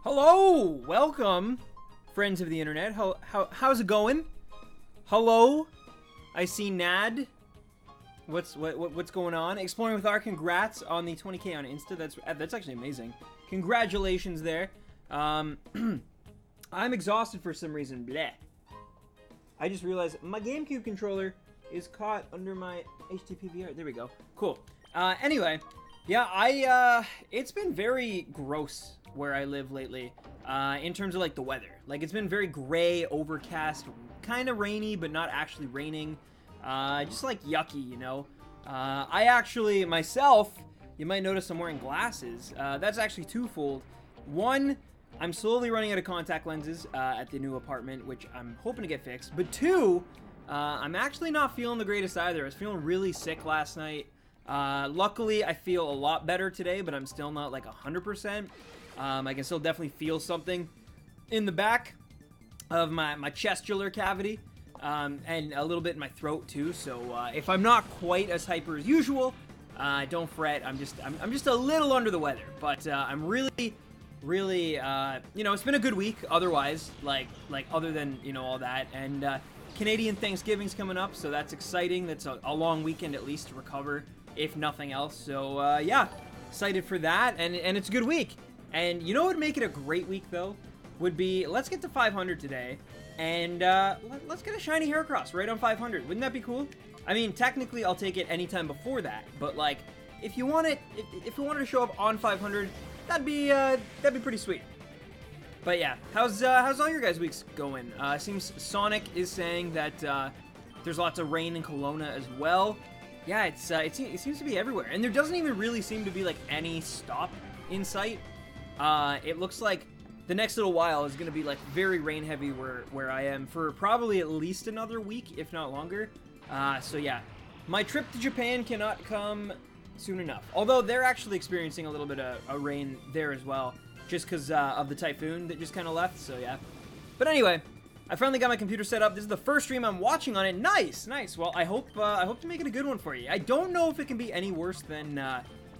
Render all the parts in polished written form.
Hello, welcome, friends of the internet. How's it going? Hello, I see Nad. What's going on? Exploring with our congrats on the 20K on Insta. That's actually amazing. Congratulations there. I'm exhausted for some reason. Bleh. I just realized my GameCube controller is caught under my HTPVR. There we go. Cool. Anyway, yeah, it's been very gross where I live lately, in terms of like the weather. Like, it's been very gray, overcast, kind of rainy, but not actually raining. Just like yucky, you know. I actually myself, you might notice I'm wearing glasses. That's actually twofold. One, I'm slowly running out of contact lenses at the new apartment, which I'm hoping to get fixed. But two, I'm actually not feeling the greatest either. I was feeling really sick last night. Luckily, I feel a lot better today, but I'm still not like 100%. I can still definitely feel something in the back of my chestular cavity, and a little bit in my throat too. So if I'm not quite as hyper as usual, don't fret. I'm just a little under the weather, but I'm really, you know, it's been a good week. Otherwise, like other than, you know, all that, and Canadian Thanksgiving's coming up, so that's exciting. That's a long weekend at least to recover, if nothing else. So yeah, excited for that, and it's a good week. And you know what would make it a great week, though? Would be, let's get to 500 today, and let's get a shiny Heracross right on 500. Wouldn't that be cool? I mean, technically, I'll take it anytime before that, but like, if you want it, if we wanted to show up on 500, that'd be pretty sweet. But yeah, how's all your guys' weeks going? Seems Sonic is saying that there's lots of rain in Kelowna as well. Yeah, it seems to be everywhere, and there doesn't even really seem to be like any stop in sight. It looks like the next little while is going to be like very rain heavy where I am for probably at least another week, if not longer. So yeah, my trip to Japan cannot come soon enough. Although they're actually experiencing a little bit of rain there as well, just because of the typhoon that just kind of left. So yeah. But anyway, I finally got my computer set up. This is the first stream I'm watching on it. Nice. Well, I hope to make it a good one for you. I don't know if it can be any worse than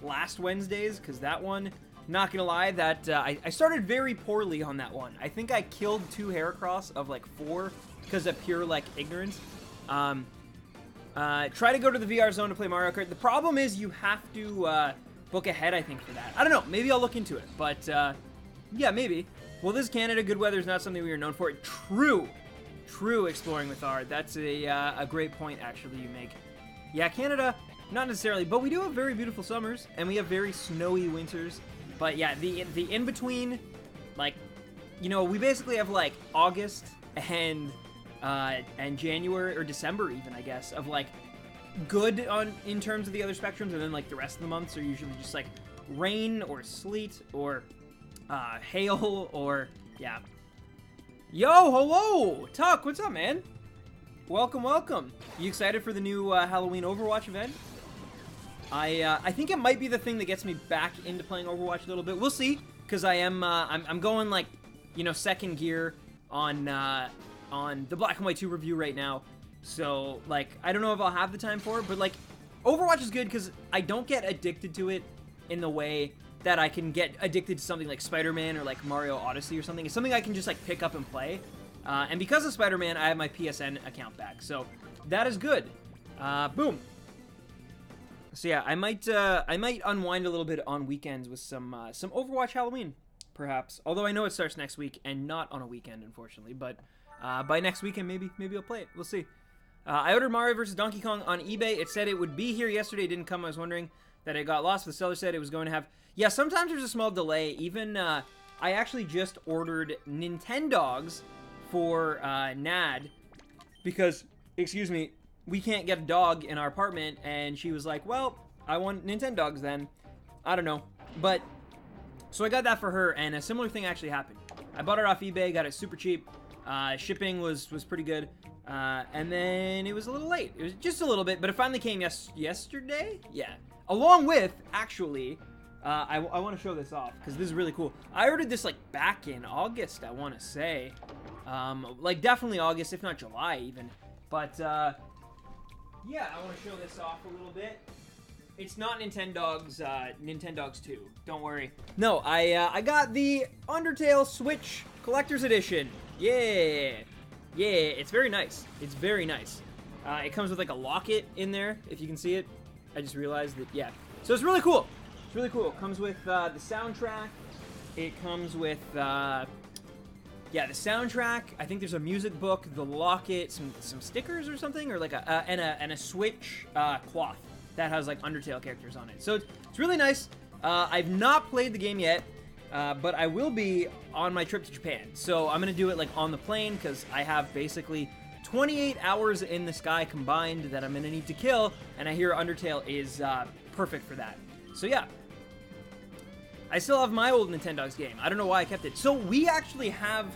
last Wednesday's, because that one, not gonna lie, that I started very poorly on that one. I think I killed 2 Heracross of like 4 because of pure like ignorance. Try to go to the VR zone to play Mario Kart. The problem is you have to book ahead, I think, for that. I don't know. Maybe I'll look into it. But yeah, maybe. Well, this is Canada. Good weather is not something we are known for. True exploring with art. That's a great point, actually, you make. Yeah, Canada, not necessarily, but we do have very beautiful summers, and we have very snowy winters. But yeah, the in-between, like, you know, we basically have like August and January or December even, I guess, of like good in terms of the other spectrums, and then like the rest of the months are usually just like rain or sleet or hail or yeah. Yo, hello, Tuck, what's up, man? Welcome. You excited for the new Halloween Overwatch event? I think it might be the thing that gets me back into playing Overwatch a little bit. We'll see, because I'm going like, you know, second gear on the Black and White 2 review right now. So like, I don't know if I'll have the time for it, but like, Overwatch is good because I don't get addicted to it in the way that I can get addicted to something like Spider-Man or like Mario Odyssey or something. It's something I can just like pick up and play. And because of Spider-Man, I have my PSN account back, so that is good. Boom. So yeah, I might unwind a little bit on weekends with some Overwatch Halloween, perhaps. Although I know it starts next week and not on a weekend, unfortunately. But by next weekend, maybe I'll play it. We'll see. I ordered Mario vs. Donkey Kong on eBay. It said it would be here yesterday. It didn't come. I was wondering that it got lost. The seller said it was going to have. Yeah, sometimes there's a small delay. Even I actually just ordered Nintendogs for Nad because, excuse me, we can't get a dog in our apartment, and she was like, well, I want Nintendogs then. I don't know. But, so I got that for her, and a similar thing actually happened. I bought it off eBay, got it super cheap. Shipping was pretty good. And then it was a little late. It was just a little bit, but it finally came yesterday? Yeah. Along with, actually, I want to show this off, because this is really cool. I ordered this, like, back in August, I want to say. Like, definitely August, if not July, even. But, yeah, I want to show this off a little bit. It's not Nintendogs 2. Don't worry. No, I got the Undertale Switch Collector's Edition. Yeah. Yeah, it's very nice. It's very nice. It comes with like a locket in there, if you can see it. I just realized that, yeah. So it's really cool. It's really cool. It comes with the soundtrack. It comes with, yeah, the soundtrack. I think there's a music book, the locket, some stickers or something, or like and a Switch cloth that has like Undertale characters on it. So it's really nice. I've not played the game yet, but I will be on my trip to Japan. So I'm gonna do it like on the plane because I have basically 28 hours in the sky combined that I'm gonna need to kill, and I hear Undertale is perfect for that. So yeah. I still have my old Nintendogs game. I don't know why I kept it. So we actually have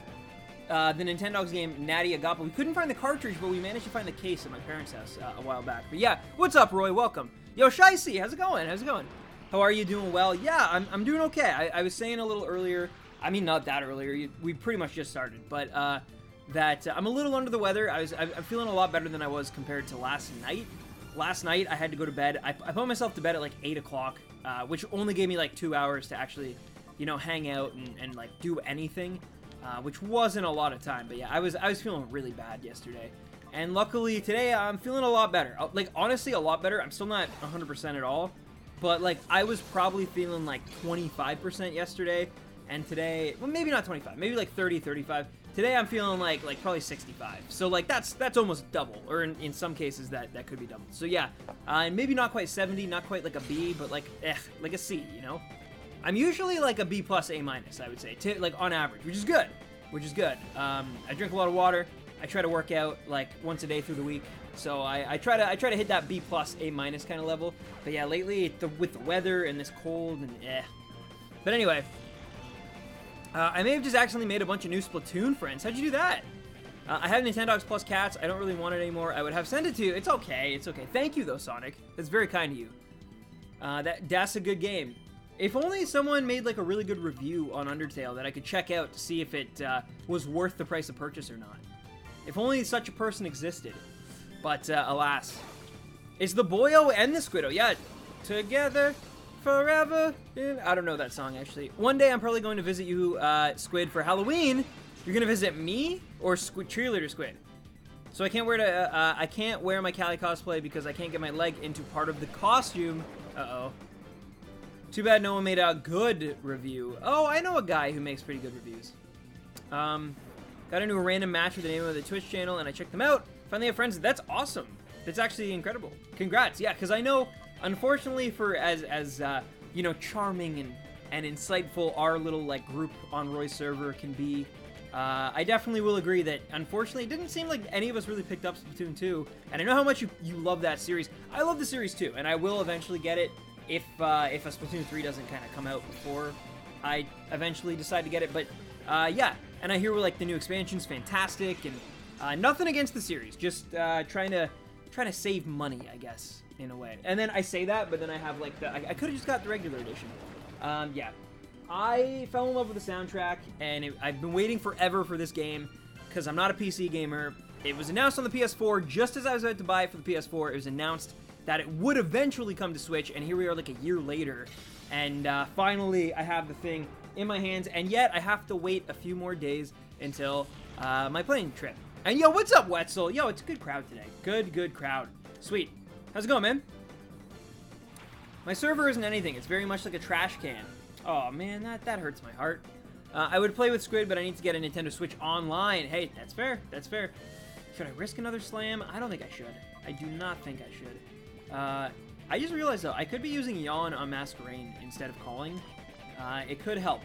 the Nintendogs game Natty Agapa. We couldn't find the cartridge, but we managed to find the case at my parents' house a while back. But yeah, what's up, Roy? Welcome. Yo, Shicey, how's it going? How's it going? How are you doing? Well, yeah, I'm doing okay. I was saying a little earlier, I mean, not that earlier. We pretty much just started, but that I'm a little under the weather. I'm feeling a lot better than I was compared to last night. Last night, I had to go to bed. I put myself to bed at like 8 o'clock, which only gave me like 2 hours to actually, you know, hang out and like do anything, which wasn't a lot of time. But yeah, I was feeling really bad yesterday. And luckily today, I'm feeling a lot better. Like, honestly, a lot better. I'm still not 100% at all. But like, I was probably feeling like 25% yesterday. And today, well, maybe not 25, maybe like 30, 35. Today I'm feeling like probably 65. So like that's almost double, or in some cases that could be double. So yeah, and maybe not quite 70, not quite like a B, but like a C, you know? I'm usually like a B plus A minus, I would say, like on average, which is good, I drink a lot of water. I try to work out like once a day through the week. So I try to hit that B plus A minus kind of level. But yeah, lately with the weather and this cold and But anyway, I may have just accidentally made a bunch of new Splatoon friends. How'd you do that? I have Nintendogs plus cats. I don't really want it anymore. I would have sent it to you. It's okay. It's okay. Thank you, though, Sonic. That's very kind of you. That's a good game. If only someone made, like, a really good review on Undertale that I could check out to see if it was worth the price of purchase or not. If only such a person existed. But, alas. It's the Boyo and the Squiddo. Yeah, together forever. I don't know that song, actually. One day I'm probably going to visit you, Squid, for Halloween. You're gonna visit me or Cheerleader Squid? So I can't wear my Callie cosplay because I can't get my leg into part of the costume. Uh-oh. Too bad no one made a good review. Oh, I know a guy who makes pretty good reviews. Got into a random match with the name of the Twitch channel and I checked them out. Finally have friends. That's awesome. That's actually incredible. Congrats. Yeah, because I know, unfortunately, for as you know, charming and insightful our little like group on Roy's server can be, I definitely will agree that unfortunately it didn't seem like any of us really picked up Splatoon 2, and I know how much you love that series. I love the series too, and I will eventually get it if a Splatoon 3 doesn't kind of come out before I eventually decide to get it. But yeah, and I hear like the new expansion's fantastic, and nothing against the series, just trying to save money, I guess, in a way. And then I say that, but then I have like I could have just got the regular edition. Yeah, I fell in love with the soundtrack, and I've been waiting forever for this game because I'm not a PC gamer. It was announced on the PS4 just as I was about to buy it for the PS4. It was announced that it would eventually come to Switch, and here we are like a year later, and finally I have the thing in my hands, and yet I have to wait a few more days until my plane trip. And yo, what's up, Wetzel? Yo, it's a good crowd today. Good crowd. Sweet. How's it going, man? My server isn't anything. It's very much like a trash can. Oh, man, that hurts my heart. I would play with Squid, but I need to get a Nintendo Switch online. Hey, that's fair. That's fair. Should I risk another slam? I don't think I should. I do not think I should. I just realized, though, I could be using Yawn on Masquerain instead of calling. It could help.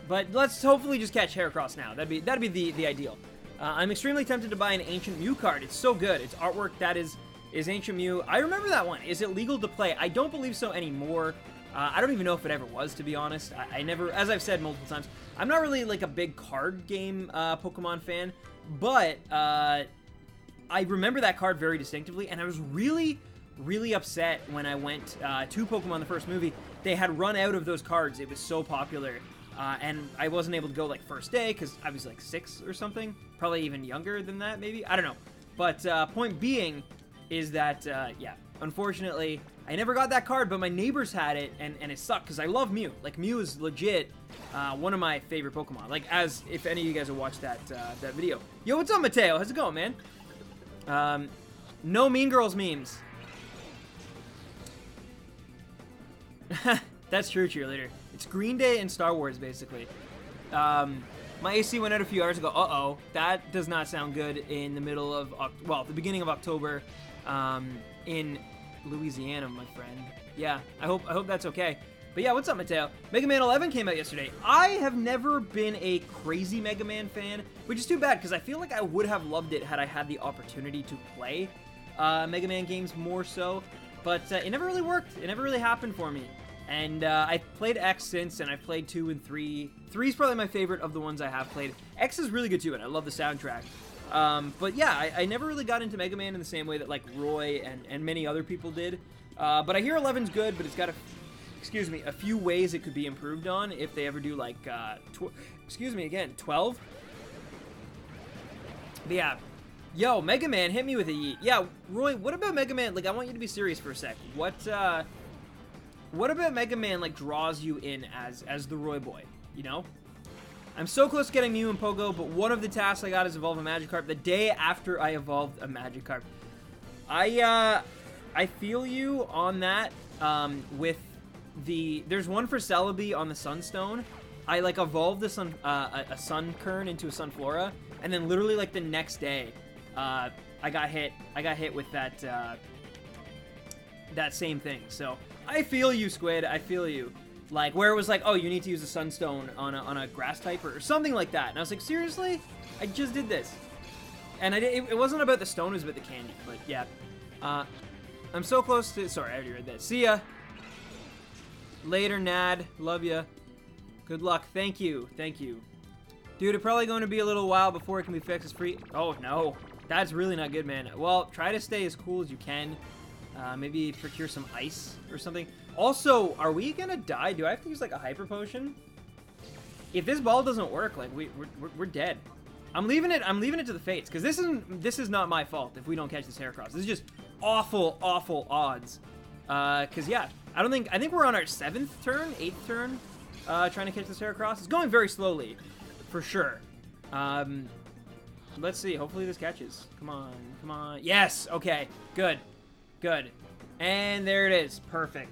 But let's hopefully just catch Heracross now. That'd be the ideal. I'm extremely tempted to buy an Ancient Mew card. It's so good. It's artwork that is Ancient Mew. I remember that one. Is it legal to play? I don't believe so anymore. I don't even know if it ever was, to be honest. I never, as I've said multiple times, I'm not really like a big card game Pokemon fan, but I remember that card very distinctively, and I was really upset when I went to Pokemon the first movie. They had run out of those cards. It was so popular, and I wasn't able to go like first day because I was like 6 or something, probably even younger than that, maybe. I don't know. But point being is that, yeah, unfortunately, I never got that card, but my neighbors had it, and it sucked, because I love Mew. Like, Mew is legit one of my favorite Pokemon. Like, as if any of you guys have watched that that video. Yo, what's up, Mateo? How's it going, man? No Mean Girls memes. That's true, cheerleader. It's Green Day and Star Wars, basically. My AC went out a few hours ago. Uh-oh. That does not sound good in the middle of, well, the beginning of October in Louisiana, my friend. Yeah, I hope that's okay. But yeah, what's up, Mateo? Mega Man 11 came out yesterday. I have never been a crazy Mega Man fan, which is too bad, because I feel like I would have loved it had I had the opportunity to play Mega Man games more so. But it never really worked. It never really happened for me. And I played X since, and I've played 2 and 3. 3 is probably my favorite of the ones I have played. X is really good too, and I love the soundtrack. But yeah, I never really got into Mega Man in the same way that like Roy and many other people did. But I hear 11's good, but it's got a few ways it could be improved on if they ever do like 12. But yeah. Yo, Mega Man, hit me with a yeet. Yeah, Roy, what about Mega Man? Like, I want you to be serious for a sec. What about Mega Man, like, draws you in as the Roy boy, you know? I'm so close to getting Mew and Pogo, but one of the tasks I got is evolve a Magikarp the day after I evolved a Magikarp. I feel you on that, with there's one for Celebi on the Sunstone. I, like, evolved a Sunkern into a Sunflora, and then literally, like, the next day, I got hit with that same thing, so I feel you, Squid. I feel you. Like, where it was like, oh, you need to use a Sunstone on a grass type or something like that. And I was like, seriously? I just did this. And it wasn't about the stone, it was about the candy. But, yeah. I'm so close to... Sorry, I already read that. See ya. Later, Nad. Love ya. Good luck. Thank you. Thank you. Dude, it's probably going to be a little while before it can be fixed. It's free. Oh, no. That's really not good, man. Well, try to stay as cool as you can. Maybe procure some ice or something. Also, are we gonna die? Do I have to use like a hyper potion? If this ball doesn't work, like we're dead. I'm leaving it to the fates, because this is not my fault if we don't catch this Heracross. This is just awful odds. Because yeah, I think we're on our 7th turn, 8th turn, trying to catch this Heracross. It's going very slowly, for sure. Let's see. Hopefully this catches. Come on. Yes. Okay. Good. And there it is. Perfect.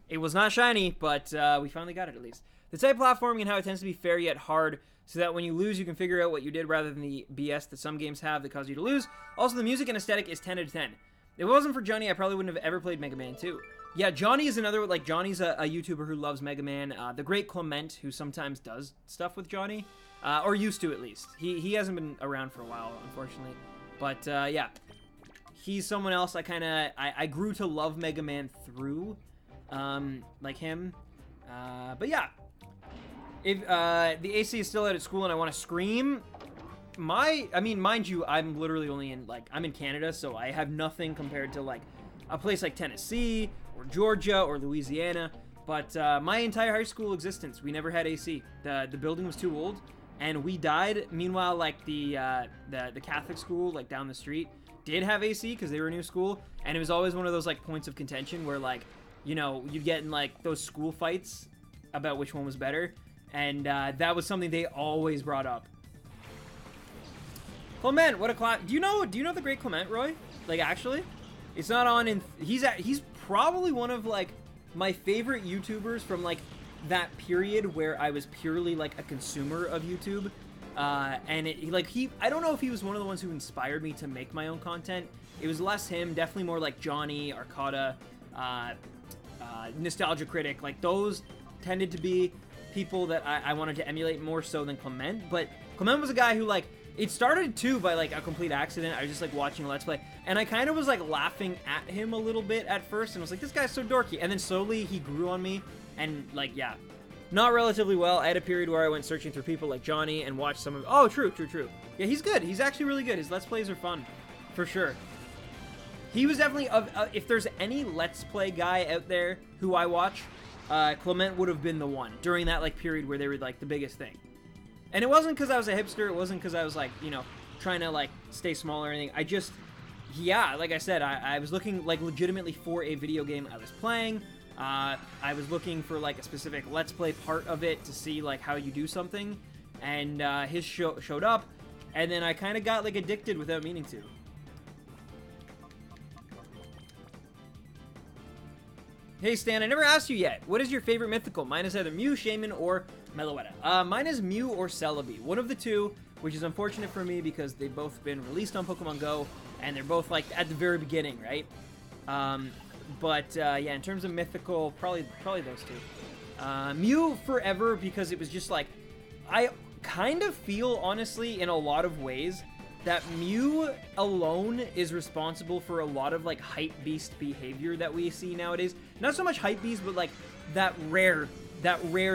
It was not shiny, but we finally got it at least. The type platforming and how it tends to be fair yet hard, so that when you lose, you can figure out what you did rather than the BS that some games have that cause you to lose. Also, the music and aesthetic is 10 out of 10. If it wasn't for Johnny, I probably wouldn't have ever played Mega Man 2. Yeah, Johnny is another, like, Johnny's a YouTuber who loves Mega Man. The great Clement, who sometimes does stuff with Johnny, or used to at least. He hasn't been around for a while, unfortunately. But, yeah. He's someone else I grew to love Mega Man through, like him. But yeah, if the AC is still out at school and I want to scream, mind you, I'm literally only I'm in Canada, so I have nothing compared to like a place like Tennessee or Georgia or Louisiana. But my entire high school existence, we never had AC. The building was too old, and we died. Meanwhile, like the Catholic school, like down the street, did have AC because they were a new school, and it was always one of those like points of contention where like, you know, you'd get in like those school fights about which one was better, and that was something they always brought up. Clement, what a class! Do you know the great Clement, Roy? Like, actually, it's not on in. He's probably one of like my favorite YouTubers from like that period where I was purely like a consumer of YouTube. And I don't know if he was one of the ones who inspired me to make my own content. It was less him, definitely more like Johnny, Arcata, Nostalgia Critic. Like, those tended to be people that I wanted to emulate more so than Clement. But Clement was a guy who, like, it started too by like a complete accident. I was just like watching a Let's Play, and I kind of was like laughing at him a little bit at first, and I was like, this guy's so dorky. And then slowly he grew on me, and like, yeah. Not relatively well. I had a period where I went searching through people like Johnny and watched some of... Oh, true. Yeah, he's good. He's actually really good. His Let's Plays are fun. For sure. He was definitely... if there's any Let's Play guy out there who I watch, Clement would have been the one during that, like, period where they were, like, the biggest thing. And it wasn't because I was a hipster. It wasn't because I was, like, you know, trying to, like, stay small or anything. I just... yeah, like I said, I was looking like legitimately for a video game I was playing. I was looking for like a specific Let's Play part of it to see like how you do something, and his showed up, and then I kind of got like addicted without meaning to. Hey Stan, I never asked you yet. What is your favorite mythical? Mine is either Mew, Shaman, or Meloetta. Mine is Mew or Celebi. One of the two, which is unfortunate for me because they've both been released on Pokemon Go, and they're both like at the very beginning, right? Yeah, in terms of mythical, probably those two. Mew forever, because it was just like, I kind of feel, honestly, in a lot of ways, that Mew alone is responsible for a lot of like hype beast behavior that we see nowadays. Not so much hype beast, but like that rare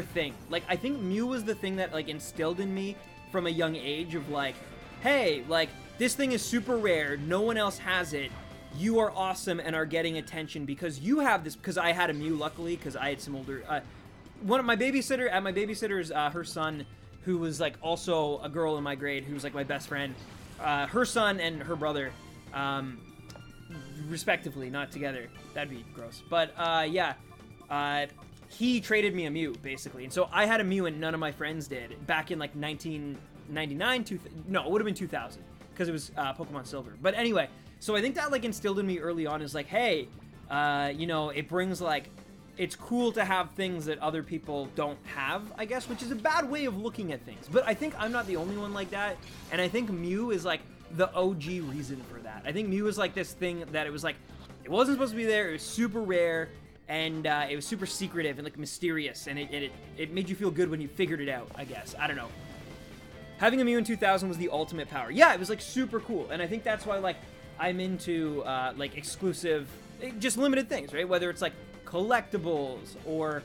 thing. Like, I think Mew was the thing that like instilled in me from a young age of like, hey, like, this thing is super rare, no one else has it, you are awesome and are getting attention because you have this. Because I had a Mew, luckily, because I had some older, one of my babysitter's her son, who was like also a girl in my grade, who was like my best friend, her son and her brother, respectively, not together, that'd be gross, but he traded me a Mew, basically, and so I had a Mew and none of my friends did, back in like 1999, no, it would have been 2000, because it was Pokemon Silver. But anyway, so I think that like instilled in me early on is like, hey, you know, it brings like, it's cool to have things that other people don't have, I guess, which is a bad way of looking at things. But I think I'm not the only one like that, and I think Mew is like the OG reason for that. I think Mew is like this thing that it was like, it wasn't supposed to be there, it was super rare, and it was super secretive and like mysterious, and it made you feel good when you figured it out, I guess. I don't know. Having a Mew in 2000 was the ultimate power. Yeah, it was like super cool, and I think that's why like I'm into like exclusive, just limited things, right? Whether it's like collectibles or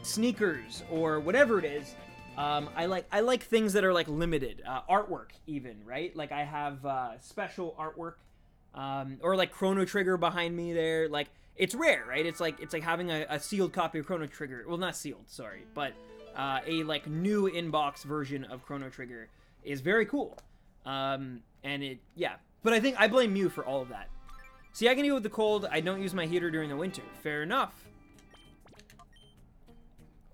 sneakers or whatever it is. I like things that are like limited, artwork even, right? Like I have special artwork, or like Chrono Trigger behind me there. Like, it's rare, right? It's like having a sealed copy of Chrono Trigger. Well, not sealed, sorry, but a like new inbox version of Chrono Trigger is very cool. And yeah, but I think I blame Mew for all of that. See, I can deal with the cold. I don't use my heater during the winter. Fair enough.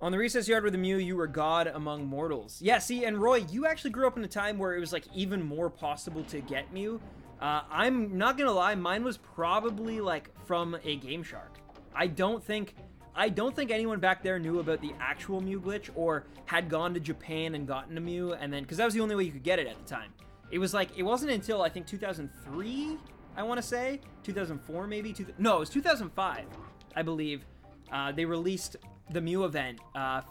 On the recess yard with the Mew, you were God among mortals. Yeah, see, and Roy, you actually grew up in a time where it was like even more possible to get Mew. I'm not gonna lie, mine was probably like from a Game Shark. I don't think anyone back there knew about the actual Mew glitch or had gone to Japan and gotten a Mew, and then, because that was the only way you could get it at the time. It was like, it wasn't until I think 2003, I want to say 2004 maybe. No, it was 2005, I believe. They released the Mew event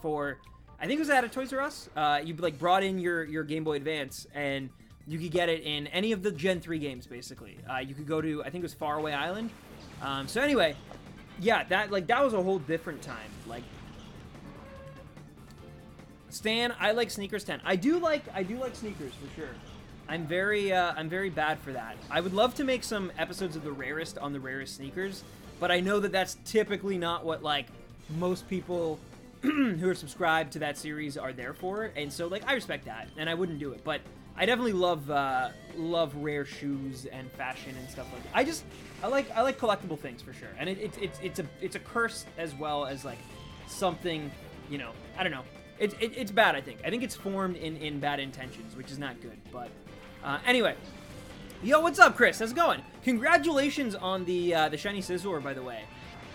for, I think it was at a Toys R Us. You like brought in your Game Boy Advance and you could get it in any of the Gen 3 games, basically. You could go to, I think it was Faraway Island. So anyway, yeah, that was a whole different time. Like, Stan, I like sneakers 10. I do like sneakers for sure. I'm very bad for that. I would love to make some episodes of the rarest on the rarest sneakers, but I know that that's typically not what like most people who are subscribed to that series are there for, and so like I respect that, and I wouldn't do it, but I definitely love rare shoes and fashion and stuff like that. I like collectible things for sure, and it's a curse as well as like something, you know, I don't know. It's bad, I think. I think it's formed in bad intentions, which is not good, but anyway. Yo, what's up, Chris? How's it going? Congratulations on the shiny Scizor, by the way.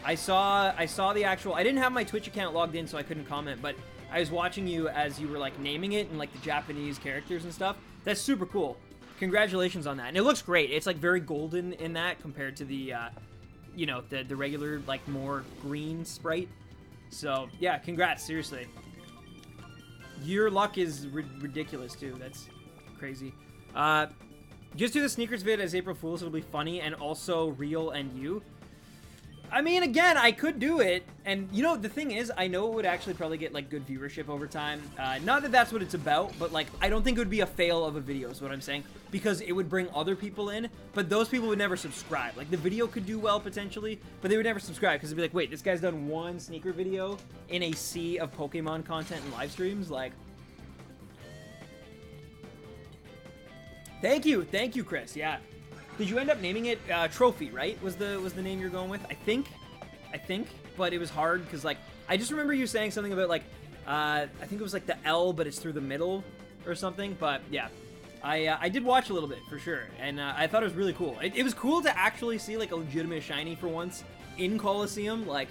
I saw the actual, I didn't have my Twitch account logged in, so I couldn't comment, but I was watching you as you were like naming it and like the Japanese characters and stuff. That's super cool. Congratulations on that. And it looks great. It's like very golden in that compared to the you know, the regular like more green sprite. So yeah, congrats, seriously. Your luck is ridiculous too. That's crazy. Just do the sneakers vid as April Fool's. It'll be funny and also real and you. I mean, again, I could do it, and you know, the thing is, I know it would actually probably get like good viewership over time. Not that that's what it's about, but like, I don't think it would be a fail of a video is what I'm saying, because it would bring other people in, but those people would never subscribe. Like, the video could do well potentially, but they would never subscribe because it'd be like, wait, this guy's done one sneaker video in a sea of Pokemon content and live streams. Like, thank you, Chris. Yeah, Did you end up naming it Trophy, right? Was the name you're going with? I think, but it was hard because like I just remember you saying something about like I think it was like the L, but it's through the middle or something. But yeah, I did watch a little bit for sure, and I thought it was really cool. It was cool to actually see like a legitimate shiny for once in Colosseum, like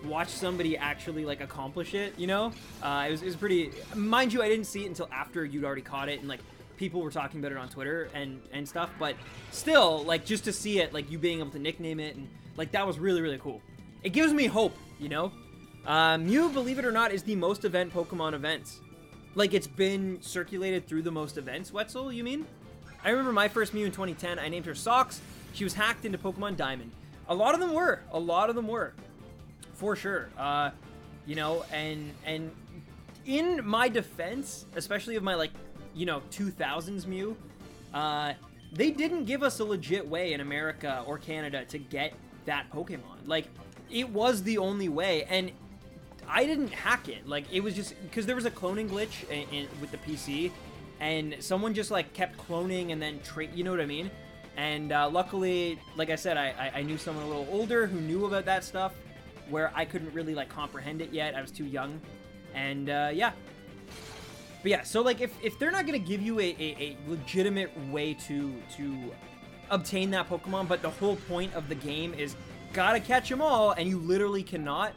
watch somebody actually like accomplish it, you know? It was pretty, mind you, I didn't see it until after you'd already caught it and like people were talking about it on Twitter and stuff, but still, like just to see it, like you being able to nickname it and like that was really, really cool. It gives me hope, you know? Mew, believe it or not, is the most event Pokemon events. Like it's been circulated through the most events, Wetzel, you mean? I remember my first Mew in 2010, I named her Socks. She was hacked into Pokemon Diamond. A lot of them were. For sure. You know, and in my defense, especially of my, like, you know, 2000s Mew, they didn't give us a legit way in America or Canada to get that Pokemon. Like, it was the only way, and I didn't hack it. Like, it was just, because there was a cloning glitch with the PC, and someone just, like, kept cloning and then you know what I mean? And luckily, like I said, I knew someone a little older who knew about that stuff, where I couldn't really like comprehend it yet. I was too young, and yeah. But yeah, so like if they're not gonna give you a legitimate way to obtain that Pokemon, but the whole point of the game is gotta catch them all, and you literally cannot,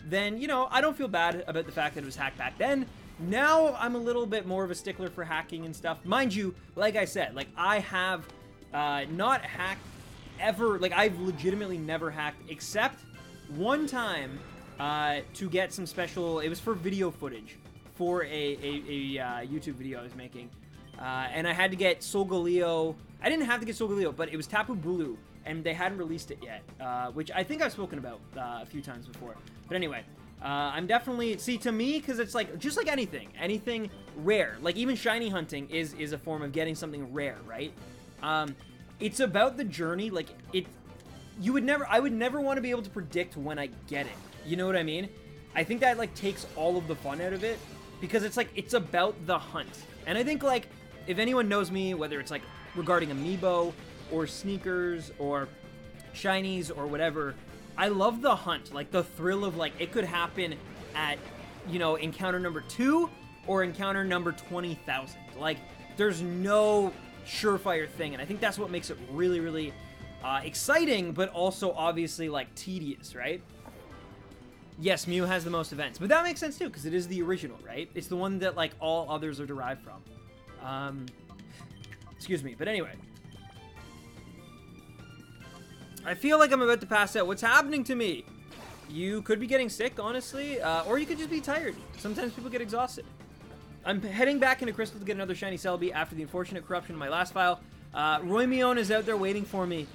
then you know I don't feel bad about the fact that it was hacked back then. Now I'm a little bit more of a stickler for hacking and stuff, mind you. Like I said, like I have not hacked ever. Like I've legitimately never hacked except one time to get some special, it was for video footage for a YouTube video I was making, and I had to get Solgaleo. I didn't have to get Solgaleo, but it was Tapu Bulu, and they hadn't released it yet, which I think I've spoken about a few times before. But anyway, I'm definitely, see, to me, because it's like just like anything rare, like even shiny hunting is a form of getting something rare, right? It's about the journey. Like I would never want to be able to predict when I get it. You know what I mean? I think that like takes all of the fun out of it, because it's like it's about the hunt. And I think like if anyone knows me, whether it's like regarding amiibo or sneakers or shinies or whatever, I love the hunt, like the thrill of like it could happen at, you know, encounter number 2 or encounter number 20,000. Like there's no surefire thing, and I think that's what makes it really, really exciting, but also obviously like tedious, right? Yes, Mew has the most events, but that makes sense too, because it is the original, right? It's the one that like all others are derived from. Excuse me, but anyway, I feel like I'm about to pass out. What's happening to me? You could be getting sick, honestly, or you could just be tired. Sometimes people get exhausted. I'm heading back into Crystal to get another shiny Celebi after the unfortunate corruption in my last file. Roymion is out there waiting for me.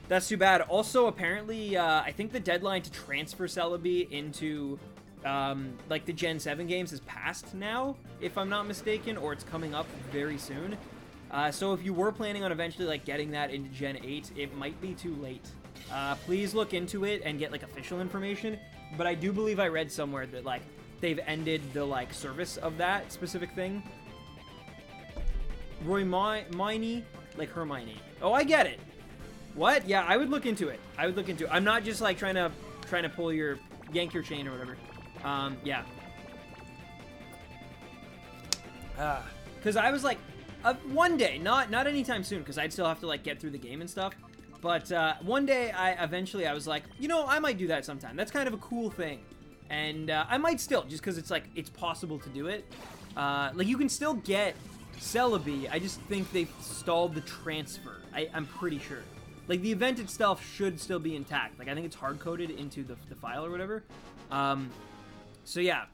That's too bad. Also, apparently, I think the deadline to transfer Celebi into, like, the Gen 7 games is passed now, if I'm not mistaken, or it's coming up very soon. So if you were planning on eventually, like, getting that into Gen 8, it might be too late. Please look into it and get, like, official information. But I do believe I read somewhere that, like, they've ended the, like, service of that specific thing. Hermione, like Hermione. Oh, I get it. What? Yeah, I would look into it. I'm not just, like, trying to pull your, yank your chain or whatever. Yeah. Because I was, like, one day, not anytime soon, because I'd still have to, like, get through the game and stuff. But, one day, I was like, you know, I might do that sometime. That's kind of a cool thing. And, I might still, just because it's, like, it's possible to do it. Like, you can still get Celebi. I just think they've stalled the transfer. I'm pretty sure. Like, the event itself should still be intact. Like, I think it's hard-coded into the file or whatever. So, yeah.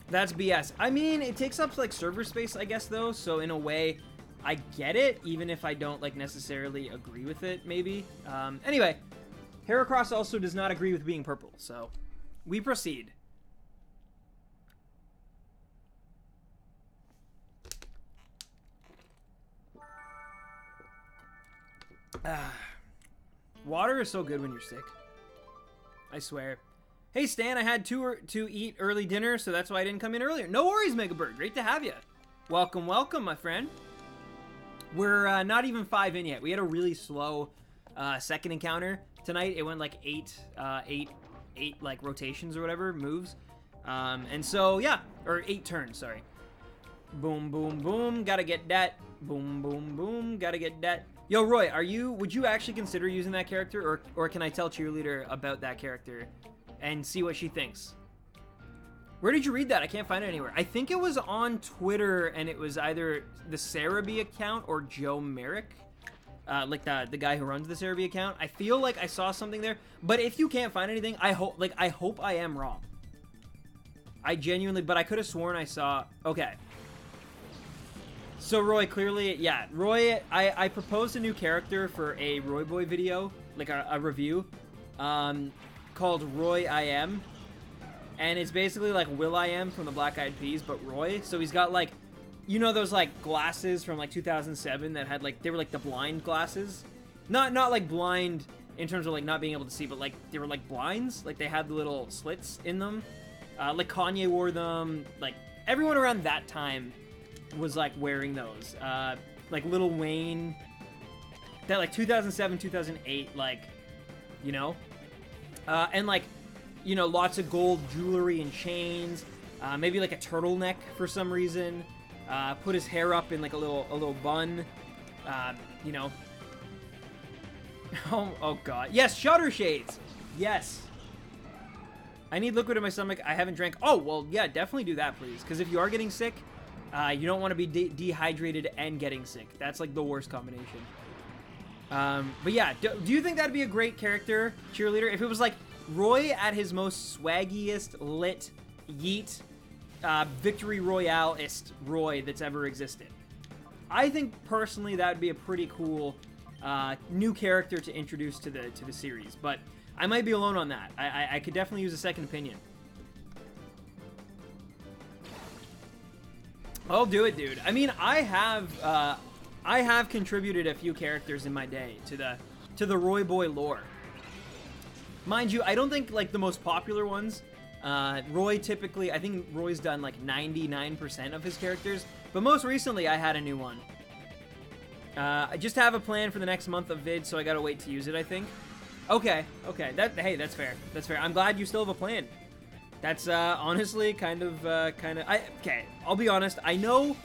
That's BS. I mean, it takes up, like, server space, I guess, though. So, in a way, I get it, even if I don't, like, necessarily agree with it, maybe. Anyway, Heracross also does not agree with being purple. So, we proceed. Water is so good when you're sick. I swear. Hey, Stan, I had to eat early dinner, so that's why I didn't come in earlier. No worries, Mega Bird. Great to have you. Welcome, welcome, my friend. We're not even 5 in yet. We had a really slow second encounter tonight. It went like eight like rotations or whatever, moves. And so, yeah, or 8 turns, sorry. Boom, boom, boom, gotta get that. Boom, boom, boom, gotta get that. Yo, Roy, would you actually consider using that character, or can I tell Cheerleader about that character and see what she thinks? Where did you read that? I can't find it anywhere. I think it was on Twitter, and it was either the Cerebi account or Joe Merrick, like the guy who runs the Cerebi account. I feel like I saw something there, but if you can't find anything, I hope I am wrong. I genuinely, but I could have sworn I saw. Okay. So Roy, clearly, yeah, Roy, I proposed a new character for a Roy Boy video, like a review, called Roy I Am, and it's basically like Will I Am from the Black Eyed Peas, but Roy. So he's got like, you know those like glasses from like 2007 that had like, they were like the blind glasses, not like blind in terms of like not being able to see, but like they were like blinds, like they had the little slits in them, like Kanye wore them, like everyone around that time was like wearing those, like Lil Wayne, that like 2007, 2008, like, you know, and like, you know, lots of gold jewelry and chains, maybe like a turtleneck for some reason, put his hair up in like a little bun, you know. Oh god, yes, shutter shades, yes. I need liquid in my stomach. I haven't drank. Oh, well, yeah, definitely do that, please, because if you are getting sick, you don't want to be dehydrated and getting sick. That's like the worst combination. But yeah, do you think that'd be a great character, Cheerleader? If it was like Roy at his most swaggiest, lit, yeet, victory royale-ist Roy that's ever existed. I think personally that would be a pretty cool new character to introduce to the series. But I might be alone on that. I could definitely use a second opinion. I'll do it, dude. I mean, I have contributed a few characters in my day to the Roy Boy lore. Mind you, I don't think like the most popular ones. Roy typically, I think Roy's done like 99% of his characters, but most recently I had a new one. I just have a plan for the next month of vid, so I gotta wait to use it, I think. Okay. Hey, that's fair. That's fair. I'm glad you still have a plan. That's honestly kind of. Okay, I'll be honest. I know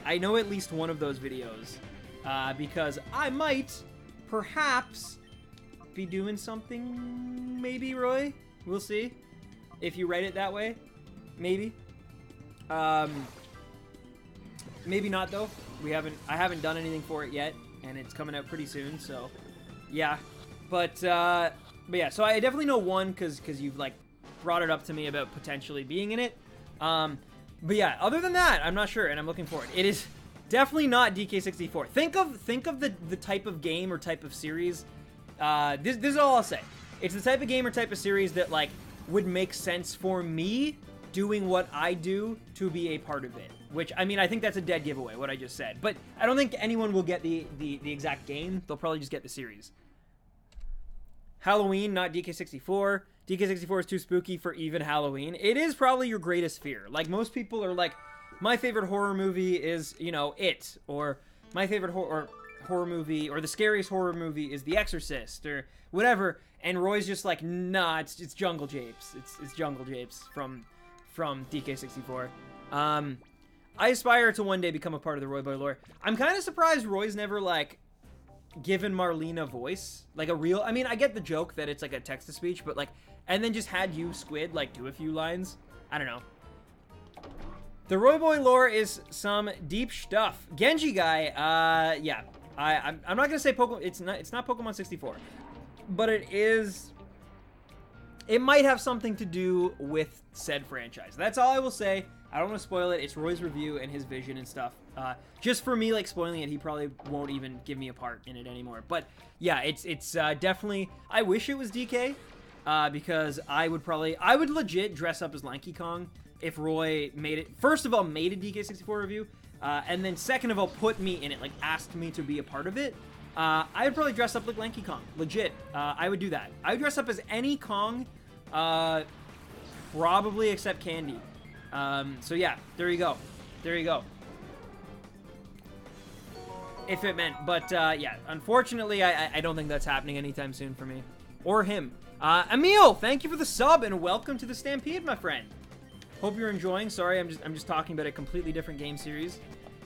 at least one of those videos because I might, perhaps, be doing something. Maybe, Roy. We'll see. If you write it that way, maybe. Maybe not though. I haven't done anything for it yet, and it's coming out pretty soon. So, yeah. But yeah. So I definitely know one because you've like brought it up to me about potentially being in it. But yeah, other than that, I'm not sure, and I'm looking forward. It is definitely not DK64. Think of the type of game or type of series. This is all I'll say. It's the type of game or type of series that like would make sense for me doing what I do to be a part of it. Which, I mean, I think that's a dead giveaway, what I just said. But I don't think anyone will get the exact game. They'll probably just get the series. Halloween, not DK64. DK64 is too spooky for even Halloween. It is probably your greatest fear. Like, most people are like, my favorite horror movie is, you know, It. Or my favorite horror movie, or the scariest horror movie is The Exorcist, or whatever. And Roy's just like, nah, it's Jungle Japes. It's Jungle Japes from DK64. I aspire to one day become a part of the Roy Boy lore. I'm kind of surprised Roy's never, like, given Marlene a voice. Like, a real... I mean, I get the joke that it's, like, a text-to-speech, but, like... And then just had you, Squid, like, do a few lines. I don't know. The Roy Boy lore is some deep stuff. Genji guy, yeah. I'm not gonna say Pokemon... It's not Pokemon 64. But it is... It might have something to do with said franchise. That's all I will say. I don't want to spoil it. It's Roy's review and his vision and stuff. Just for me, like, spoiling it, he probably won't even give me a part in it anymore. But, yeah, it's definitely... I wish it was DK, because I would legit dress up as Lanky Kong if Roy made it... First of all, made a DK64 review, and then second of all, put me in it, like, asked me to be a part of it. I would probably dress up like Lanky Kong. Legit. I would do that. I would dress up as any Kong, probably except Candy. So yeah, there you go. There you go. if it meant. But, yeah, unfortunately, I don't think that's happening anytime soon for me. Or him. Emil, thank you for the sub, and welcome to the Stampede, my friend. Hope you're enjoying. Sorry, I'm just talking about a completely different game series.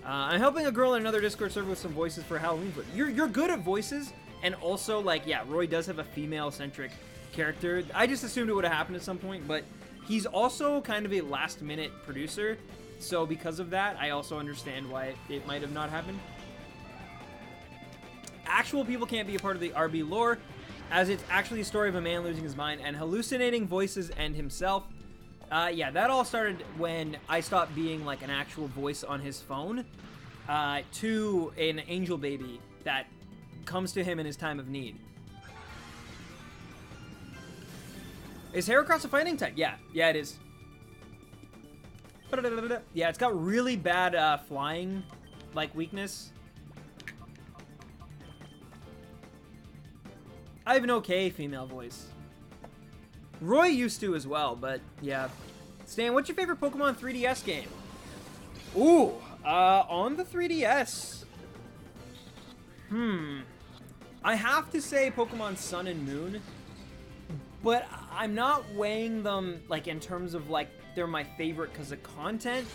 I'm helping a girl in another Discord server with some voices for Halloween. You're good at voices, and also, like, yeah, Roy does have a female-centric character. I just assumed it would have happened at some point, but he's also kind of a last-minute producer, so because of that, I also understand why it might have not happened. Actual people can't be a part of the RB lore, as it's actually a story of a man losing his mind and hallucinating voices and himself. Yeah, that all started when I stopped being like an actual voice on his phone to an angel baby that comes to him in his time of need. Is Heracross a fighting type? Yeah, it is. Yeah, it's got really bad flying like weakness. I have an okay female voice. Roy used to as well, but yeah. Stan, what's your favorite Pokemon 3DS game? Ooh, on the 3DS. I have to say Pokemon Sun and Moon, but I'm not weighing them like in terms of like they're my favorite because of content.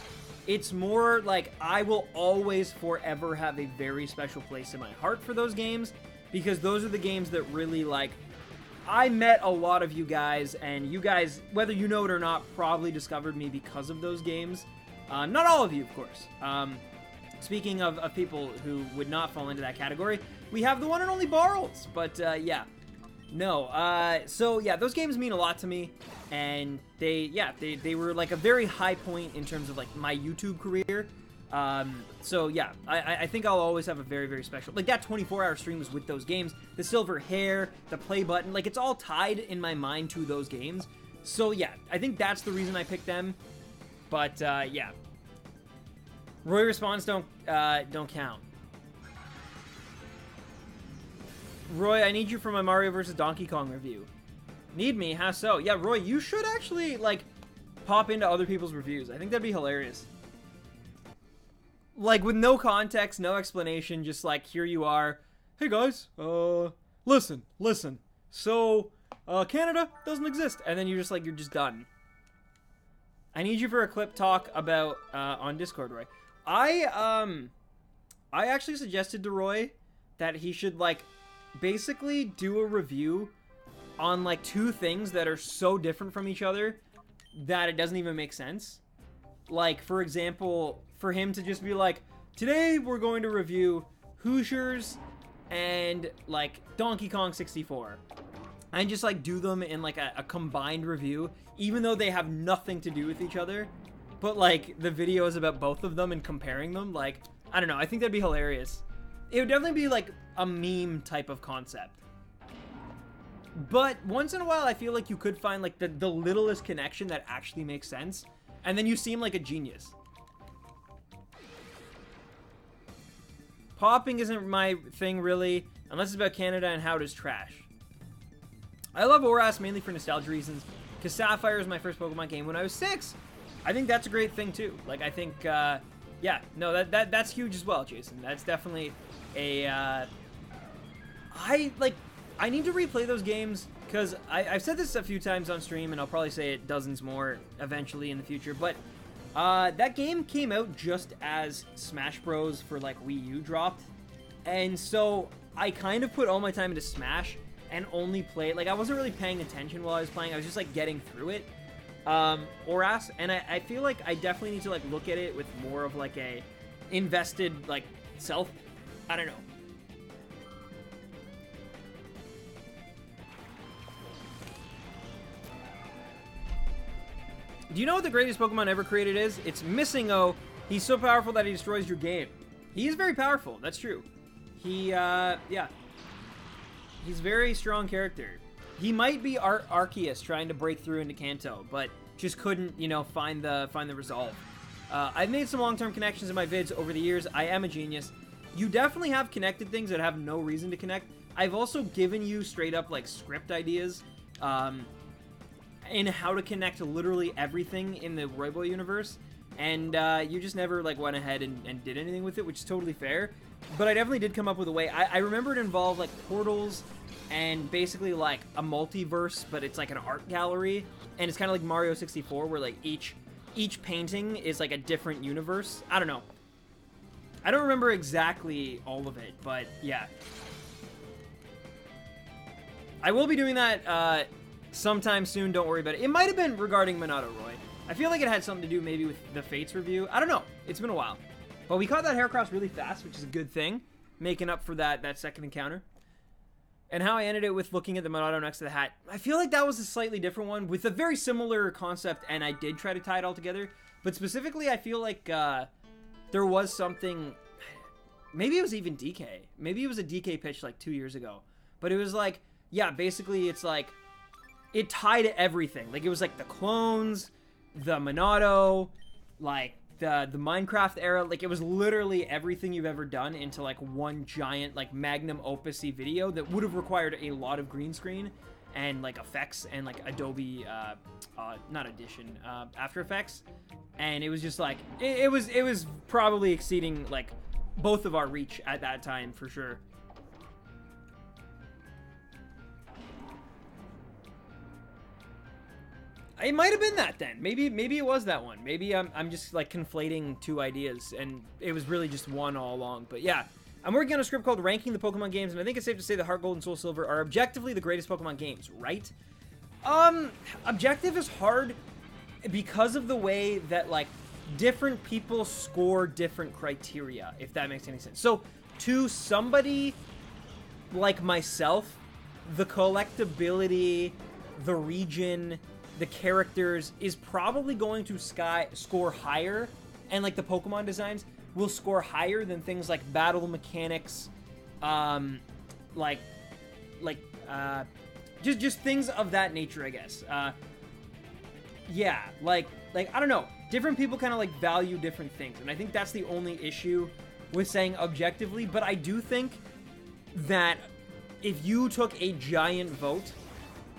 It's more like I will always forever have a very special place in my heart for those games, because those are the games that really like I met a lot of you guys, and you guys, whether you know it or not, probably discovered me because of those games. Not all of you, of course. Speaking of people who would not fall into that category, we have the one and only Barrels. But, yeah. No. So, yeah, those games mean a lot to me. And they were, like, a very high point in terms of, like, my YouTube career. So yeah, I think I'll always have a very, very special, like that 24-hour stream was with those games, the silver hair, the play button, like it's all tied in my mind to those games. So yeah, I think that's the reason I picked them. But yeah, Roy response don't count. Roy, I need you for my Mario vs. Donkey Kong review. Need me? How so? Yeah, Roy, you should actually like pop into other people's reviews. I think that'd be hilarious. Like, with no context, no explanation, just like, here you are. Hey, guys, listen. So, Canada doesn't exist. And then you're just like, you're just done. I need you for a clip talk about, on Discord, Roy. I actually suggested to Roy that he should, like, basically do a review on, like, two things that are so different from each other that it doesn't even make sense. Like, for example, for him to just be like, today we're going to review Hoosiers and, like, Donkey Kong 64. And just, like, do them in, like, a combined review, even though they have nothing to do with each other. But, like, the video is about both of them and comparing them. Like, I don't know. I think that'd be hilarious. It would definitely be, like, a meme type of concept. But once in a while, I feel like you could find, like, the littlest connection that actually makes sense. And then you seem like a genius. Popping isn't my thing, really, unless it's about Canada and how it is trash. I love Orre mainly for nostalgia reasons, because Sapphire was my first Pokemon game when I was 6. I think that's a great thing, too. Like, I think, yeah, no, that's huge as well, Jason. That's definitely a, I need to replay those games, because I've said this a few times on stream, and I'll probably say it dozens more eventually in the future, but that game came out just as Smash Bros. For, like, Wii U dropped, and so I kind of put all my time into Smash and only played, like, I wasn't really paying attention while I was playing, I was just, like, getting through it, Orre, and I feel like I definitely need to, like, look at it with more of, like, a invested, like, self, I don't know. Do you know what the greatest Pokemon ever created is? It's Missing-O. He's so powerful that he destroys your game. He is very powerful. That's true. He, yeah. He's a very strong character. He might be Arceus trying to break through into Kanto, but just couldn't, you know, find the resolve. I've made some long-term connections in my vids over the years. I am a genius. You definitely have connected things that have no reason to connect. I've also given you straight-up, like, script ideas, in how to connect literally everything in the Roybo universe. and you just never like went ahead and did anything with it, which is totally fair. But I definitely did come up with a way. I remember it involved like portals and basically like a multiverse, but it's like an art gallery, and it's kind of like Mario 64, where like each painting is like a different universe. I don't know. I don't remember exactly all of it, but yeah. I will be doing that sometime soon, don't worry about it. It might have been regarding Monado Roy. I feel like it had something to do maybe with the Fates review. I don't know. It's been a while. But we caught that Heracross really fast, which is a good thing, making up for that second encounter. And how I ended it with looking at the Monado next to the hat. I feel like that was a slightly different one with a very similar concept, and I did try to tie it all together. But specifically, I feel like there was something... Maybe it was even DK. Maybe it was a DK pitch like 2 years ago. But it was like... Yeah, basically, it's like, it tied everything. Like, it was like the clones, the Monado, like, the Minecraft era. Like, it was literally everything you've ever done into, like, one giant, like, magnum opus-y video that would have required a lot of green screen and, like, effects and, like, Adobe, not Audition, After Effects. And it was just, like, it was probably exceeding, like, both of our reach at that time, for sure. It might have been that then. Maybe it was that one. Maybe I'm just like conflating two ideas, and it was really just one all along. But yeah, I'm working on a script called Ranking the Pokemon Games, and I think it's safe to say that Heart Gold and Soul Silver are objectively the greatest Pokemon games, right? Objective is hard because of the way that like different people score different criteria, if that makes any sense. So to somebody like myself, the collectability, the region, the characters is probably going to score higher, and like the Pokemon designs will score higher than things like battle mechanics, just things of that nature, I guess. Yeah, like I don't know, different people kind of like value different things, and I think that's the only issue with saying objectively. But I do think that if you took a giant vote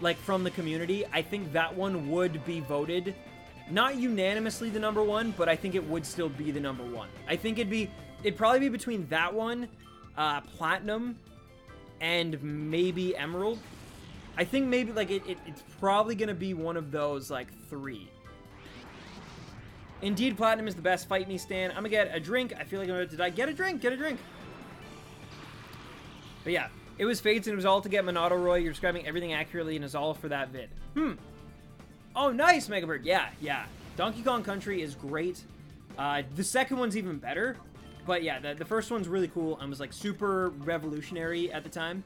like from the community, I think that one would be voted not unanimously the number one, but I think it would still be the number one. I think it'd probably be between that one, Platinum, and maybe Emerald. I think maybe like it's probably gonna be one of those like three. Indeed, Platinum is the best. Fight me, Stan. I'm gonna get a drink. I feel like I'm about to die. Get a drink. Get a drink. But yeah. It was Fates, and it was all to get Monado Roy. You're describing everything accurately, and it's all for that vid. Oh, nice, Megabird. Yeah. Donkey Kong Country is great. The second one's even better. But yeah, the first one's really cool and was like super revolutionary at the time.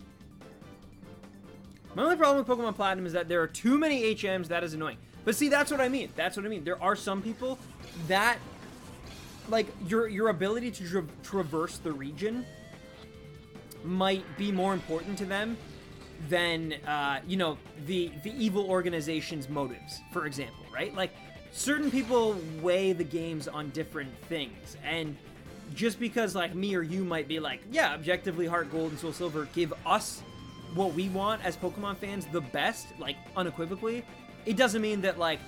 My only problem with Pokemon Platinum is that there are too many HMs. That is annoying. But see, that's what I mean. There are some people that, like, your ability to traverse the region might be more important to them than, you know, the evil organization's motives, for example, right? Like, certain people weigh the games on different things, and just because, like, me or you might be like, yeah, objectively, Heart Gold and Soul Silver give us what we want as Pokemon fans the best, like, unequivocally, it doesn't mean that, like,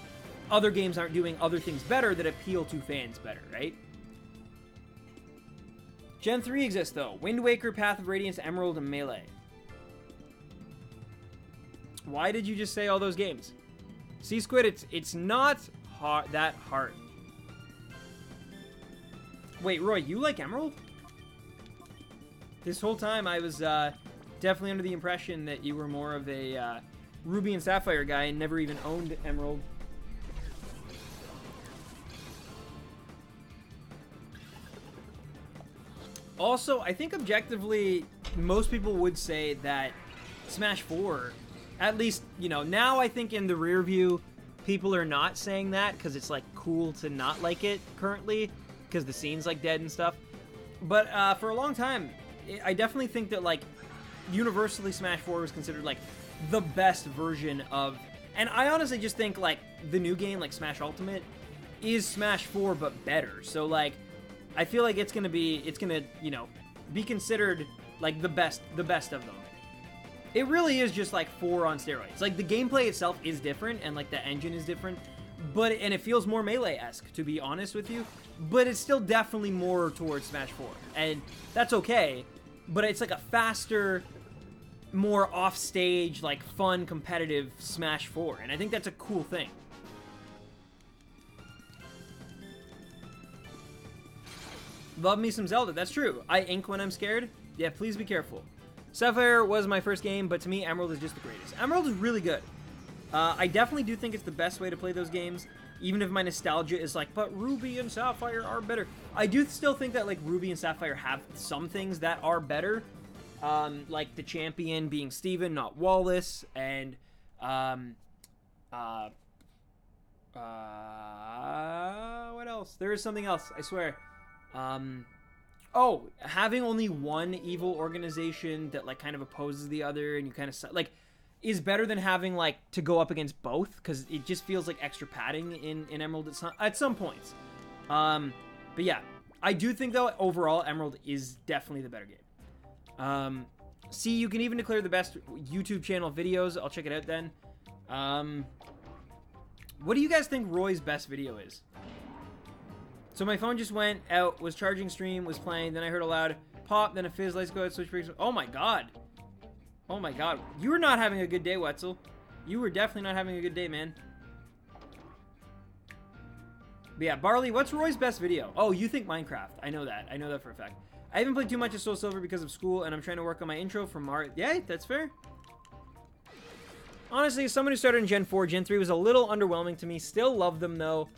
other games aren't doing other things better that appeal to fans better, right? Gen 3 exists, though. Wind Waker, Path of Radiance, Emerald, and Melee. Why did you just say all those games? Sea Squid, it's not that hard. Wait, Roy, you like Emerald? This whole time I was definitely under the impression that you were more of a Ruby and Sapphire guy and never even owned Emerald. Also, I think objectively, most people would say that Smash 4, at least, you know, now I think in the rear view, people are not saying that because it's, like, cool to not like it currently because the scene's, like, dead and stuff. But for a long time, I definitely think that, like, universally Smash 4 was considered, like, the best version of... And I honestly just think, like, the new game, like Smash Ultimate, is Smash 4 but better. So, like... I feel like it's gonna, you know, be considered, like, the best of them. It really is just, like, 4 on steroids. Like, the gameplay itself is different, and, like, the engine is different, and it feels more Melee-esque, to be honest with you, but it's still definitely more towards Smash 4, and that's okay, but it's like a faster, more off-stage, like, fun, competitive Smash 4, and I think that's a cool thing. Love me some Zelda, that's true. I ink when I'm scared. Yeah, please be careful. Sapphire was my first game, but to me, Emerald is just the greatest. Emerald is really good. I definitely do think it's the best way to play those games, even if my nostalgia is like, but Ruby and Sapphire are better. I do still think that, like, Ruby and Sapphire have some things that are better, like the champion being Steven, not Wallace, and, what else? There is something else, I swear. Oh, having only one evil organization that, like, kind of opposes the other, and you kind of, like, is better than having, like, to go up against both, because it just feels like extra padding in Emerald at some points. But yeah, I do think, though, overall, Emerald is definitely the better game. See, you can even declare the best YouTube channel videos. I'll check it out then. What do you guys think Roy's best video is? So my phone just went out, was charging stream, was playing, then I heard a loud pop, then a fizz, lights go out, switch breaks. Oh my god. Oh my god. You were not having a good day, Wetzel. You were definitely not having a good day, man. But yeah, Barley, what's Roy's best video? Oh, you think Minecraft. I know that. I know that for a fact. I haven't played too much of Soul Silver because of school, and I'm trying to work on my intro for Mario. Yeah, that's fair. Honestly, as someone who started in Gen 4, Gen 3 was a little underwhelming to me. Still love them, though.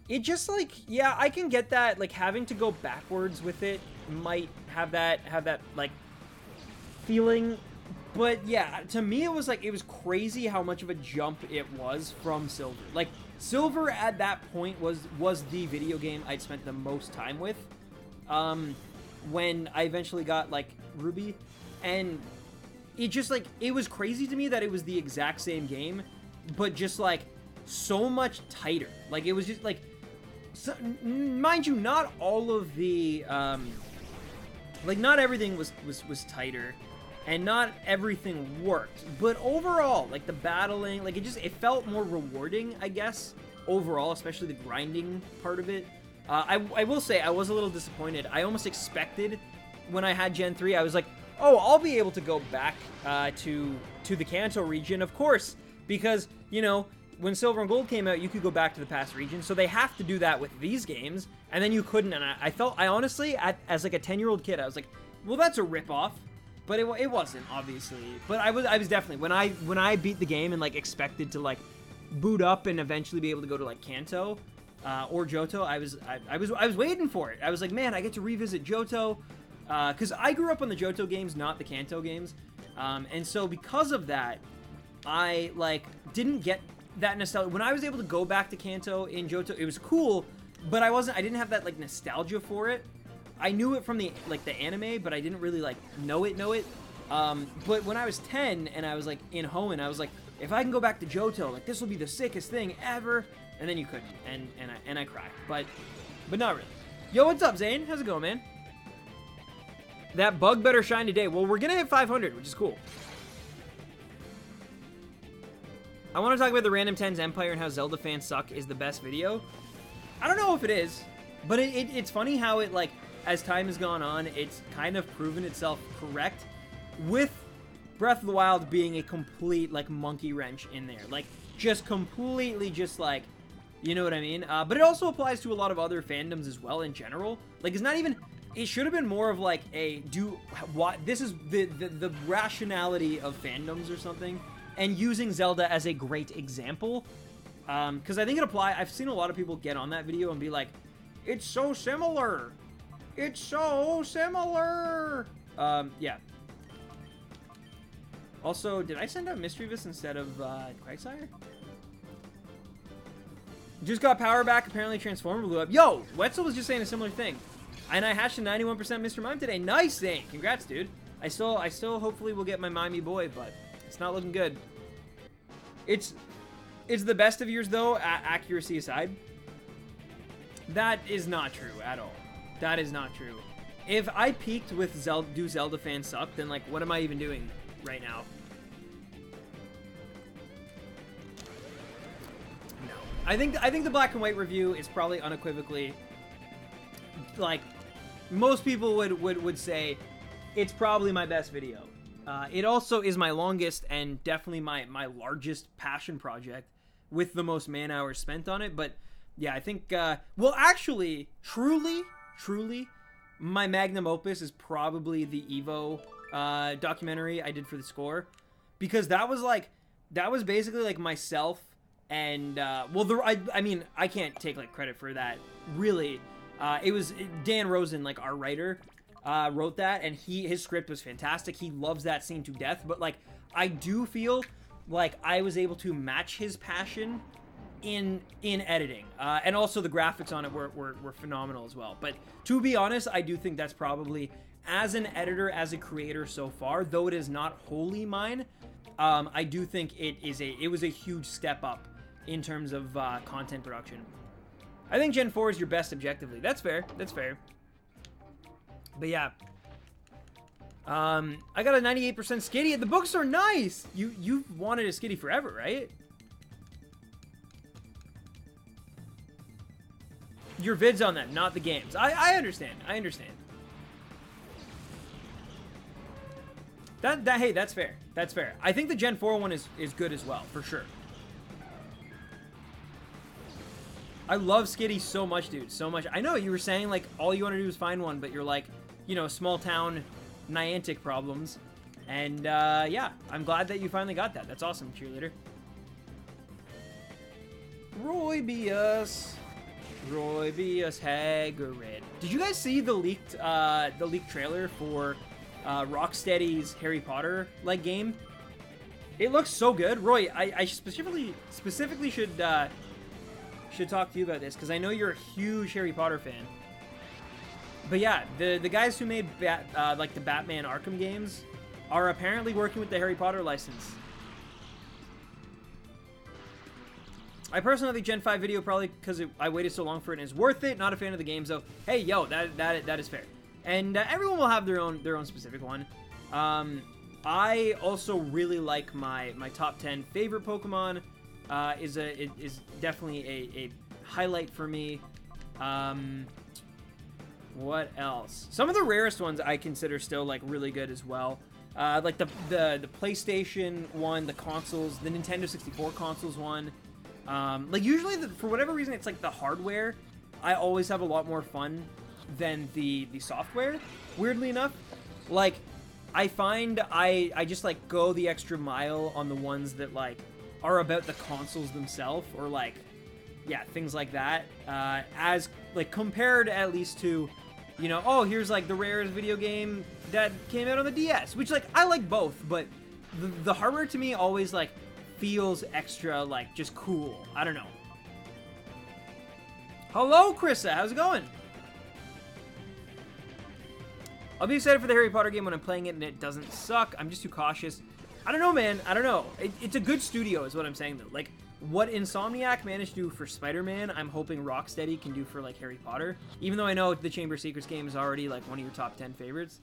It just, like, yeah, I can get that, like, having to go backwards with it might have that, like, feeling. But, yeah, to me, it was, like, it was crazy how much of a jump it was from Silver. Like, Silver at that point was the video game I'd spent the most time with. When I eventually got, like, Ruby. And it just, like, it was crazy to me that it was the exact same game, but just, like, so much tighter. Like, it was just, like, so, mind you, not all of the, like, not everything was tighter, and not everything worked, but overall, like, the battling, like, it felt more rewarding, I guess, overall, especially the grinding part of it. I will say, I was a little disappointed. I almost expected, when I had Gen 3, I was like, oh, I'll be able to go back, to the Kanto region, of course, because, you know, when Silver and Gold came out, you could go back to the past region, so they have to do that with these games, and then you couldn't, and I honestly, as like a 10-year-old kid, I was like, well, that's a ripoff, but it wasn't, obviously, but I was definitely, when I beat the game and, like, expected to, like, boot up and eventually be able to go to, like, Kanto, or Johto, I was waiting for it. I was like, man, I get to revisit Johto, because I grew up on the Johto games, not the Kanto games, and so because of that, I, like, didn't get that nostalgia. When I was able to go back to Kanto in Johto, it was cool, but I didn't have that, like, nostalgia for it. I knew it from the anime, but I didn't really, like, know it. But when I was 10 and I was, like, in Hoenn, I was like, if I can go back to Johto, like, this will be the sickest thing ever. And then you couldn't, and I cried, but not really. Yo, what's up, Zane? How's it going, man? That bug better shine today. Well, we're gonna hit 500, which is cool. I want to talk about the Random 10's Empire and how Zelda fans suck is the best video. I don't know if it is, but it's funny how it, like, as time has gone on, it's kind of proven itself correct, with Breath of the Wild being a complete, like, monkey wrench in there. Like, just completely just, like, you know what I mean? But it also applies to a lot of other fandoms as well in general. Like, it's not even... It should have been more of, like, this is the rationality of fandoms or something, and using Zelda as a great example. Because I think I've seen a lot of people get on that video and be like, it's so similar. It's so similar. Yeah. Also, did I send out Mischievous instead of Quagsire? Just got power back. Apparently Transformer blew up. Yo, Wetzel was just saying a similar thing. And I hashed a 91% Mr. Mime today. Nice, Zane. Congrats, dude. I still hopefully will get my Mimey boy, but it's not looking good. It's the best of yours, though, accuracy aside. That is not true at all. That is not true. If I peaked with Do Zelda fans suck, then, like, what am I even doing right now? No. I think the black and white review is probably unequivocally, like, most people would say it's probably my best video. It also is my longest and definitely my largest passion project with the most man hours spent on it. But yeah, I think, well, actually, truly, my magnum opus is probably the Evo documentary I did for the score, because that was basically like myself and well, I mean, I can't take like credit for that really. It was Dan Rosen, like our writer, wrote that, and his script was fantastic. He loves that scene to death, but like I do feel like I was able to match his passion in editing, and also the graphics on it were phenomenal as well. But to be honest, I do think that's probably, as an editor, as a creator so far, though it is not wholly mine, I do think it was a huge step up in terms of content production. I think Gen 4 is your best objectively. That's fair. That's fair. But yeah. I got a 98% skitty. The books are nice. You've wanted a skitty forever, right? Your vids on them, not the games. I understand. I understand. Hey, that's fair. That's fair. I think the Gen 4 one is good as well, for sure. I love skitty so much, dude. So much. I know you were saying, like, all you want to do is find one, but you're like, you know, small town Niantic problems. And, yeah, I'm glad that you finally got that. That's awesome, cheerleader. Roy Bias. Roy Bias Hagrid. Did you guys see the leaked trailer for Rocksteady's Harry Potter like game? It looks so good. Roy, I specifically should talk to you about this, because I know you're a huge Harry Potter fan. But yeah, the guys who made like the Batman Arkham games are apparently working with the Harry Potter license. I personally think Gen 5 video, probably because I waited so long for it and is worth it. Not a fan of the games though. Hey, yo, that is fair. And everyone will have their own specific one. I also really like my top 10 favorite Pokemon. Is definitely a highlight for me. What else? Some of the rarest ones I consider still like really good as well. Like the PlayStation one, the consoles, the Nintendo 64 consoles one. Like usually for whatever reason it's like the hardware I always have a lot more fun than the software, weirdly enough. Like I find I just like go the extra mile on the ones that like are about the consoles themselves, or like, yeah, things like that, as like compared at least to, you know, oh, here's like the rarest video game that came out on the DS, which like I like both, but the hardware to me always like feels extra like just cool. I don't know. Hello, Krissa, how's it going? I'll be excited for the Harry Potter game when I'm playing it and it doesn't suck. I'm just too cautious. I don't know, man. I don't know. It's a good studio is what I'm saying, though. Like, what Insomniac managed to do for Spider-Man, I'm hoping Rocksteady can do for, like, Harry Potter. Even though I know the Chamber of Secrets game is already, like, one of your top 10 favorites.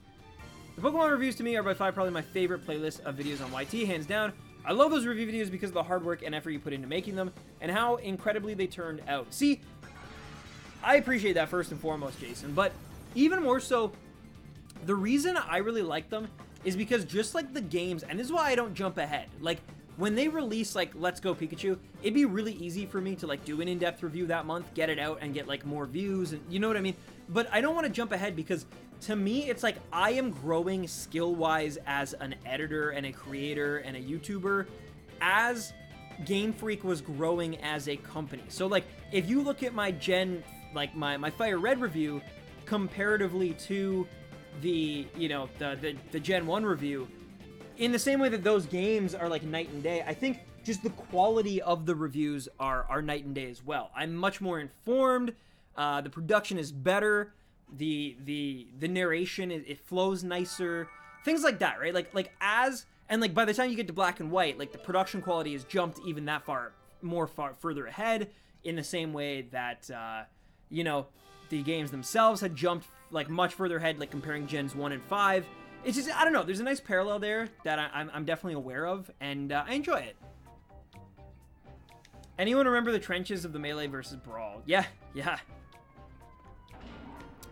The Pokemon reviews to me are by far probably my favorite playlist of videos on YT, hands down. I love those review videos because of the hard work and effort you put into making them, and how incredibly they turned out. See, I appreciate that first and foremost, Jason, but even more so, the reason I really like them is because just like the games, and this is why I don't jump ahead, like, when they release, like, Let's Go Pikachu, it'd be really easy for me to, like, do an in-depth review that month, get it out, and get, like, more views, and you know what I mean? But I don't want to jump ahead because, to me, it's like I am growing skill-wise as an editor and a creator and a YouTuber as Game Freak was growing as a company. So, like, if you look at my my Fire Red review comparatively to the, you know, the Gen 1 review, in the same way that those games are like night and day, I think just the quality of the reviews are night and day as well. I'm much more informed, the production is better, the narration, it flows nicer, things like that, right? Like as, and like by the time you get to Black and White, like the production quality has jumped even that far further ahead, in the same way that, you know, the games themselves had jumped like much further ahead, like comparing Gens 1 and 5. It's just, I don't know, there's a nice parallel there that I'm definitely aware of, and I enjoy it. Anyone remember the trenches of the Melee versus Brawl? Yeah, yeah.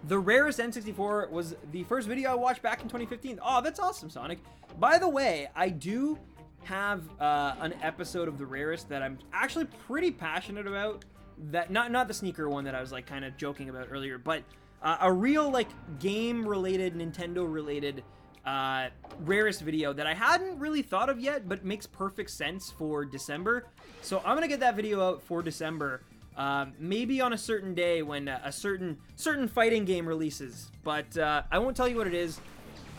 The rarest N64 was the first video I watched back in 2015. Oh, that's awesome, Sonic. By the way, I do have an episode of the rarest that I'm actually pretty passionate about. That not the sneaker one that I was like kind of joking about earlier, but a real like game-related, Nintendo-related rarest video that I hadn't really thought of yet, but makes perfect sense for December. So I'm gonna get that video out for December. Maybe on a certain day when a certain fighting game releases, but I won't tell you what it is.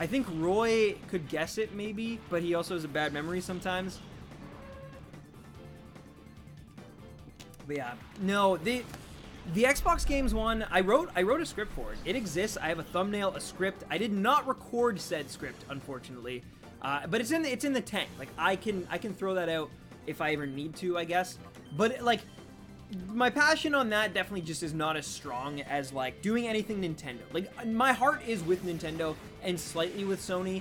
I think Roy could guess it maybe, but he also has a bad memory sometimes. But yeah, no, the Xbox games one, I wrote a script for it. It exists. I have a thumbnail, a script. I did not record said script, unfortunately, but it's in the tank. Like I can throw that out if I ever need to, I guess. But like, my passion on that definitely just is not as strong as like doing anything Nintendo. Like my heart is with Nintendo and slightly with Sony.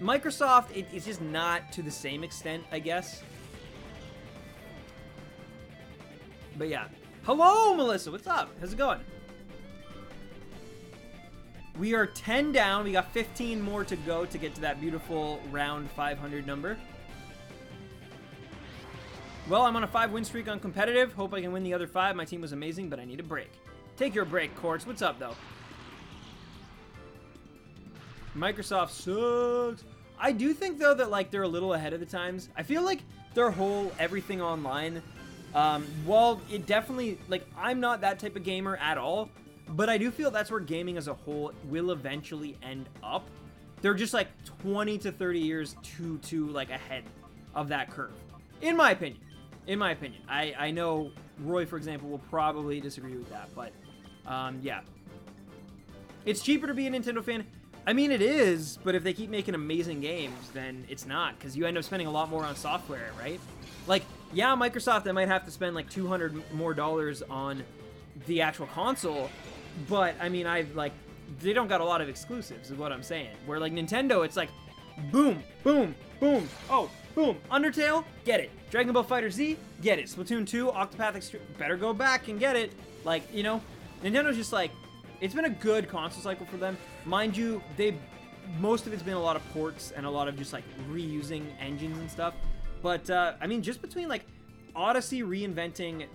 Microsoft, it's just not to the same extent, I guess. But yeah. Hello, Melissa. What's up? How's it going? We are 10 down. We got 15 more to go to get to that beautiful round 500 number. Well, I'm on a 5-win streak on competitive. Hope I can win the other 5. My team was amazing, but I need a break. Take your break, Quartz. What's up, though? Microsoft sucks. I do think, though, that like they're a little ahead of the times. I feel like their whole everything online, while it definitely, like, I'm not that type of gamer at all, but I do feel that's where gaming as a whole will eventually end up. They're just like 20 to 30 years too like ahead of that curve, in my opinion. In my opinion. I know Roy, for example, will probably disagree with that, but yeah. It's cheaper to be a Nintendo fan. I mean, it is, but if they keep making amazing games, then it's not, because you end up spending a lot more on software, right? Like, yeah, Microsoft, they might have to spend like $200 more on the actual console, but I mean, they don't got a lot of exclusives, is what I'm saying. Where like Nintendo, it's like, boom, boom, boom, oh, boom, Undertale, get it. Dragon Ball FighterZ, get it. Splatoon 2, Octopath Extreme, better go back and get it. Like, you know, Nintendo's just like, it's been a good console cycle for them. Mind you, most of it's been a lot of ports and a lot of just like reusing engines and stuff. But, I mean, just between like Odyssey reinventing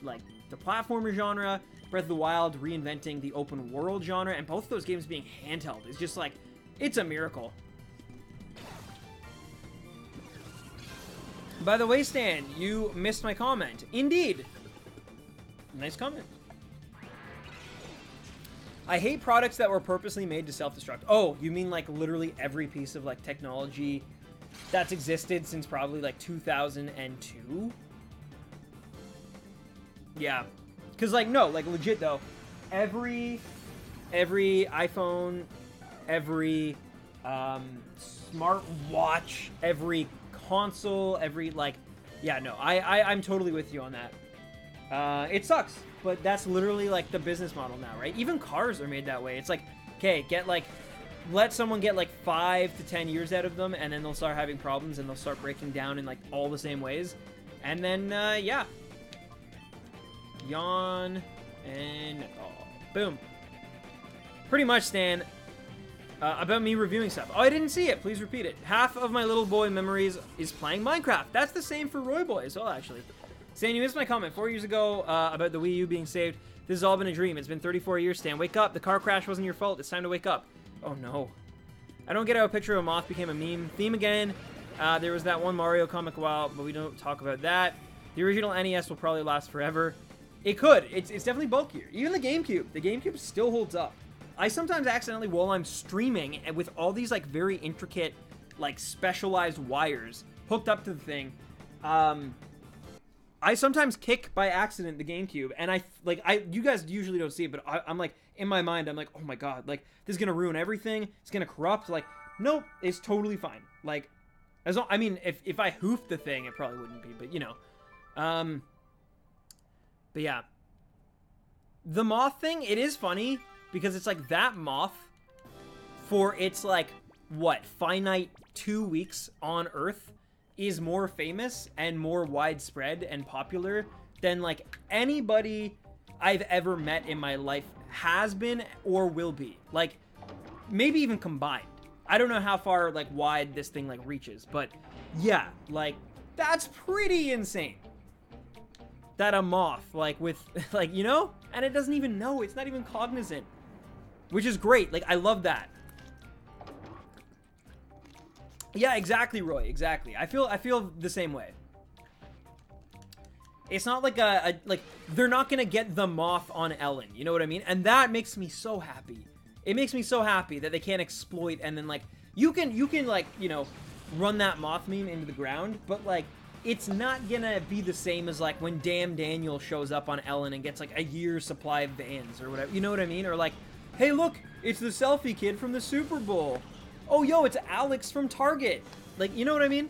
like the platformer genre, Breath of the Wild reinventing the open world genre, and both of those games being handheld is just like, it's a miracle. By the way, Stan, you missed my comment. Indeed. Nice comment. I hate products that were purposely made to self-destruct. Oh, you mean like literally every piece of like technology that's existed since probably like 2002? Yeah. Because like, no, like legit though, every iPhone, every smartwatch, every console, every like, yeah, no, I'm totally with you on that. It sucks, but that's literally like the business model now, right? Even cars are made that way. It's like, okay, let someone get like 5 to 10 years out of them, and then they'll start having problems and they'll start breaking down in like all the same ways. And then, yeah. Yawn and boom. Pretty much, Stan. About me reviewing stuff. Oh, I didn't see it. Please repeat it. Half of my little boy memories is playing Minecraft. That's the same for Roy Boy as well, actually. Stan, you missed my comment 4 years ago about the Wii U being saved. This has all been a dream. It's been 34 years, Stan. Wake up. The car crash wasn't your fault. It's time to wake up. Oh, no. I don't get how a picture of a moth became a meme. Theme again. There was that one Mario comic a while, but we don't talk about that. The original NES will probably last forever. It could. It's definitely bulkier. Even the GameCube. The GameCube still holds up. I sometimes accidentally, while I'm streaming, and with all these like very intricate, like specialized wires hooked up to the thing, I sometimes kick by accident the GameCube, and you guys usually don't see it, but I'm like, in my mind, I'm like, oh my god, like, this is gonna ruin everything, it's gonna corrupt, like, nope, it's totally fine. Like, I mean, if I hoofed the thing, it probably wouldn't be, but, you know. But yeah. The moth thing, it is funny, because it's like that moth, for its like, what, finite 2 weeks on Earth, is more famous and more widespread and popular than like anybody I've ever met in my life has been or will be. Like, maybe even combined. I don't know how far, like, wide this thing, like, reaches. But, yeah, like, that's pretty insane. That a moth, like, with, like, you know? And it doesn't even know. It's not even cognizant. Which is great. Like, I love that. Yeah, exactly, Roy. Exactly. I feel the same way. It's not like like, they're not gonna get the moth on Ellen. You know what I mean? And that makes me so happy. It makes me so happy that they can't exploit and then, like, you can, like, you know, run that moth meme into the ground, but, like, it's not gonna be the same as, like, when Damn Daniel shows up on Ellen and gets, like, a year's supply of Vans or whatever. You know what I mean? Or, like, hey, look, it's the selfie kid from the Super Bowl. Oh, yo, it's Alex from Target. Like, you know what I mean?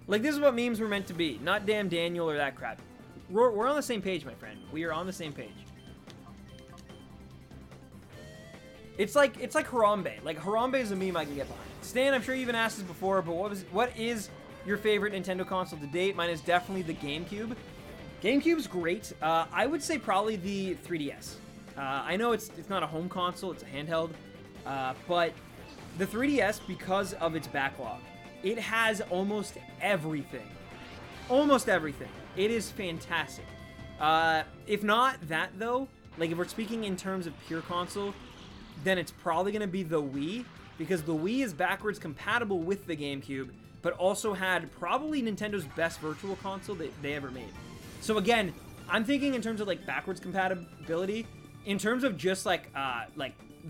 Like, this is what memes were meant to be, not Damn Daniel or that crap. We're on the same page, my friend. We are on the same page. It's like Harambe. Like, Harambe is a meme I can get behind. Stan, I'm sure you even asked this before, but what is your favorite Nintendo console to date? Mine is definitely the GameCube. GameCube's great. I would say probably the 3DS. I know it's not a home console, it's a handheld, but the 3DS, because of its backlog, it has almost everything. Almost everything. It is fantastic. If not that, though, like, if we're speaking in terms of pure console, then it's probably going to be the Wii, because the Wii is backwards compatible with the GameCube, but also had probably Nintendo's best virtual console that they ever made. So again, I'm thinking in terms of, like, backwards compatibility, in terms of just, like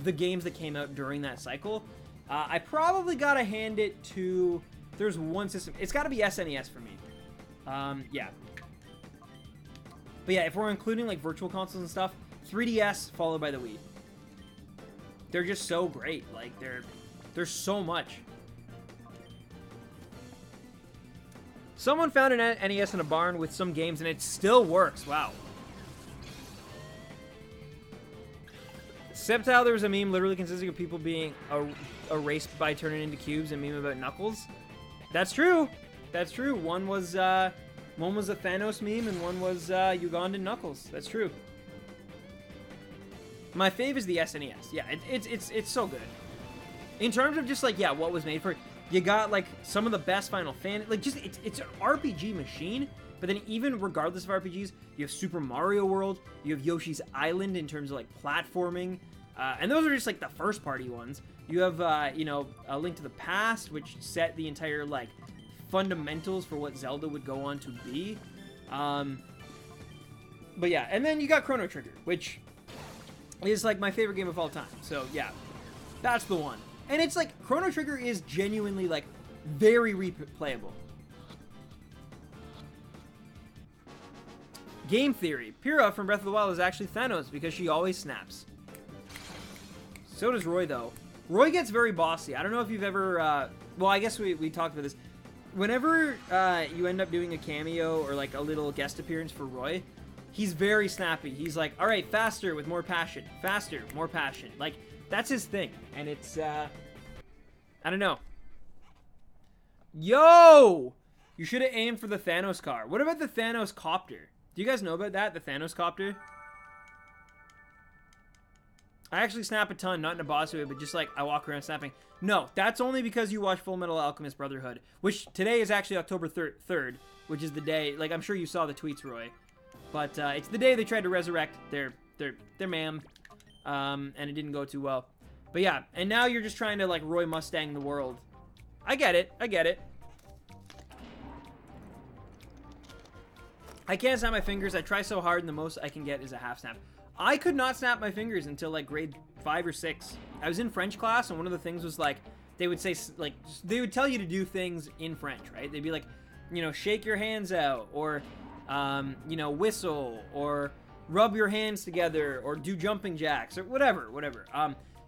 the games that came out during that cycle, I probably gotta hand it to, there's one system, it's gotta be SNES for me. Yeah. But yeah, if we're including, like, virtual consoles and stuff, 3DS followed by the Wii. They're just so great. Like, there's so much. Someone found an NES in a barn with some games and it still works. Wow. Septile, there was a meme literally consisting of people being erased by turning into cubes, and meme about Knuckles. That's true. That's true. One was a Thanos meme, and one was Ugandan Knuckles. That's true. My fave is the SNES. Yeah, it's so good. In terms of just, like, yeah, what was made for it, you got, like, some of the best Final Fantasy. Like, just, it's an RPG machine. But then even regardless of RPGs, you have Super Mario World, you have Yoshi's Island in terms of, like, platforming. And those are just, like, the first party ones. You have, you know, A Link to the Past, which set the entire, like, fundamentals for what Zelda would go on to be. But yeah, and then you got Chrono Trigger, which is, like, my favorite game of all time. So yeah, that's the one. And it's like, Chrono Trigger is genuinely, like, very replayable. Game theory. Pyrrha from Breath of the Wild is actually Thanos because she always snaps. So does Roy, though. Roy gets very bossy. I don't know if you've ever, well, I guess we talked about this. Whenever you end up doing a cameo or, like, a little guest appearance for Roy, he's very snappy. He's like, all right, faster with more passion. Faster, more passion. Like, that's his thing. And it's, I don't know. Yo! You should have aimed for the Thanos car. What about the Thanos copter? Do you guys know about that? The Thanos copter? I actually snap a ton, not in a boss way, but just, like, I walk around snapping. No, that's only because you watch Full Metal Alchemist Brotherhood, which today is actually October 3rd, which is the day, like, I'm sure you saw the tweets, Roy. But it's the day they tried to resurrect their ma'am, and it didn't go too well. But yeah, and now you're just trying to, like, Roy Mustang the world. I get it. I get it. I can't snap my fingers. I try so hard, and the most I can get is a half snap. I could not snap my fingers until, like, grade 5 or 6. I was in French class, and one of the things was, like, they would say, like, they would tell you to do things in French, right? They'd be like, you know, shake your hands out, or, you know, whistle, or rub your hands together, or do jumping jacks, or whatever.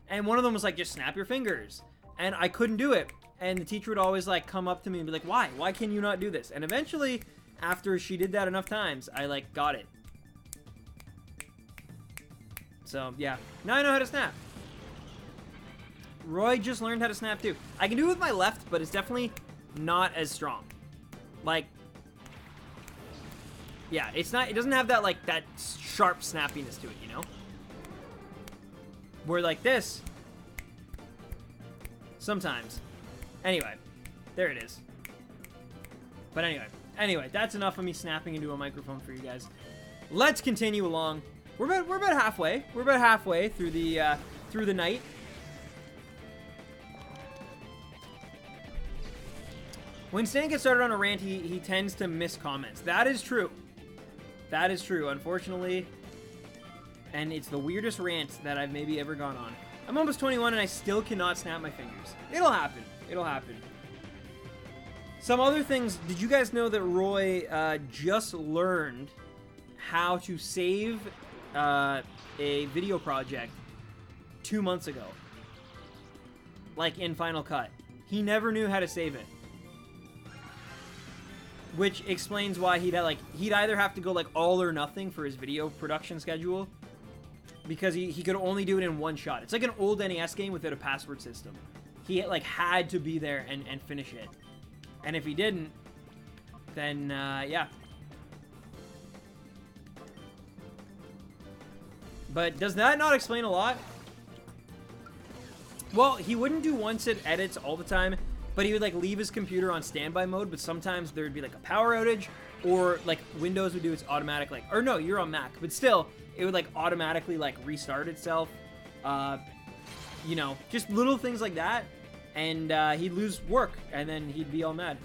And one of them was like, just snap your fingers. And I couldn't do it. And the teacher would always, like, come up to me and be like, why? Why can you not do this? And eventually, after she did that enough times, I, like, got it. So, yeah. Now I know how to snap. Roy just learned how to snap, too. I can do it with my left, but it's definitely not as strong. Like, yeah, it's not, it doesn't have that, like, that sharp snappiness to it, you know? Where, like, this, sometimes. Anyway, there it is. But anyway, that's enough of me snapping into a microphone for you guys. Let's continue along. We're about halfway. We're about halfway through the night. When Stan gets started on a rant, he tends to miss comments. That is true. That is true, unfortunately. And it's the weirdest rant that I've maybe ever gone on. I'm almost 21 and I still cannot snap my fingers. It'll happen. It'll happen. Some other things. Did you guys know that Roy just learned how to save a video project 2 months ago? Like in Final Cut. He never knew how to save it. Which explains why he'd either have to go like all or nothing for his video production schedule, because he could only do it in one shot. It's like an old NES game without a password system. He like had to be there and finish it. And if he didn't, then yeah. But does that not explain a lot? Well, he wouldn't do one-sit edits all the time, but he would like leave his computer on standby mode, but sometimes there would be like a power outage, or like Windows would do its automatic like, or no, you're on Mac, but still, it would like automatically like restart itself. You know, just little things like that, and he'd lose work, and then he'd be all mad.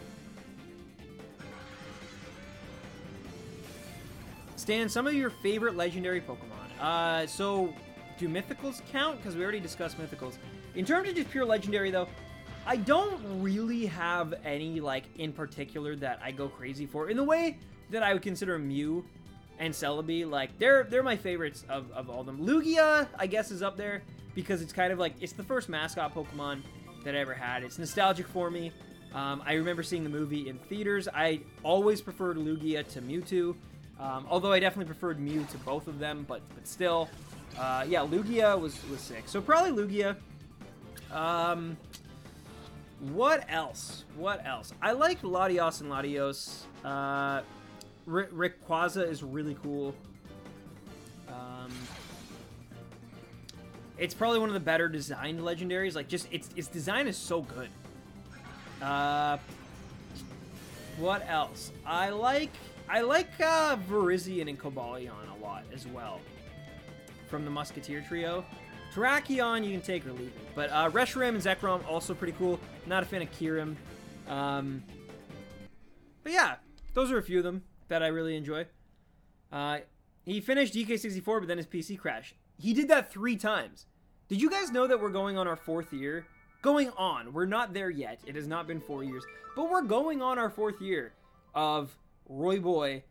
Stan, some of your favorite legendary Pokemon. So, do Mythicals count? Because we already discussed Mythicals. In terms of just pure legendary, though, I don't really have any, like, in particular that I go crazy for. In the way that I would consider Mew and Celebi, like, they're my favorites of all of them. Lugia, I guess, is up there because it's kind of like, it's the first mascot Pokemon that I ever had. It's nostalgic for me. I remember seeing the movie in theaters. I always preferred Lugia to Mewtwo, although I definitely preferred Mew to both of them, but still, yeah, Lugia was sick. So probably Lugia. What else? What else? I like Latios and Latios. Rayquaza is really cool. It's probably one of the better designed legendaries. Like, just its design is so good. What else? I like Virizion and Cobalion a lot as well. From the Musketeer trio. Terrakion, you can take or leave it. But Reshiram and Zekrom, also pretty cool. Not a fan of Kyurem. But yeah, those are a few of them that I really enjoy. He finished DK64, but then his PC crashed. He did that 3 times. Did you guys know that we're going on our 4th year? Going on. We're not there yet. It has not been 4 years. But we're going on our 4th year of Roy Boy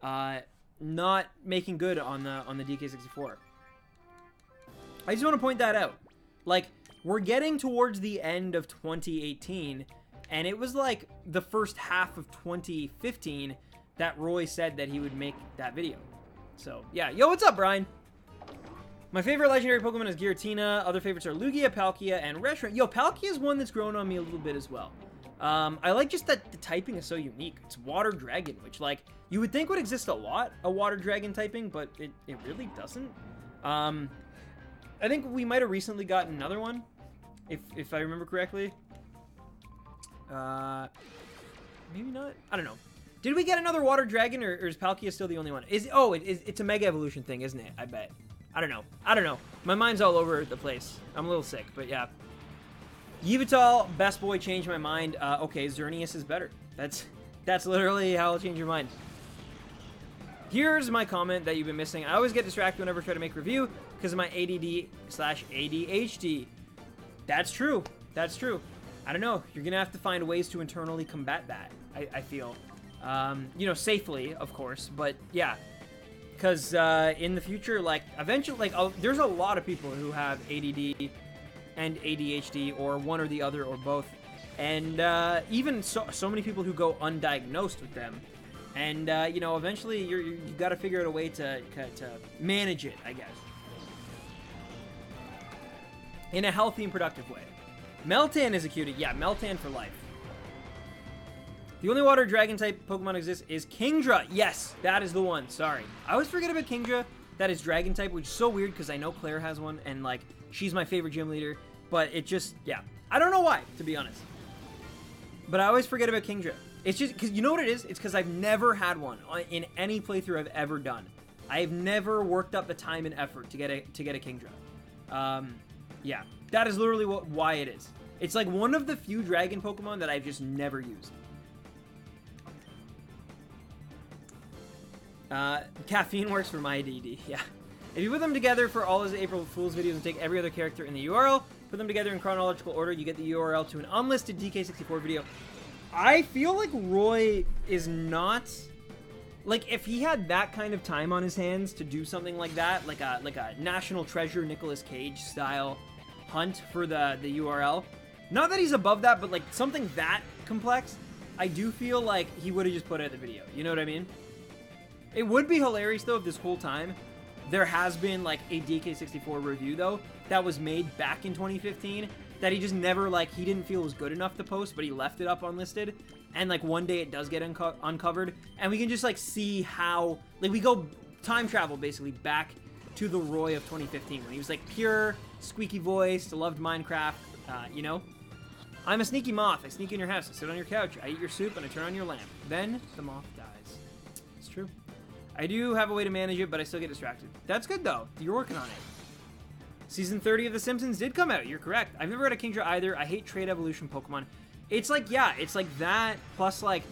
not making good on the DK64. I just want to point that out. Like, we're getting towards the end of 2018, and it was like the first half of 2015 that Roy said that he would make that video. So, yeah. Yo, what's up, Brian? My favorite legendary Pokemon is Giratina. Other favorites are Lugia, Palkia, and Reshiram. Yo, Palkia is one that's grown on me a little bit as well. I like just that the typing is so unique. It's Water Dragon, which, like, you would think would exist a lot, a Water Dragon typing, but it really doesn't. I think we might have recently gotten another one, if I remember correctly. Maybe not. I don't know. Did we get another Water Dragon, or is Palkia still the only one? It's a Mega Evolution thing, isn't it? I bet. I don't know. My mind's all over the place. I'm a little sick, but yeah. Yveltal, best boy, changed my mind. Okay, Xerneas is better. That's literally how I'll change your mind. Here's my comment that you've been missing. I always get distracted whenever I try to make review because of my ADD/ADHD. That's true. That's true. I don't know. You're going to have to find ways to internally combat that, I feel. You know, safely, of course. But, yeah. Because in the future, like, eventually, like, there's a lot of people who have ADD and ADHD, or one or the other, or both. And even so many people who go undiagnosed with them. And, you know, eventually you got to figure out a way to manage it, I guess. In a healthy and productive way. Meltan is a cutie. Yeah, Meltan for life. The only water dragon type Pokemon exists is Kingdra. Yes, that is the one. Sorry. I always forget about Kingdra. That is dragon type, which is so weird because I know Claire has one and like she's my favorite gym leader. But it just, yeah. I don't know why, to be honest. But I always forget about Kingdra. It's just because you know what it is? It's because I've never had one in any playthrough I've ever done. I've never worked up the time and effort to get a Kingdra. Yeah, that is literally why it is. It's like one of the few dragon Pokemon that I've just never used. Caffeine works for my DD, yeah. If you put them together for all his April Fool's videos and take every other character in the URL, put them together in chronological order, you get the URL to an unlisted DK64 video. I feel like Roy is not... Like, if he had that kind of time on his hands to do something like that, like a National Treasure Nicolas Cage style hunt for the URL, not that he's above that, but like something that complex, I do feel like he would have just put out the video. You know what I mean? It would be hilarious, though, if this whole time there has been, like, a DK64 review, though, that was made back in 2015, that he just never, like, he didn't feel was good enough to post, but he left it up unlisted, and, like, one day it does get uncovered, and we can just, like, see how, like, we go time travel, basically, back to the Roy of 2015, when he was, like, pure, squeaky voiced, loved Minecraft, you know? I'm a sneaky moth. I sneak in your house, I sit on your couch, I eat your soup, and I turn on your lamp. Then, the moth dies. It's true. I do have a way to manage it, but I still get distracted. That's good, though. You're working on it. Season 30 of The Simpsons did come out. You're correct. I've never had a Kingdra either. I hate trade evolution Pokemon. It's like, yeah, it's like that, plus, like,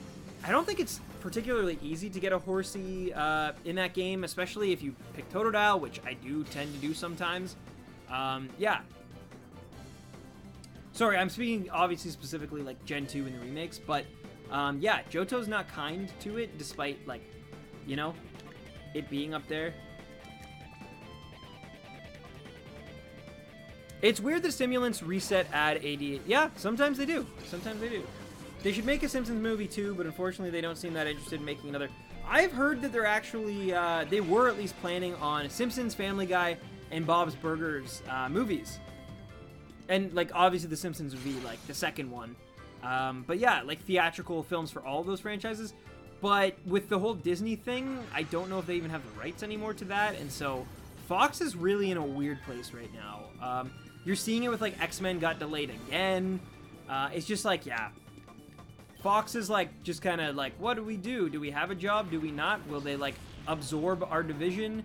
I don't think it's particularly easy to get a Horsey in that game, especially if you pick Totodile, which I do tend to do sometimes. Yeah. Sorry, I'm speaking, obviously, specifically, like, Gen 2 in the remakes, but, yeah, Johto's not kind to it, despite, like, you know, it being up there. It's weird that stimulants reset add AD. Yeah, sometimes they do. Sometimes they do. They should make a Simpsons movie too, but unfortunately they don't seem that interested in making another. I've heard that they're actually, they were at least planning on Simpsons, Family Guy, and Bob's Burgers movies. And, like, obviously The Simpsons would be, like, the second one. But yeah, like, theatrical films for all of those franchises. But with the whole Disney thing, I don't know if they even have the rights anymore to that, and so Fox is really in a weird place right now. You're seeing it with, like, X-Men got delayed again. It's just like, yeah. Fox is, like, just kind of like, what do we do? Do we have a job? Do we not? Will they, like, absorb our division?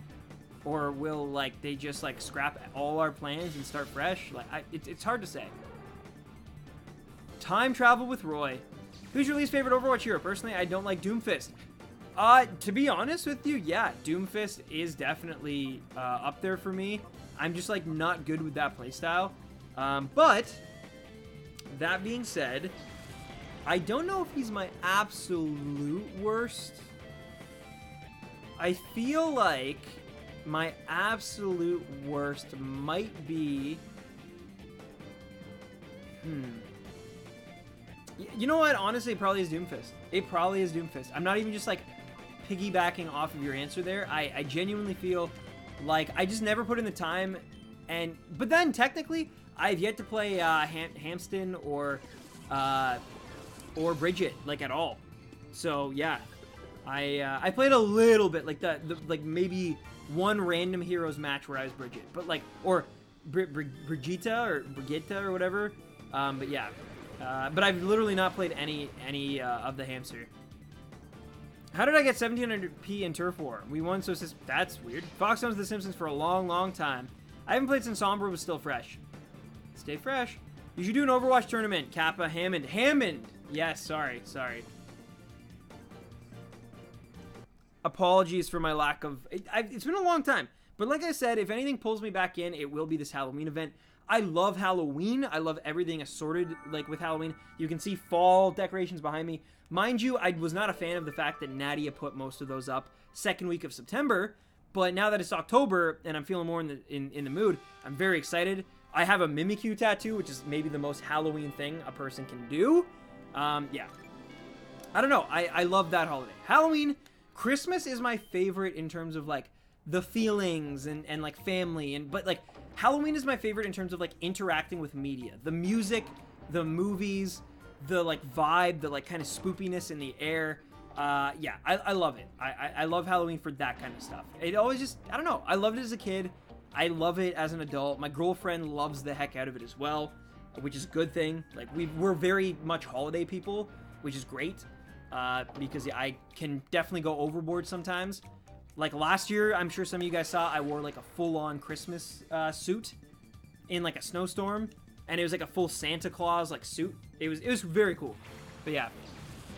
Or will, like, they just, like, scrap all our plans and start fresh? Like, it's hard to say. Time travel with Roy. Who's your least favorite Overwatch hero? Personally, I don't like Doomfist. To be honest with you, yeah, Doomfist is definitely up there for me. I'm just, like, not good with that playstyle. But, that being said, I don't know if he's my absolute worst. I feel like my absolute worst might be... You know what? Honestly, it probably is Doomfist. It probably is Doomfist. I'm not even just, like, piggybacking off of your answer there. I genuinely feel like I just never put in the time. But then, technically, I've yet to play Hamston or Bridget, like, at all. So, yeah. I played a little bit, like, like, maybe one random Heroes match where I was Bridget. But, like, or Brigitta or whatever. But, yeah. But I've literally not played any of the hamster. How did I get 1700p in Turf War? We won, so that's weird. Fox owns The Simpsons for a long, long time. I haven't played since Sombra was still fresh. Stay fresh. You should do an Overwatch tournament. Kappa, Hammond. Hammond! Yes, sorry. Apologies for my lack of... It's been a long time. But like I said, if anything pulls me back in, it will be this Halloween event. I love Halloween. I love everything assorted, like, with Halloween. You can see fall decorations behind me. Mind you, I was not a fan of the fact that Nadia put most of those up second week of September. But now that it's October and I'm feeling more in the mood, I'm very excited. I have a Mimikyu tattoo, which is maybe the most Halloween thing a person can do. Yeah. I don't know. I love that holiday. Halloween, Christmas is my favorite in terms of, like, the feelings and like, family. But, like, Halloween is my favorite in terms of, like, interacting with media. The music, the movies, the like vibe, the like kind of spoopiness in the air. Yeah, I love it. I love Halloween for that kind of stuff. It always just, I don't know. I loved it as a kid. I love it as an adult. My girlfriend loves the heck out of it as well, which is a good thing. Like, we're very much holiday people, which is great, because yeah, I can definitely go overboard sometimes. Like last year, I'm sure some of you guys saw, I wore like a full-on Christmas suit in like a snowstorm, and it was like a full Santa Claus like suit. It was very cool. But yeah,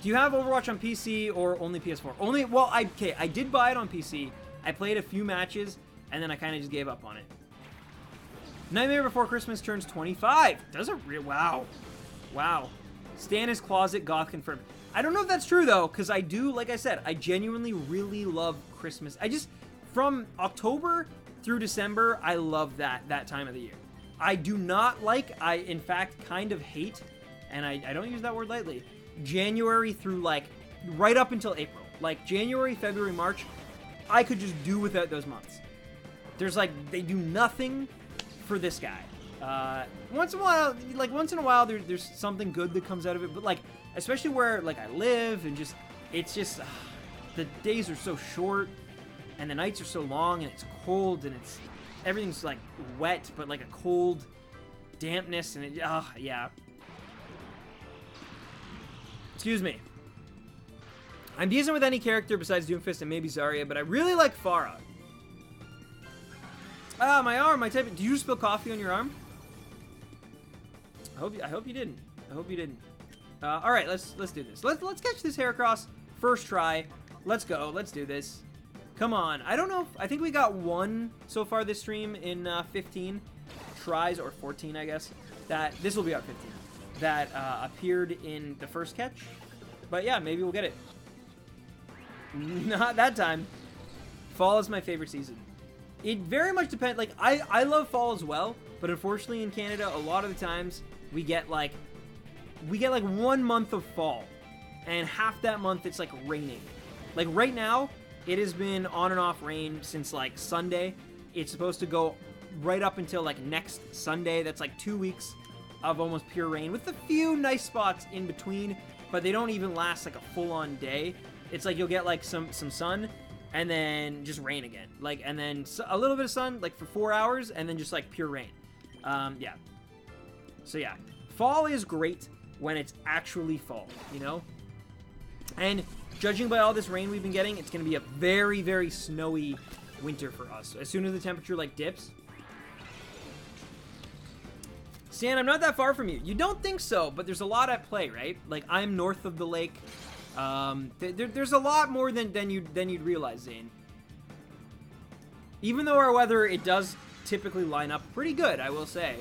do you have Overwatch on PC or only PS4? Only, well, I did buy it on PC. I played a few matches, and then I kind of just gave up on it. Nightmare Before Christmas turns 25. Does it wow. Stan his closet, goth confirmed. I don't know if that's true, though, because I do, like I said, I genuinely really love Christmas. From October through December, I love that time of the year. I do not like, I, in fact, kind of hate, and I don't use that word lightly, January through, like, right up until April. Like, January, February, March, I could just do without those months. There's, like, they do nothing for this guy. Once in a while, there's something good that comes out of it, but, like, especially where, like, I live, and just, it's just, the days are so short, and the nights are so long, and it's cold, and everything's, like, wet, but, like, a cold dampness, and yeah. Excuse me. I'm decent with any character besides Doomfist and maybe Zarya, but I really like Pharah. My arm, my type. Did you spill coffee on your arm? I hope you didn't. All right, let's do this. Let's catch this Heracross first try. Let's go. Let's do this. Come on. I don't know. I think we got one so far this stream in 15 tries, or 14, I guess. This will be our 15. That appeared in the first catch. But yeah, maybe we'll get it. Not that time. Fall is my favorite season. It very much depends. Like, I love fall as well, but unfortunately in Canada, a lot of the times we get like 1 month of fall, and half that month it's like raining. Like right now, it has been on and off rain since like Sunday. It's supposed to go right up until like next Sunday. That's like 2 weeks of almost pure rain with a few nice spots in between, but they don't even last like a full-on day. It's like you'll get like some sun, and then just rain again. Like, and then a little bit of sun, like for 4 hours, and then just like pure rain. Yeah. So yeah, fall is great when it's actually fall, you know? And judging by all this rain we've been getting, it's gonna be a very, very snowy winter for us. As soon as the temperature like dips. Stan, I'm not that far from you. You don't think so, but there's a lot at play, right? Like, I'm north of the lake. There's a lot more than you'd realize, Zane. Even though our weather, it does typically line up pretty good, I will say.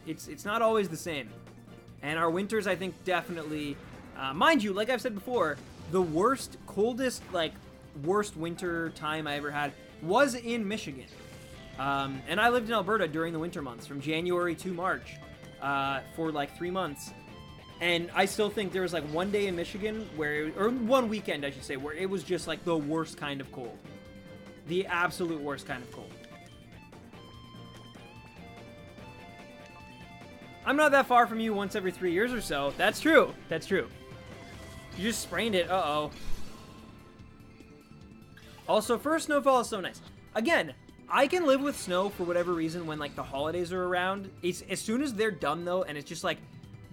It's not always the same. And our winters, I think, definitely, mind you, like I've said before, the worst, coldest, like, worst winter time I ever had was in Michigan. And I lived in Alberta during the winter months, from January to March, for like 3 months. And I still think there was like one day in Michigan or one weekend, I should say, where it was just like the worst kind of cold. The absolute worst kind of cold. I'm not that far from you once every 3 years or so. That's true. That's true. You just sprained it. Uh-oh. Also, first snowfall is so nice. Again, I can live with snow for whatever reason when like the holidays are around. It's as soon as they're done though, and it's just like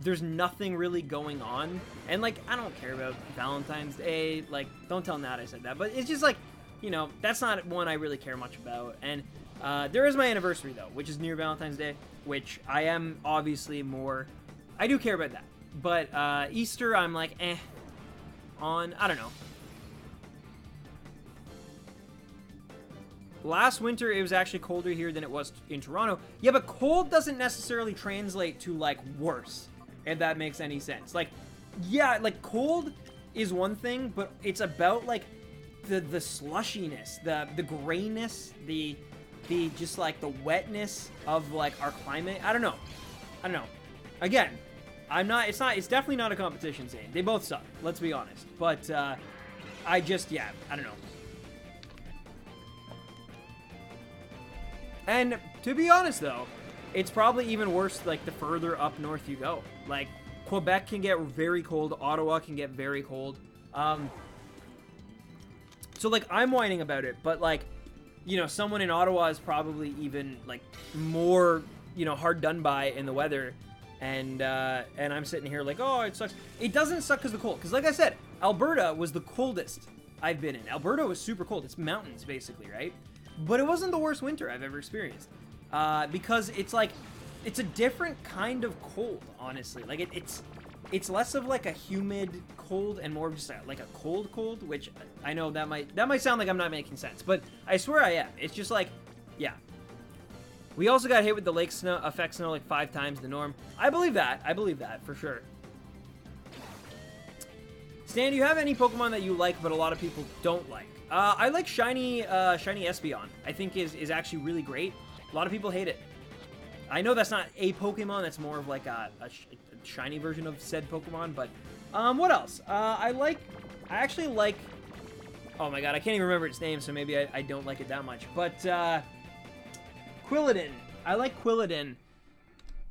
there's nothing really going on. And like I don't care about Valentine's Day. Like, don't tell Nat I said that. But it's just like, you know, that's not one I really care much about. And there is my anniversary though, which is near Valentine's Day, which I am obviously more. I do care about that. But Easter, I'm like on. I don't know. Last winter, it was actually colder here than it was in Toronto. Yeah, but cold doesn't necessarily translate to, like, worse, if that makes any sense. Like, yeah, like, cold is one thing, but it's about, like, the slushiness, the grayness, the just, like, the wetness of, like, our climate. I don't know. Again, it's definitely not a competition, Zane. They both suck, let's be honest. But, I don't know. And to be honest, though, it's probably even worse, like, the further up north you go. Like, Quebec can get very cold. Ottawa can get very cold. So, like, I'm whining about it, but, like, you know, someone in Ottawa is probably even, like, more, you know, hard done by in the weather. And I'm sitting here like, oh, it sucks. It doesn't suck because of the cold. Because, like I said, Alberta was the coldest I've been in. Alberta was super cold. It's mountains, basically, right? But it wasn't the worst winter I've ever experienced. Because it's, like, it's a different kind of cold, honestly. Like, it's less of, like, a humid cold and more of just, like, a cold, which I know that might sound like I'm not making sense. But I swear I am. It's just, like, yeah. We also got hit with the lake snow effect snow like 5 times the norm. I believe that. I believe that for sure. Stan, do you have any Pokemon that you like but a lot of people don't like? I like shiny Espeon. I think is actually really great. A lot of people hate it. I know that's not a Pokemon. That's more of like a shiny version of said Pokemon. But what else? I actually like. Oh my god, I can't even remember its name, so maybe I don't like it that much. But Quilladin. I like Quilladin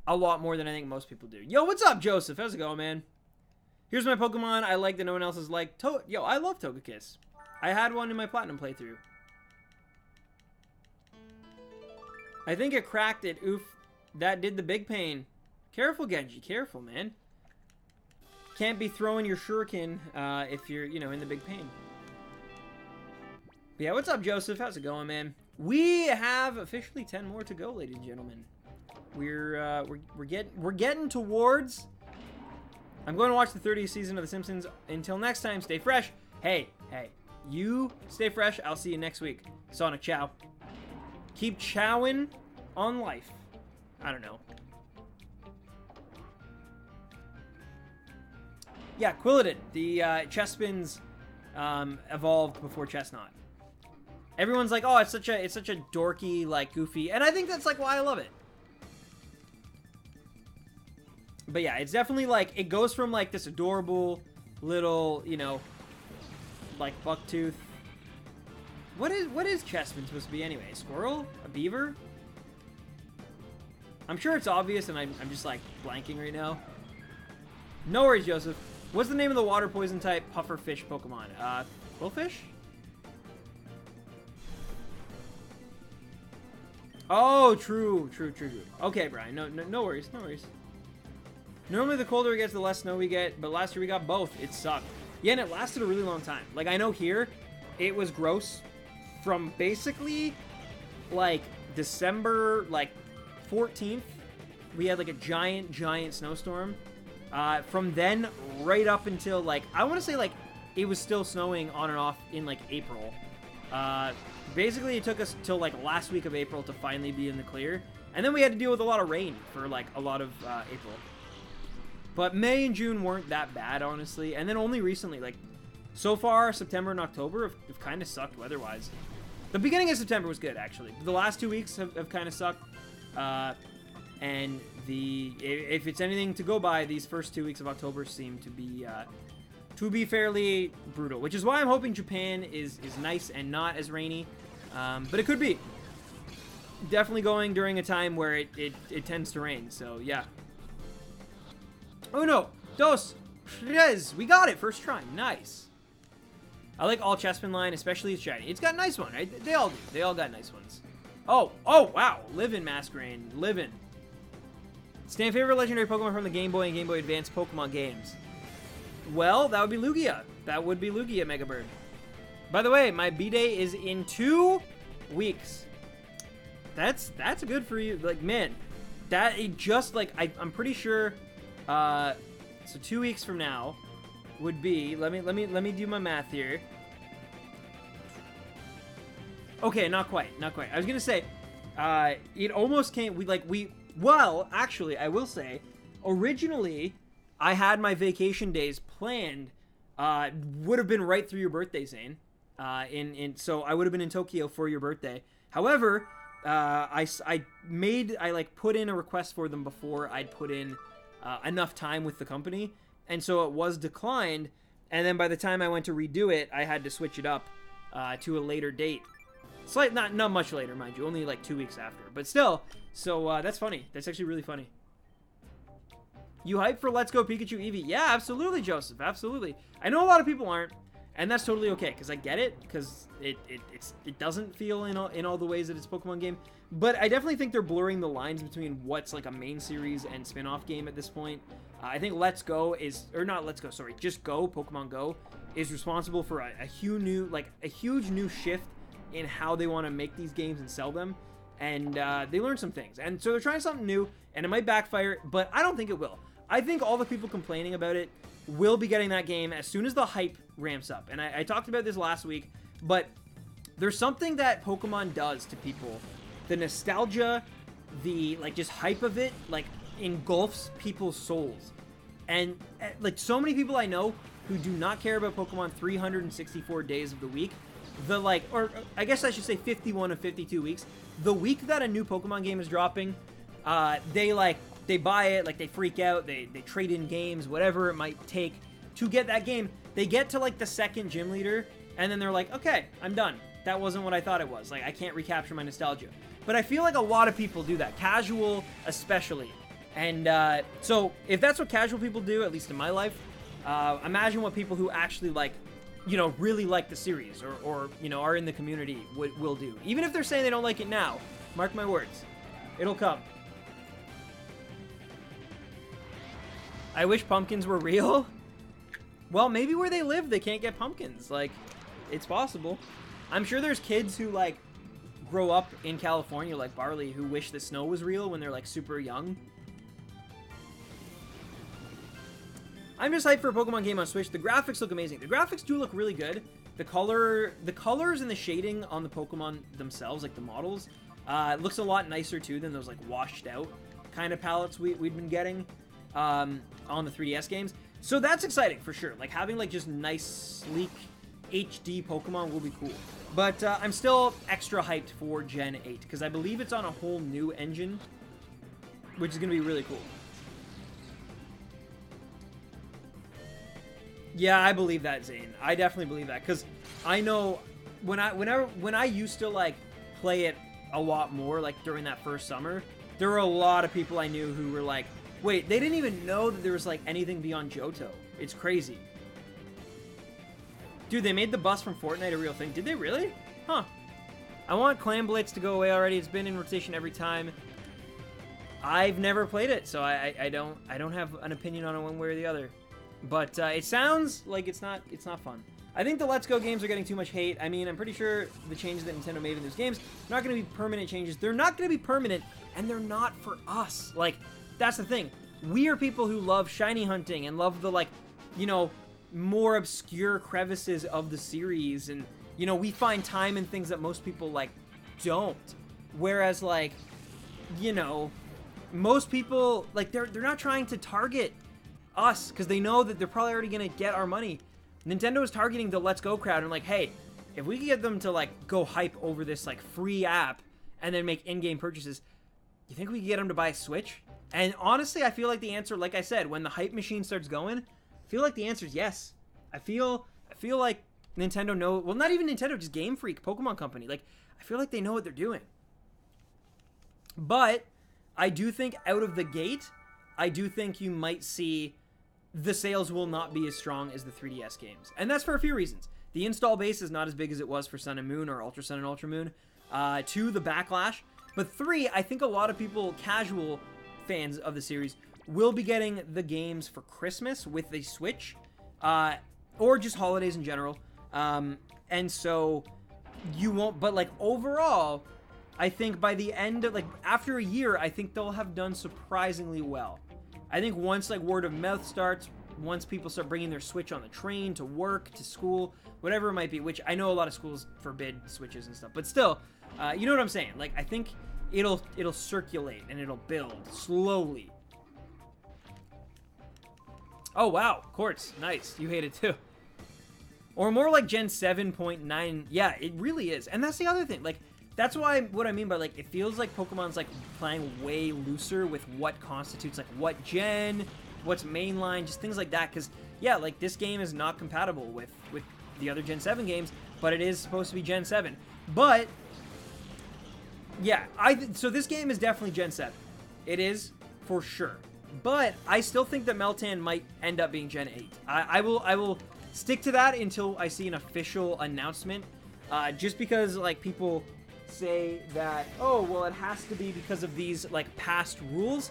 a lot more than I think most people do. Yo, what's up, Joseph? How's it going, man? Here's my Pokemon I like that no one else has liked. Yo, I love Togekiss. I had one in my Platinum playthrough. I think it cracked it. Oof. That did the big pain. Careful, Genji. Careful, man. Can't be throwing your shuriken if you're, you know, in the big pain. But yeah, what's up, Joseph? How's it going, man? We have officially 10 more to go, ladies and gentlemen. We're getting towards. I'm going to watch the 30th season of The Simpsons. Until next time, stay fresh. Hey, you stay fresh. I'll see you next week. Sonic Chow. Keep chowing on life. I don't know. Yeah, Quilladin. The Chespins evolved before Chestnut. Everyone's like, oh, it's such a dorky, like, goofy, and I think that's like why I love it. But yeah, it's definitely like it goes from like this adorable little, you know, like bucktooth. What is Chespin supposed to be anyway? A squirrel? A beaver? I'm sure it's obvious, and I'm just like blanking right now. No worries, Joseph. What's the name of the water poison type pufferfish Pokemon? Quillfish? Oh, true. Okay, Brian. No worries. Normally, the colder it gets, the less snow we get. But last year we got both. It sucked. Yeah, and it lasted a really long time. Like, I know here, it was gross from basically, like, December, like, 14th. We had, like, a giant snowstorm. From then, right up until, like, I want to say, like, it was still snowing on and off in, like, April. Basically, it took us till, like, last week of April to finally be in the clear. And then we had to deal with a lot of rain for, like, a lot of April. But May and June weren't that bad, honestly. And then only recently, like, so far, September and October have kind of sucked weather-wise. The beginning of September was good, actually. The last 2 weeks have kind of sucked. And if it's anything to go by, these first 2 weeks of October seem to be fairly brutal, which is why I'm hoping Japan is nice and not as rainy. But it could be. Definitely going during a time where it tends to rain, so yeah. Oh no! Dos! Tres! We got it! First try. Nice. I like all Chespin line, especially its shiny. It's got a nice one, right? They all do. They all got nice ones. Oh, wow. Livin' Masquerain. Livin'. Stan, favorite legendary Pokemon from the Game Boy and Game Boy Advance Pokemon games? Well, that would be Lugia. That would be Lugia, Mega Bird. By the way, my B-Day is in 2 weeks. That's good for you. Like, man, that it just, like, I'm pretty sure, so 2 weeks from now would be, let me do my math here. Okay, not quite. I was gonna say, it almost came, well, actually, I will say, originally, I had my vacation days planned, would have been right through your birthday, Zane. So I would have been in Tokyo for your birthday. However, I put in a request for them before I'd put in enough time with the company, and so it was declined. And then by the time I went to redo it, I had to switch it up to a later date. Not much later, mind you, only like 2 weeks after, but still. So that's funny. That's actually really funny. You hyped for Let's Go Pikachu Eevee? Yeah, absolutely, Joseph. Absolutely. I know a lot of people aren't, and that's totally okay, because I get it, because it doesn't feel in all the ways that it's a Pokemon game. But I definitely think they're blurring the lines between what's like a main series and spin-off game at this point. I think Let's Go is, or not Let's Go, sorry, just Go, Pokemon Go, is responsible for a huge new shift in how they want to make these games and sell them. And they learned some things. And so they're trying something new, and it might backfire, but I don't think it will. I think all the people complaining about it will be getting that game as soon as the hype ramps up. And I talked about this last week, but there's something that Pokemon does to people. The nostalgia, the, like, just hype of it, like, engulfs people's souls. And, like, so many people I know who do not care about Pokemon 364 days of the week, the, like, or I guess I should say 51 of 52 weeks, the week that a new Pokemon game is dropping, they buy it, like, they freak out, they trade in games, whatever it might take to get that game. They get to, like, the second gym leader, and then they're like, okay, I'm done. That wasn't what I thought it was. Like, I can't recapture my nostalgia. But I feel like a lot of people do that, casual especially. And so if that's what casual people do, at least in my life, imagine what people who actually, like, you know, really like the series or you know, are in the community will do. Even if they're saying they don't like it now, mark my words, it'll come. I wish pumpkins were real. Well, maybe where they live, they can't get pumpkins. Like, it's possible. I'm sure there's kids who, like, grow up in California, like Barley, who wish the snow was real when they're, like, super young. I'm just hyped for a Pokemon game on Switch. The graphics look amazing. The graphics do look really good. The colors and the shading on the Pokemon themselves, like the models, looks a lot nicer, too, than those, like, washed out kind of palettes we'd been getting on the 3DS games. So that's exciting for sure. Like, having, like, just nice, sleek HD Pokemon will be cool. But I'm still extra hyped for Gen 8 because I believe it's on a whole new engine, which is going to be really cool. Yeah, I believe that, Zane. I definitely believe that because I know when I used to, like, play it a lot more, like during that first summer, there were a lot of people I knew who were like, wait, they didn't even know that there was, like, anything beyond Johto. It's crazy. Dude, they made the bus from Fortnite a real thing. Did they really? Huh. I want Clam Blitz to go away already. It's been in rotation every time. I've never played it, so I don't have an opinion on it one way or the other. But it sounds like it's not fun. I think the Let's Go games are getting too much hate. I mean, I'm pretty sure the changes that Nintendo made in those games are not going to be permanent changes. They're not going to be permanent, and they're not for us. Like, that's the thing. We are people who love shiny hunting and love the, like, you know, more obscure crevices of the series, and, you know, we find time in things that most people, like, don't. Whereas, like, you know, most people, like, they're not trying to target us because they know that they're probably already gonna get our money. Nintendo is targeting the Let's Go crowd and, like, hey, if we can get them to, like, go hype over this, like, free app and then make in-game purchases, you think we can get them to buy a Switch? And honestly, I feel like the answer, like I said, when the hype machine starts going, I feel like the answer is yes. I feel like Nintendo know, well, not even Nintendo, just Game Freak, Pokemon Company. Like, I feel like they know what they're doing. But I do think out of the gate, I do think you might see the sales will not be as strong as the 3DS games. And that's for a few reasons. The install base is not as big as it was for Sun and Moon or Ultra Sun and Ultra Moon. 2, the backlash. But 3, I think a lot of people, casual fans of the series, will be getting the games for Christmas with the Switch, or just holidays in general. And so you won't, but, like, overall, I think by the end of, like, after a year, I think they'll have done surprisingly well. I think once, like, word of mouth starts, once people start bringing their Switch on the train to work, to school, whatever it might be, which I know a lot of schools forbid Switches and stuff, but still, you know what I'm saying? Like, I think it'll circulate and it'll build slowly. Oh, wow. Quartz. Nice. You hate it too. Or more like Gen 7.9. Yeah, it really is. And that's the other thing. Like, that's why, what I mean by, like, it feels like Pokemon's, like, playing way looser with what constitutes, like, what gen, what's mainline, just things like that. Because, yeah, like, this game is not compatible with the other Gen 7 games, but it is supposed to be Gen 7. But, yeah, so this game is definitely Gen 7. It is, for sure. But I still think that Meltan might end up being Gen 8. I will stick to that until I see an official announcement. Just because, like, people say that, oh, well, it has to be because of these, like, past rules.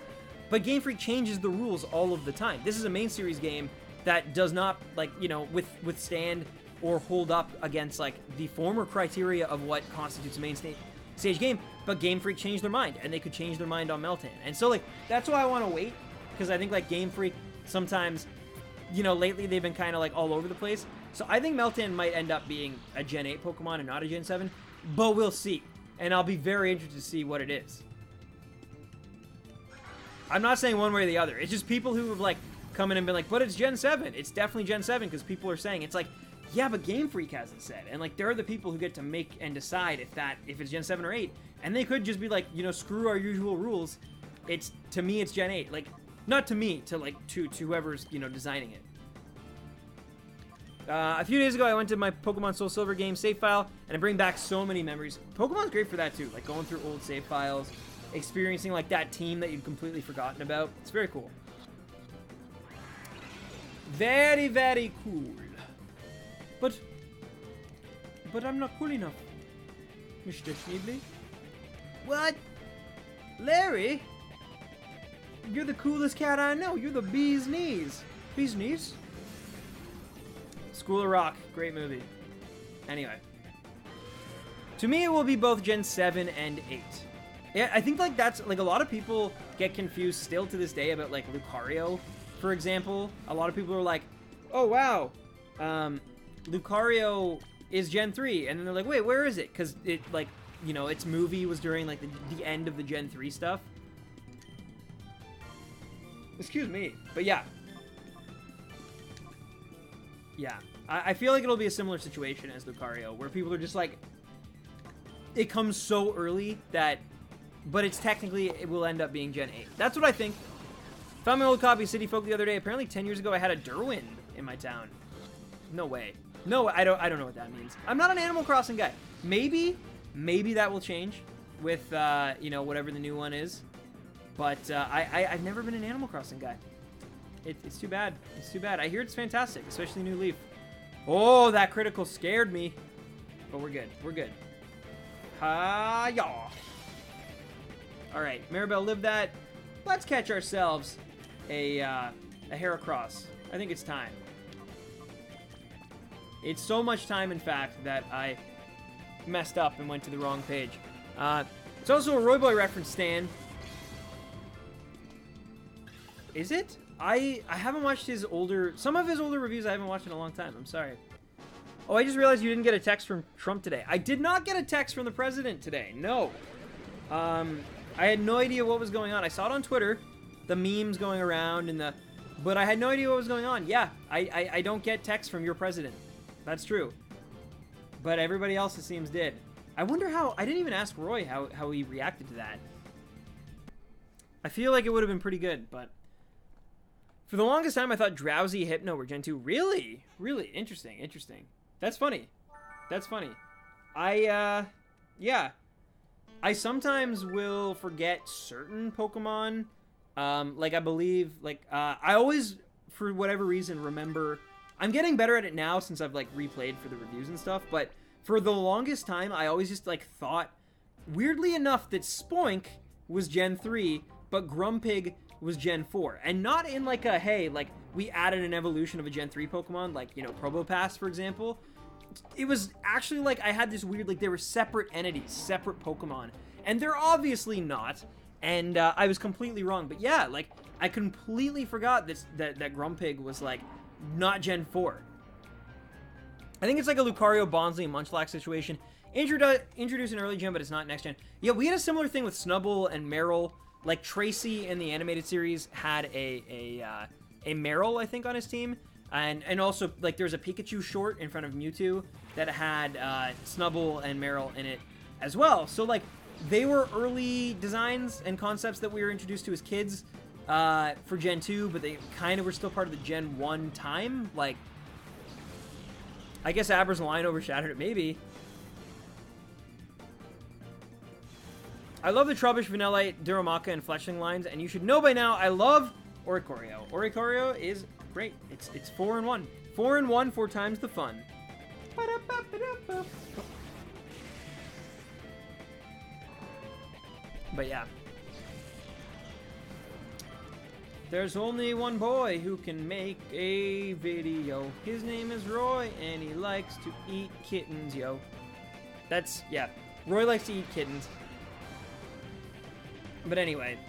But Game Freak changes the rules all of the time. This is a main series game that does not, like, you know, withstand or hold up against, like, the former criteria of what constitutes a main stage game. But Game Freak changed their mind, and they could change their mind on Meltan. And so, like, that's why I want to wait, because I think, like, Game Freak sometimes, you know, lately they've been kind of, like, all over the place. So I think Meltan might end up being a Gen 8 Pokemon and not a Gen 7, but we'll see. And I'll be very interested to see what it is. I'm not saying one way or the other. It's just people who have, like, come in and been like, but it's Gen 7. It's definitely Gen 7, because people are saying, it's like, yeah, but Game Freak hasn't said. And, like, they're the people who get to make and decide if it's Gen 7 or 8. And they could just be like, you know, screw our usual rules. To me, it's Gen 8. Like, not to me, to whoever's, you know, designing it. A few days ago, I went to my Pokemon Soul Silver game save file, and I bring back so many memories. Pokemon's great for that, too. Like, going through old save files, experiencing, like, that team that you've completely forgotten about. It's very cool. Very, very cool. But I'm not cool enough, Mr. Schneebly. What? Larry? You're the coolest cat I know. You're the bee's knees. Bee's knees? School of Rock. Great movie. Anyway. To me, it will be both Gen 7 and 8. Yeah, I think, like, that's, like, a lot of people get confused still to this day about, like, Lucario, for example. A lot of people are like, oh, wow, Lucario is Gen 3. And then they're like, wait, where is it? Because it, like, you know, its movie was during, like, the end of the Gen 3 stuff. Excuse me. But yeah. Yeah. I feel like it'll be a similar situation as Lucario, where people are just like, it comes so early that, but it's technically, it will end up being Gen 8. That's what I think. Found my old copy of City Folk the other day. Apparently 10 years ago I had a Derwin in my town. No way. No, I don't know what that means. I'm not an Animal Crossing guy. Maybe that will change with, you know, whatever the new one is. But I've never been an Animal Crossing guy. It's too bad. It's too bad. I hear it's fantastic, especially New Leaf. Oh, that critical scared me. But we're good. We're good. Hi-yah. Alright, Maribel lived that. Let's catch ourselves a Heracross. I think it's time. It's so much time, in fact, that I messed up and went to the wrong page. It's also a Roy Boy reference, Stan. Is it? I haven't watched his older... Some of his older reviews I haven't watched in a long time. I'm sorry. Oh, I just realized you didn't get a text from Trump today. I did not get a text from the president today. No. I had no idea what was going on. I saw it on Twitter. The memes going around and the... But I had no idea what was going on. Yeah, I don't get texts from your president. That's true. But everybody else, it seems, did. I wonder how... I didn't even ask Roy how he reacted to that. I feel like it would have been pretty good, but... For the longest time, I thought Drowsy Hypno were Gen 2. Really? Really? Interesting. Interesting. That's funny. That's funny. Yeah. I sometimes will forget certain Pokemon. Like, I believe, like, I always, for whatever reason, remember... I'm getting better at it now since I've, like, replayed for the reviews and stuff, but for the longest time, I always just, like, thought, weirdly enough, that Spoink was Gen 3, but Grumpig was Gen 4. And not in, like, a, hey, like, we added an evolution of a Gen 3 Pokemon, like, you know, Probopass, for example. It was actually, like, I had this weird, like, they were separate entities, separate Pokemon. And they're obviously not. And I was completely wrong. But yeah, like, I completely forgot that Grumpig was, like, not Gen 4. I think it's like a Lucario, Bonsly, and Munchlax situation. Introduce an early gen, but it's not next gen. Yeah, we had a similar thing with Snubbull and Meryl. Like, Tracy in the animated series had a Meryl, I think, on his team. And also, like, there's a Pikachu short in front of Mewtwo that had Snubbull and Meryl in it as well. So, like, they were early designs and concepts that we were introduced to as kids for Gen 2, but they kind of were still part of the Gen 1 time. Like, I guess Abra's line overshadowed it, maybe. I love the Trubbish, Vanillite, Duromaka, and Fletchling lines, and you should know by now, I love Oricorio. Oricorio is great. It's 4-1. 4-1, 4 times the fun. But yeah. There's only one boy who can make a video. His name is Roy, and he likes to eat kittens, yo. That's, yeah. Roy likes to eat kittens. But anyway.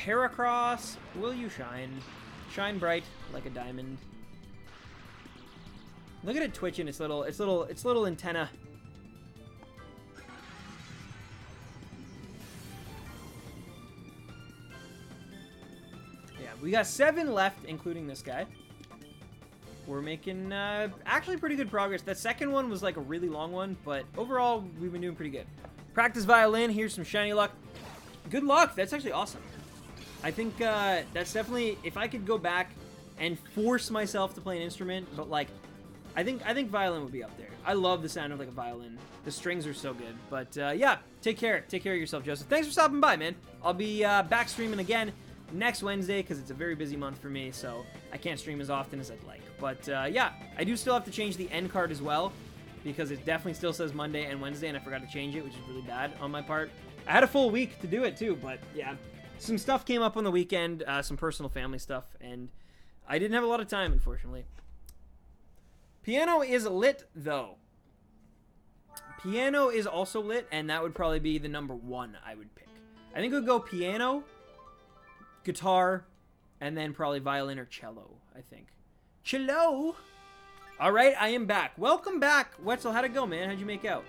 Heracross, will you shine? Shine bright like a diamond. Look at it twitching its little antenna. We got 7 left, including this guy. We're making actually pretty good progress. That second one was like a really long one, but overall, we've been doing pretty good. Practice violin. Here's some shiny luck. Good luck. That's actually awesome. I think that's definitely, if I could go back and force myself to play an instrument, but like, I think violin would be up there. I love the sound of like a violin. The strings are so good. But yeah, take care. Take care of yourself, Joseph. Thanks for stopping by, man. I'll be back streaming again next Wednesday, because it's a very busy month for me, so I can't stream as often as I'd like. But yeah, I do still have to change the end card as well, because it definitely still says Monday and Wednesday, and I forgot to change it, which is really bad on my part. I had a full week to do it too, but yeah, some stuff came up on the weekend, some personal family stuff, and I didn't have a lot of time, unfortunately. Piano is lit, though. Piano is also lit, and that would probably be the number 1 I would pick. I think it would go piano, guitar, and then probably violin or cello, I think. Cello! Alright, I am back. Welcome back, Wetzel. How'd it go, man? How'd you make out?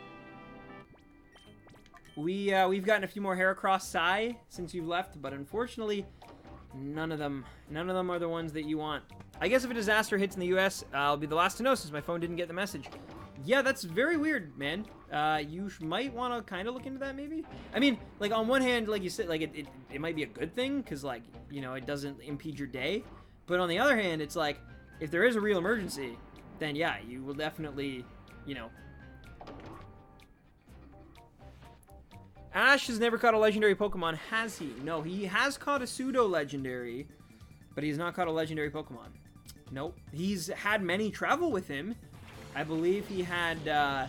We've gotten a few more Heracross Psy since you've left, but unfortunately, none of them are the ones that you want. I guess if a disaster hits in the US, I'll be the last to know since my phone didn't get the message. Yeah, that's very weird, man. You might want to kind of look into that, maybe? I mean, like, on one hand, like you said, like, it might be a good thing, because, like, you know, it doesn't impede your day. But on the other hand, it's like, if there is a real emergency, then, yeah, you will definitely, you know. Ash has never caught a legendary Pokemon, has he? No, he has caught a pseudo-legendary, but he's not caught a legendary Pokemon. Nope. He's had many travel with him. I believe he had,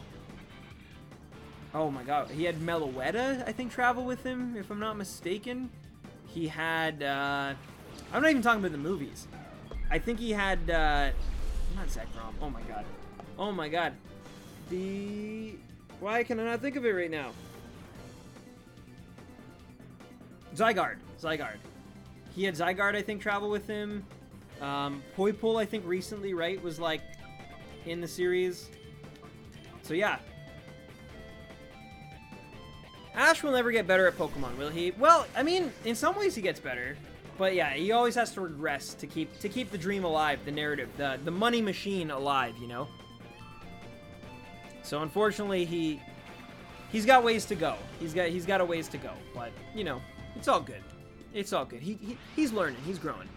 oh my god, he had Meloetta, I think, travel with him, if I'm not mistaken. He had, I'm not even talking about the movies. I think he had, not Zekrom, oh my god. Oh my god. Why can I not think of it right now? Zygarde. He had Zygarde, I think, travel with him. Poipole, I think, recently, right, was like in the series. So yeah. Ash will never get better at Pokemon, will he? Well, I mean, in some ways he gets better. But yeah, he always has to regress to keep the dream alive, the narrative, the money machine alive, you know? So unfortunately, he's got ways to go. He's got a ways to go, but you know, it's all good. It's all good. He's learning. He's growing.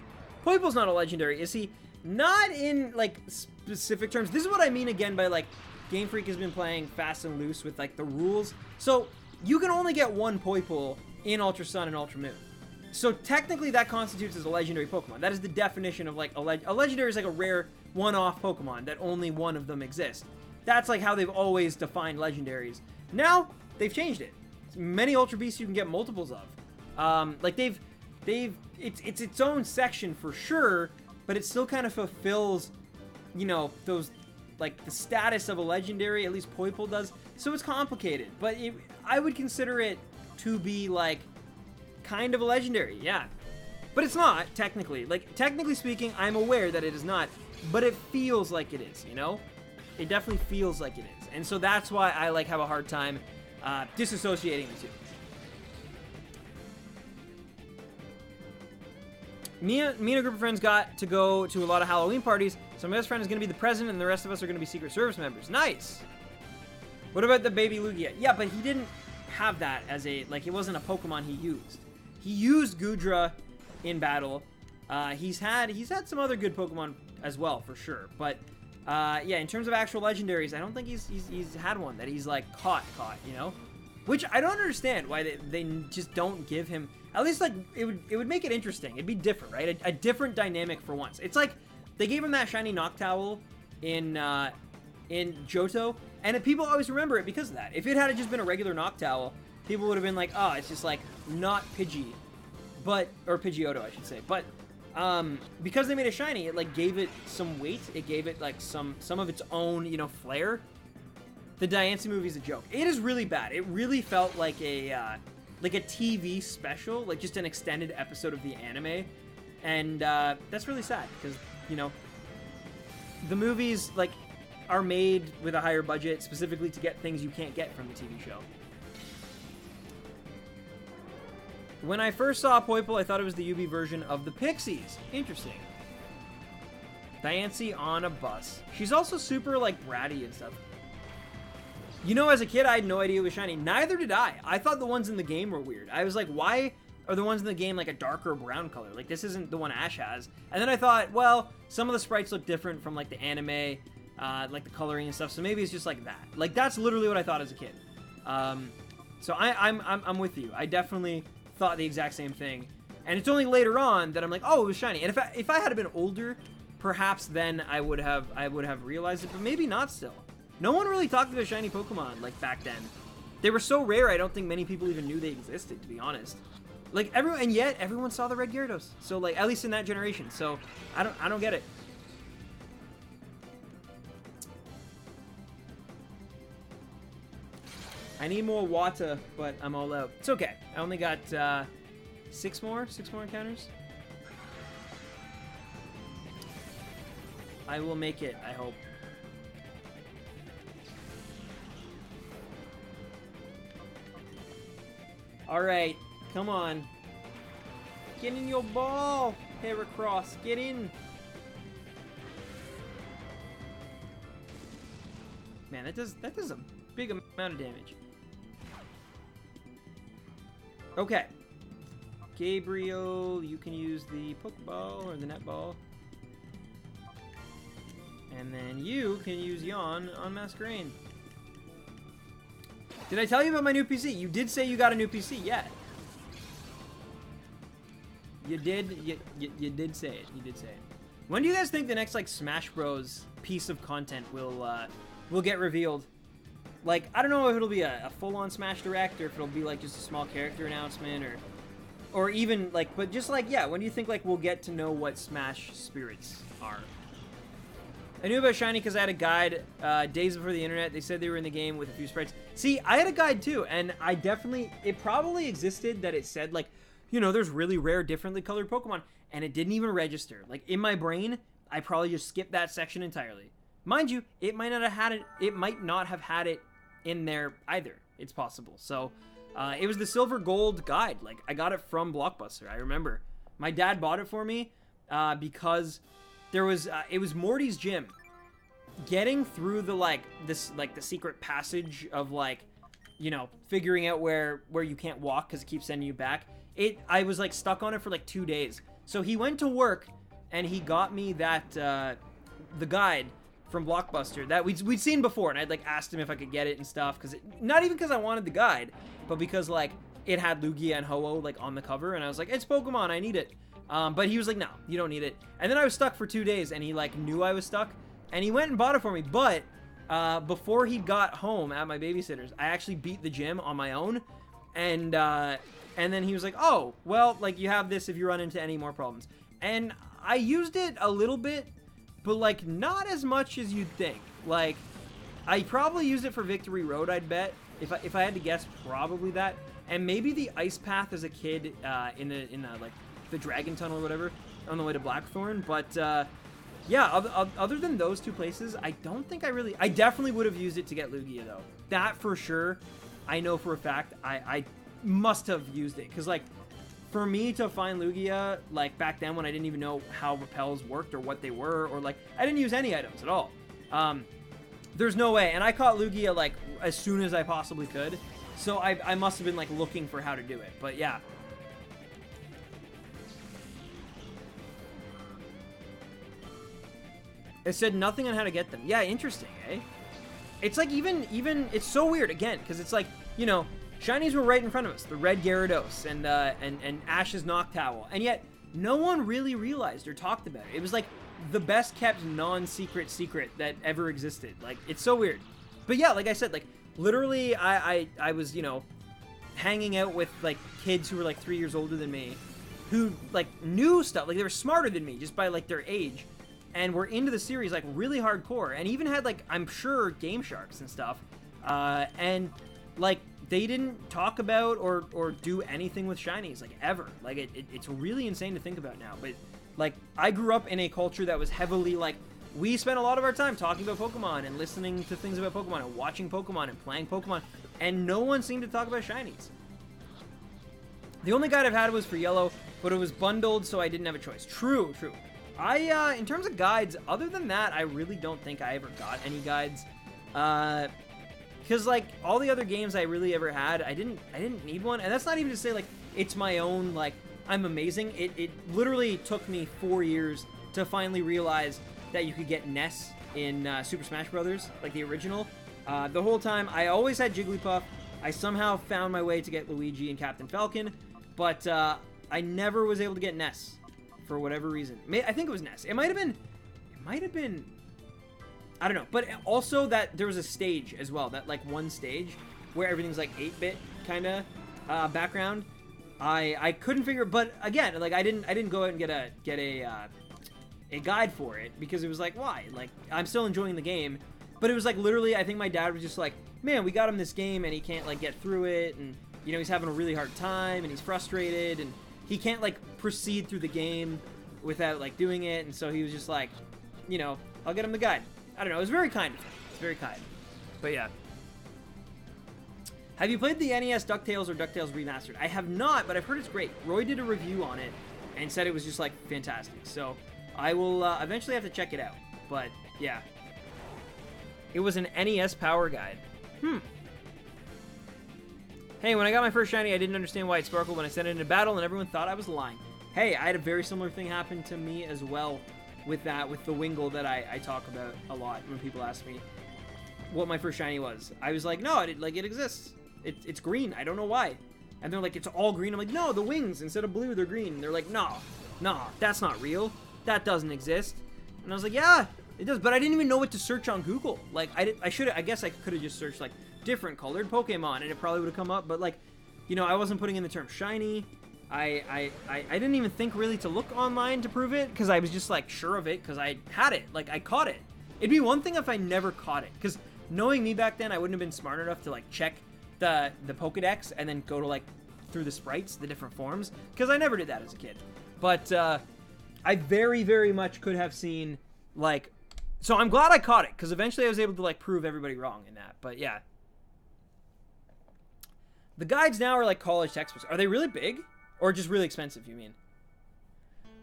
Poipole's not a legendary, is he? Not in like specific terms. This is what I mean again by like Game Freak has been playing fast and loose with like the rules. So you can only get one Poipole in Ultra Sun and Ultra Moon. So technically that constitutes as a legendary Pokemon. That is the definition of like a legendary is like a rare one-off Pokemon that only one of them exists. That's like how they've always defined legendaries. Now they've changed it. Many Ultra Beasts you can get multiples of. Like it's its own section for sure, but it still kind of fulfills, you know, those like the status of a legendary. At least Poipole does. So it's complicated, but I would consider it to be like kind of a legendary, yeah. But it's not technically. Like technically speaking, I'm aware that it is not, but it feels like it is. You know, it definitely feels like it is, and so that's why I like have a hard time disassociating the two. Me and a group of friends got to go to a lot of Halloween parties, so my best friend is going to be the president, and the rest of us are going to be Secret Service members. Nice! What about the baby Lugia? Yeah, but he didn't have that as a, like, it wasn't a Pokemon he used. He used Goodra in battle. He's had some other good Pokemon as well, for sure. But, yeah, in terms of actual legendaries, I don't think he's had one that he's, like, caught, you know? Which I don't understand why they just don't give him, at least like it would make it interesting. It'd be different, right? A different dynamic for once. It's like they gave him that shiny Noctowl in Johto, and people always remember it because of that. If it had just been a regular Noctowl, people would have been like, oh, it's just like not Pidgey, or Pidgeotto, I should say. But because they made it shiny, it like gave it some weight. It gave it like some of its own, you know, flair. The Diancie movie is a joke. It is really bad. It really felt like a TV special, like just an extended episode of the anime, and that's really sad because, you know, the movies like are made with a higher budget specifically to get things you can't get from the TV show. When I first saw Poipole, I thought it was the Yubi version of the Pixies. Interesting. Diancie on a bus. She's also super like bratty and stuff. You know, as a kid, I had no idea it was shiny. Neither did I. I thought the ones in the game were weird. I was like, why are the ones in the game like a darker brown color? Like, this isn't the one Ash has. And then I thought, well, some of the sprites look different from like the anime, like the coloring and stuff. So maybe it's just like that. Like, that's literally what I thought as a kid. So I'm with you. I definitely thought the exact same thing. And it's only later on that I'm like, oh, it was shiny. And if I had been older, perhaps then I would have realized it, but maybe not still. No one really talked about shiny Pokemon, like, back then. They were so rare, I don't think many people even knew they existed, to be honest. Like, and yet, everyone saw the red Gyarados. So, like, at least in that generation. So, I don't get it. I need more water, but I'm all out. It's okay. I only got, 6 more encounters. I will make it, I hope. Alright, come on. Get in your ball, Heracross. Get in. Man, that does a big amount of damage. Okay. Gabriel, you can use the Pokeball or the Netball. And then you can use Yawn on Masquerain. Did I tell you about my new PC? You did say you got a new PC, yeah. You did did say it. You did say it. When do you guys think the next like Smash Bros piece of content will get revealed? Like, I don't know if it'll be a full-on Smash Direct or if it'll be like just a small character announcement or even like, but just like, yeah, when do you think like we'll get to know what Smash spirits are? I knew about Shiny because I had a guide days before the internet. They said they were in the game with a few sprites. See, I had a guide too, and it probably existed that it said, like, you know, there's really rare, differently colored Pokemon, and it didn't even register. Like, in my brain, I probably just skipped that section entirely. Mind you, it might not have had it in there either. It's possible. So, it was the Silver Gold guide. Like, I got it from Blockbuster, I remember. My dad bought it for me because there was it was Morty's gym. Getting through the the secret passage of, like, you know, figuring out where you can't walk because it keeps sending you back. I was like stuck on it for like 2 days. So he went to work and he got me that the guide from Blockbuster that we'd seen before, and I'd like asked him if I could get it and stuff, because not even because I wanted the guide, but because like it had Lugia and Ho-Oh like on the cover, and I was like, it's Pokemon, I need it. But he was like, no, you don't need it. And then I was stuck for 2 days, and he like knew I was stuck, and he went and bought it for me. But before he got home at my babysitter's, I actually beat the gym on my own, and then he was like, oh, well, like, you have this if you run into any more problems. And I used it a little bit, but like not as much as you'd think. Like, I probably used it for Victory Road, I'd bet. If I had to guess, probably that. And maybe the Ice Path as a kid in the like the Dragon Tunnel or whatever on the way to Blackthorn. But yeah, other than those two places, I don't think I definitely would have used it to get Lugia though. That for sure. I know for a fact I must have used it, because like for me to find Lugia, like back then when I didn't even know how repels worked or what they were, or like I didn't use any items at all. There's no way. And I caught Lugia like as soon as I possibly could. So I must have been like looking for how to do it. But yeah. It said nothing on how to get them. Yeah, interesting, eh? It's like even it's so weird again, because it's like, you know, Shinies were right in front of us. The red Gyarados and Ash's Noctowl. And yet, no one really realized or talked about it. It was like the best kept non-secret secret that ever existed. Like, it's so weird. But yeah, like I said, like, literally, I was, you know, hanging out with, like, kids who were, like, 3 years older than me, who, like, knew stuff. Like, they were smarter than me just by, like, their age. And were into the series, like, really hardcore. And even had, like, I'm sure, Game Sharks and stuff. And, like, they didn't talk about or do anything with shinies, like, ever. Like, it's really insane to think about now. But, like, I grew up in a culture that was heavily, like, we spent a lot of our time talking about Pokemon and listening to things about Pokemon and watching Pokemon and playing Pokemon, and no one seemed to talk about shinies. The only guide I've had was for yellow, but it was bundled, so I didn't have a choice. True. In terms of guides, other than that, I really don't think I ever got any guides. Because, like, all the other games I really ever had, I didn't need one. And that's not even to say, like, it's my own, like, I'm amazing. It literally took me 4 years to finally realize that you could get Ness in Super Smash Bros., like the original. The whole time, I always had Jigglypuff. I somehow found my way to get Luigi and Captain Falcon, but I never was able to get Ness for whatever reason. I think it was Ness. It might have been, I don't know. But also that there was a stage as well, that, like, one stage where everything's, like, 8-bit kind of background. I couldn't figure, but again, like, I didn't go out and get a guide for it, because it was like, why? Like, I'm still enjoying the game, but it was like, literally, I think my dad was just like, man, we got him this game and he can't, like, get through it, and, you know, he's having a really hard time and he's frustrated and he can't, like, proceed through the game without, like, doing it. And so he was just like, you know, I'll get him the guide. I don't know, it was very kind of him. It's very kind. But yeah. Have you played the NES DuckTales or DuckTales Remastered? I have not, but I've heard it's great. Roy did a review on it and said it was just, like, fantastic. So I will eventually have to check it out. But yeah, it was an NES Power Guide. Hey, when I got my first shiny, I didn't understand why it sparkled when I sent it into battle, and everyone thought I was lying. Hey, I had a very similar thing happen to me as well with that, with the Wingull that I talk about a lot when people ask me what my first shiny was. I was like, no, it exists. It's green. I don't know why. And they're like, it's all green. I'm like, no, the wings, instead of blue, they're green. And they're like, no, that's not real. That doesn't exist. And I was like, yeah, it does. But I didn't even know what to search on Google. Like, I guess I could have just searched, like, different colored Pokemon, and it probably would have come up. But, like, you know, I wasn't putting in the term shiny. I didn't even think really to look online to prove it, because I was just, like, sure of it, because I had it. Like, I caught it. It'd be one thing if I never caught it, because knowing me back then, I wouldn't have been smart enough to, like, check the Pokedex and then go to, like, through the sprites, the different forms, because I never did that as a kid. But I very, very much could have seen, like, so I'm glad I caught it, because eventually I was able to, like, prove everybody wrong in that. But yeah, the guides now are like college textbooks. Are they really big? Or just really expensive, you mean?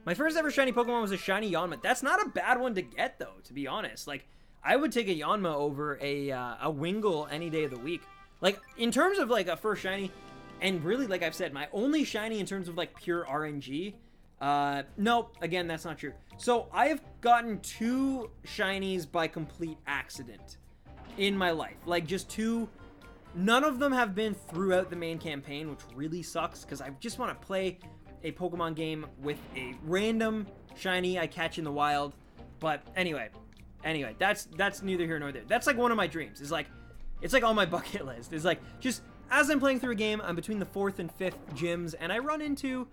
My first ever shiny Pokemon was a shiny Yanma. That's not a bad one to get, though, to be honest. Like, I would take a Yanma over a Wingull any day of the week. Like, in terms of, like, a first shiny, and really, like I've said, my only shiny in terms of, like, pure RNG, nope, again, that's not true. So, I have gotten 2 shinies by complete accident in my life. Like, just 2. None of them have been throughout the main campaign, which really sucks, because I just want to play a Pokemon game with a random shiny I catch in the wild. But anyway, that's neither here nor there. That's like one of my dreams. It's like on my bucket list. It's like, just as I'm playing through a game, I'm between the 4th and 5th gyms, and I run into,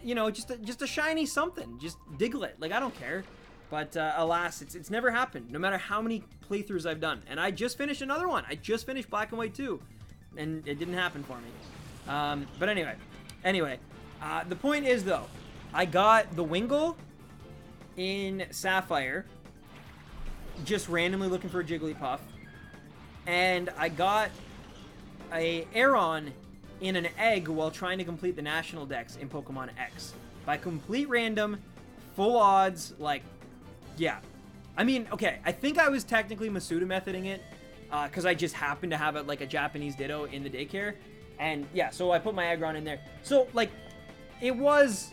you know, just a shiny something, just Diglett. Like, I don't care. But alas, it's never happened, no matter how many playthroughs I've done. And I just finished another one. I just finished Black and White 2, and it didn't happen for me. But anyway, the point is, though, I got the Wingull in Sapphire, just randomly looking for a Jigglypuff, and I got a Aeron in an egg while trying to complete the National Dex in Pokemon X. By complete random, full odds, like, yeah. I mean, okay, I think I was technically Masuda methoding it, because I just happened to have a Japanese Ditto in the daycare, and yeah, so I put my Aggron in there. So, like, it was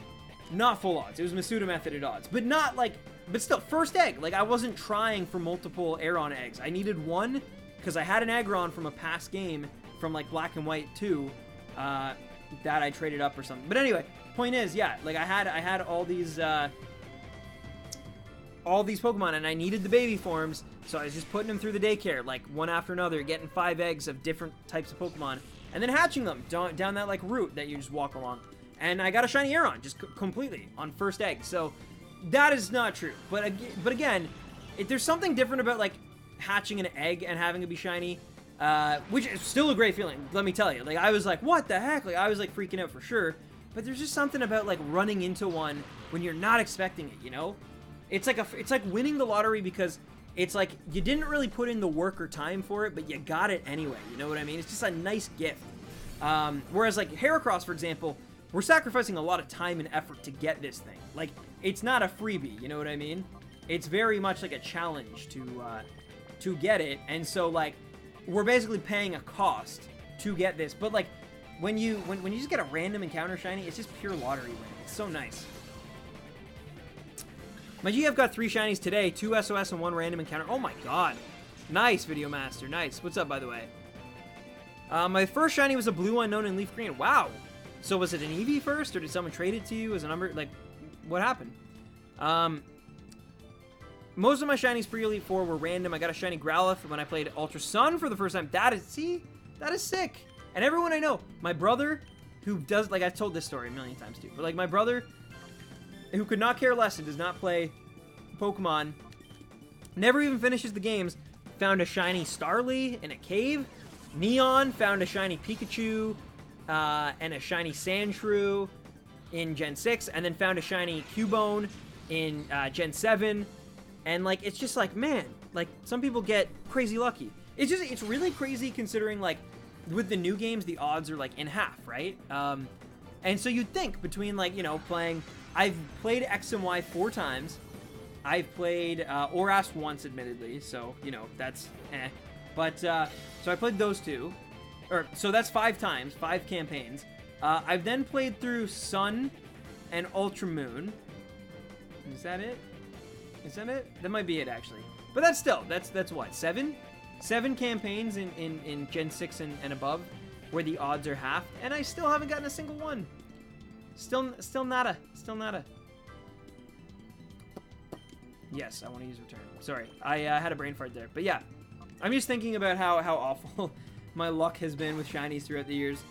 not full odds. It was Masuda methoded odds, but not, like, but still, first egg. Like, I wasn't trying for multiple Aeron eggs. I needed one, because I had an Aggron from a past game from like Black and White 2 that I traded up or something. But anyway, point is, yeah, like I had all these Pokemon, and I needed the baby forms, so I was just putting them through the daycare, like one after another, getting 5 eggs of different types of Pokemon, and then hatching them down that like route that you just walk along. And I got a shiny Aeron just completely on first egg. So that is not true. But again, there's something different about like hatching an egg and having it be shiny, which is still a great feeling. Let me tell you. Like I was like, what the heck? Like I was like freaking out for sure. But there's just something about like running into one when you're not expecting it. You know, it's like winning the lottery because it's like you didn't really put in the work or time for it, but you got it anyway. You know what I mean? It's just a nice gift. Whereas like Heracross, for example, we're sacrificing a lot of time and effort to get this thing. Like, it's not a freebie, you know what I mean? It's very much like a challenge to get it, and so, like, we're basically paying a cost to get this. But, like, when you just get a random encounter shiny, it's just pure lottery win. It's so nice. My GF got 3 shinies today, 2 SOS and 1 random encounter. Oh my god. Nice, Video Master. Nice. What's up, by the way? My first shiny was a blue unknown in leaf green. Wow. So was it an Eevee first, or did someone trade it to you as a number? Like, what happened? Most of my shinies pre-Elite 4 were random. I got a shiny Growlithe when I played Ultra Sun for the first time. That is sick. And everyone I know, my brother, who does, like, I've told this story a million times too, but like my brother, who could not care less and does not play Pokemon, never even finishes the games, found a shiny Starly in a cave. Neon found a shiny Pikachu, and a shiny Sandshrew in Gen 6, and then found a shiny Cubone in Gen 7, and like it's just like, man, like some people get crazy lucky. It's really crazy considering like with the new games the odds are like in half, right? And so you'd think between like, you know, I've played X and Y 4 times. I've played Oras once, admittedly, so you know that's but so I played those 2. So that's 5 times, 5 campaigns. I've then played through Sun and Ultra Moon. Is that it? Is that it? That might be it, actually. But that's still, that's what, 7? 7 campaigns in Gen 6 and above, where the odds are half, and I still haven't gotten a single one. Still nada. Still nada. Yes, I want to use return. Sorry, I had a brain fart there. But yeah, I'm just thinking about how awful my luck has been with shinies throughout the years.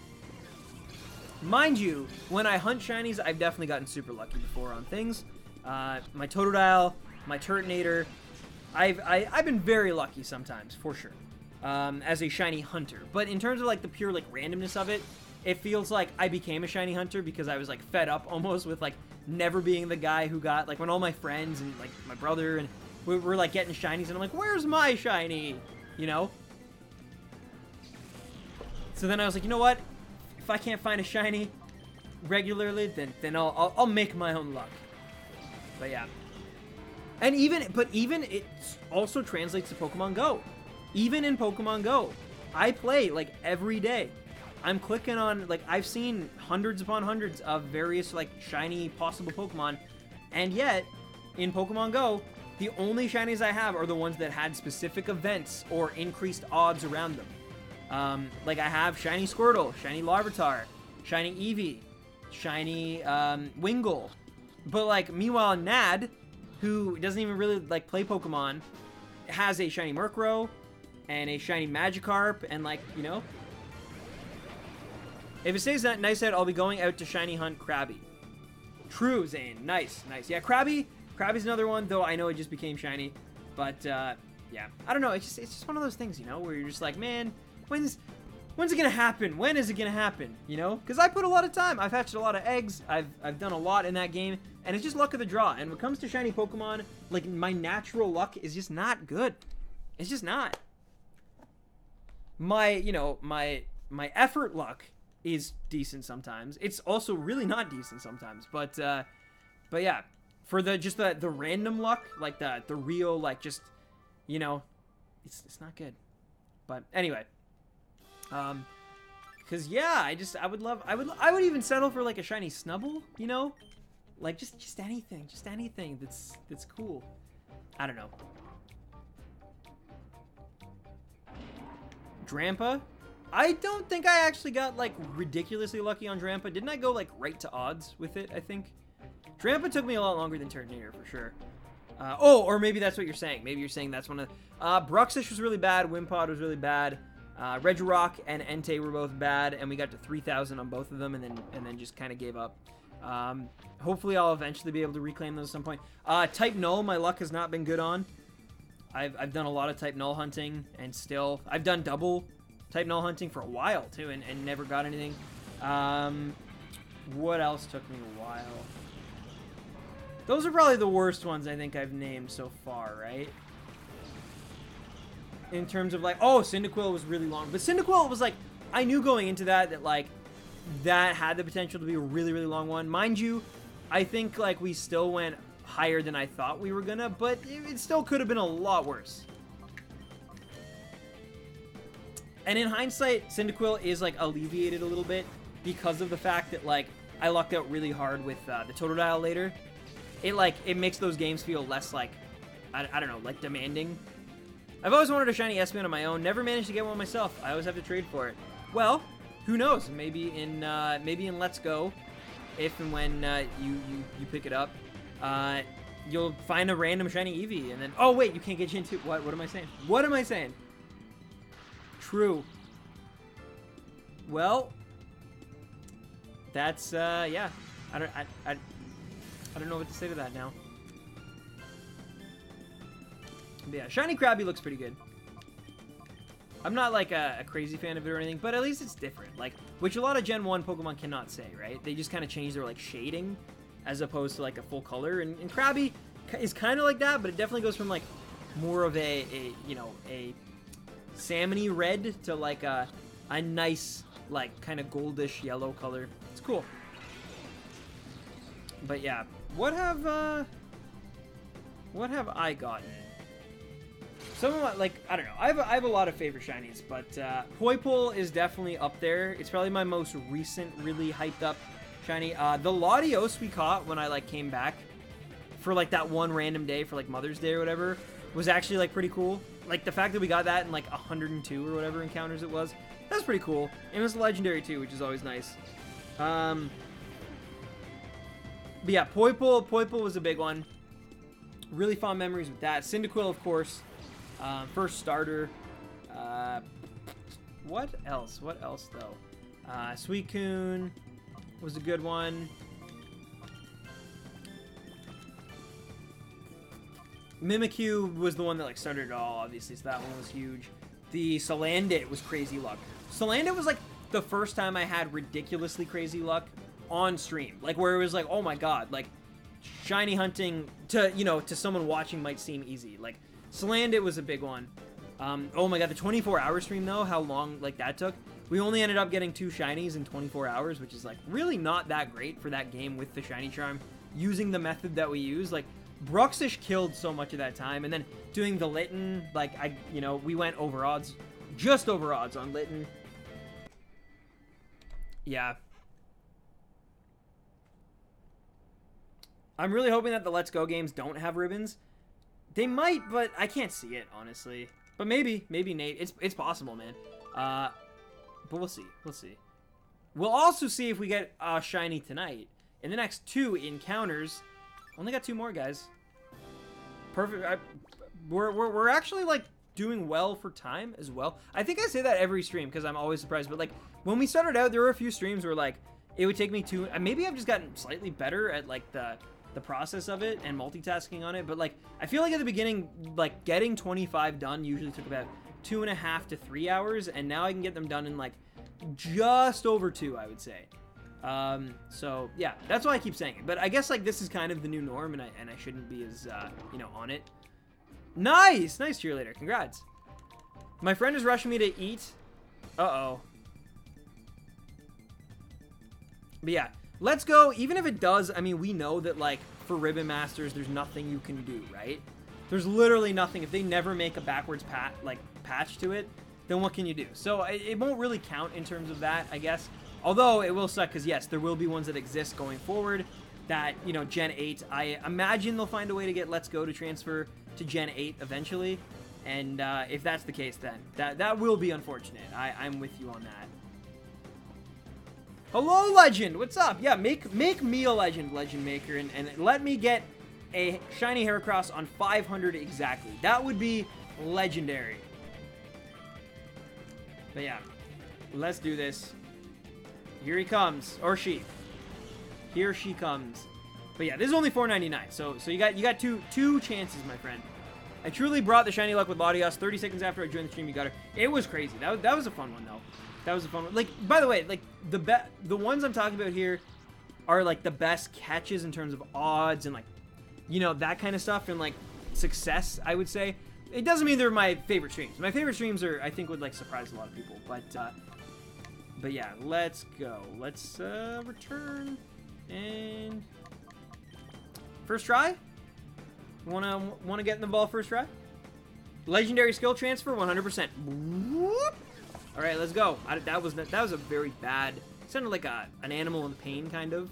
Mind you, when I hunt shinies, I've definitely gotten super lucky before on things. My Totodile, my Turtonator, I've been very lucky sometimes, for sure, as a shiny hunter. But in terms of like the pure like randomness of it, it feels like I became a shiny hunter because I was like fed up almost with like never being the guy who got, like when all my friends and like my brother and we were like getting shinies and I'm like, where's my shiny? You know? So then I was like, you know what? If I can't find a shiny regularly, then I'll make my own luck. But yeah. And even it also translates to Pokemon Go. Even in Pokemon Go, I play like every day. I'm clicking on, like, I've seen hundreds upon hundreds of various like shiny possible Pokemon, and yet in Pokemon Go, the only shinies I have are the ones that had specific events or increased odds around them. Like I have shiny Squirtle, shiny Larvitar, shiny Eevee, shiny Wingull. But like meanwhile Nad, who doesn't even really like play Pokemon, has a shiny Murkrow and a shiny Magikarp, and like, you know, if it stays that nice out, I'll be going out to shiny hunt Krabby. True, Zane. Nice, nice. Yeah, Krabby's another one, though I know it just became shiny. But yeah, I don't know. It's just one of those things, you know, where you're just like, man, when's it gonna happen? When is it gonna happen? You know, because I put a lot of time. I've hatched a lot of eggs. I've done a lot in that game, and it's just luck of the draw. And when it comes to shiny Pokemon, like my natural luck is just not good. It's just not. My effort luck is decent sometimes. It's also really not decent sometimes. But yeah, for the random luck, like the real, like, just, you know, it's not good. But anyway, because yeah, I would even settle for like a shiny Snubbull, you know, like just anything that's cool. I don't know. Drampa, I don't think I actually got, like, ridiculously lucky on Drampa. Didn't I go, like, right to odds with it, I think? Drampa took me a lot longer than Turnier, for sure. Oh, or maybe that's what you're saying. Maybe you're saying that's one of... Bruxish was really bad. Wimpod was really bad. Regirock and Entei were both bad, and we got to 3,000 on both of them, and then just kind of gave up. Hopefully I'll eventually be able to reclaim those at some point. Type Null, my luck has not been good on. I've done a lot of Type Null hunting, and still... I've done double Type Null hunting for a while, too, and never got anything. What else took me a while? Those are probably the worst ones I think I've named so far, right? In terms of, like... Oh, Cyndaquil was really long. But Cyndaquil was, like... I knew going into that, like... That had the potential to be a really, really long one. Mind you, I think, like, we still went higher than I thought we were gonna, but it still could have been a lot worse. And in hindsight, Cyndaquil is, like, alleviated a little bit because of the fact that, like, I lucked out really hard with the Totodile later. It makes those games feel less, like, I don't know, like, demanding. I've always wanted a shiny Espeon on my own, never managed to get one myself. I always have to trade for it. Well, who knows? Maybe in Let's Go, if and when you pick it up, you'll find a random shiny Eevee, and then... Oh, wait, you can't get into... What am I saying? What am I saying? True. Well, that's, yeah. I don't know what to say to that now. But yeah, Shiny Krabby looks pretty good. I'm not, like, a crazy fan of it or anything, but at least it's different. Like, which a lot of Gen 1 Pokemon cannot say, right? They just kind of change their, like, shading as opposed to, like, a full color. And Krabby is kind of like that, but it definitely goes from, like, more of a salmony red to, like, a nice, like, kind of goldish yellow color. It's cool. But, yeah. What have I gotten? Some of my, like, I don't know. I have a lot of favorite shinies, but Poipole is definitely up there. It's probably my most recent, really hyped up shiny. The Latios we caught when I, like, came back for, like, that one random day for, like, Mother's Day or whatever was actually, like, pretty cool. Like, the fact that we got that in, like, 102 or whatever encounters it was, that's pretty cool. And it was legendary, too, which is always nice. But yeah, Poipole was a big one. Really fond memories with that. Cyndaquil, of course. First starter. What else? What else, though? Suicune was a good one. Mimikyu was the one that, like, started it all, obviously, so that one was huge. The Salandit was crazy luck. Salandit was, like, the first time I had ridiculously crazy luck on stream. Like, where it was like, oh my god, like, shiny hunting to, you know, to someone watching might seem easy. Like, Salandit was a big one. Oh my god, the 24-hour stream, though, how long, like, that took. We only ended up getting 2 shinies in 24 hours, which is, like, really not that great for that game with the shiny charm. Using the method that we use, like, Bruxish killed so much of that time, and then doing the Litten, like, we went over odds, just over odds on Litten. Yeah. I'm really hoping that the Let's Go games don't have ribbons. They might, but I can't see it, honestly. But maybe Nate. It's possible, man. But we'll see. We'll see. We'll also see if we get a shiny tonight. In the next 2 encounters, only got 2 more, guys. Perfect. We're actually, like, doing well for time as well. I think I say that every stream because I'm always surprised. But, like, when we started out, there were a few streams where, like, it would take me 2... Maybe I've just gotten slightly better at, like, the process of it and multitasking on it. But, like, I feel like at the beginning, like, getting 25 done usually took about 2.5 to 3 hours. And now I can get them done in, like, just over 2, I would say. So yeah, that's why I keep saying it. But I guess, like, this is kind of the new norm, and I shouldn't be as on it. Nice cheerleader, congrats. My friend is rushing me to eat. Uh-oh. But yeah, Let's Go. Even if it does, I mean, we know that, like, for Ribbon Masters, there's nothing you can do, right? There's literally nothing. If they never make a backwards patch to it, then what can you do? So it won't really count in terms of that, I guess. Although, it will suck, because, yes, there will be ones that exist going forward that, Gen 8, I imagine they'll find a way to get Let's Go to transfer to Gen 8 eventually. And if that's the case, then that will be unfortunate. I'm with you on that. Hello, Legend! What's up? Yeah, make me a Legend Maker, and let me get a shiny Heracross on 500 exactly. That would be legendary. But yeah, let's do this. Here he comes, or she. Here she comes. But yeah, this is only $4.99, so you got two chances, my friend. I truly brought the shiny luck with Latios. 30 seconds after I joined the stream, you got her. It was crazy. That was a fun one though. That was a fun one. Like, by the way, like the ones I'm talking about here are like the best catches in terms of odds and like, you know, that kind of stuff and like success, I would say. It doesn't mean they're my favorite streams. My favorite streams are, I think, would like surprise a lot of people. But yeah, let's go. Let's return and first try. Wanna get in the ball first try? Legendary skill transfer, 100%. All right, let's go. That was a very bad. Sounded like an animal in pain, kind of.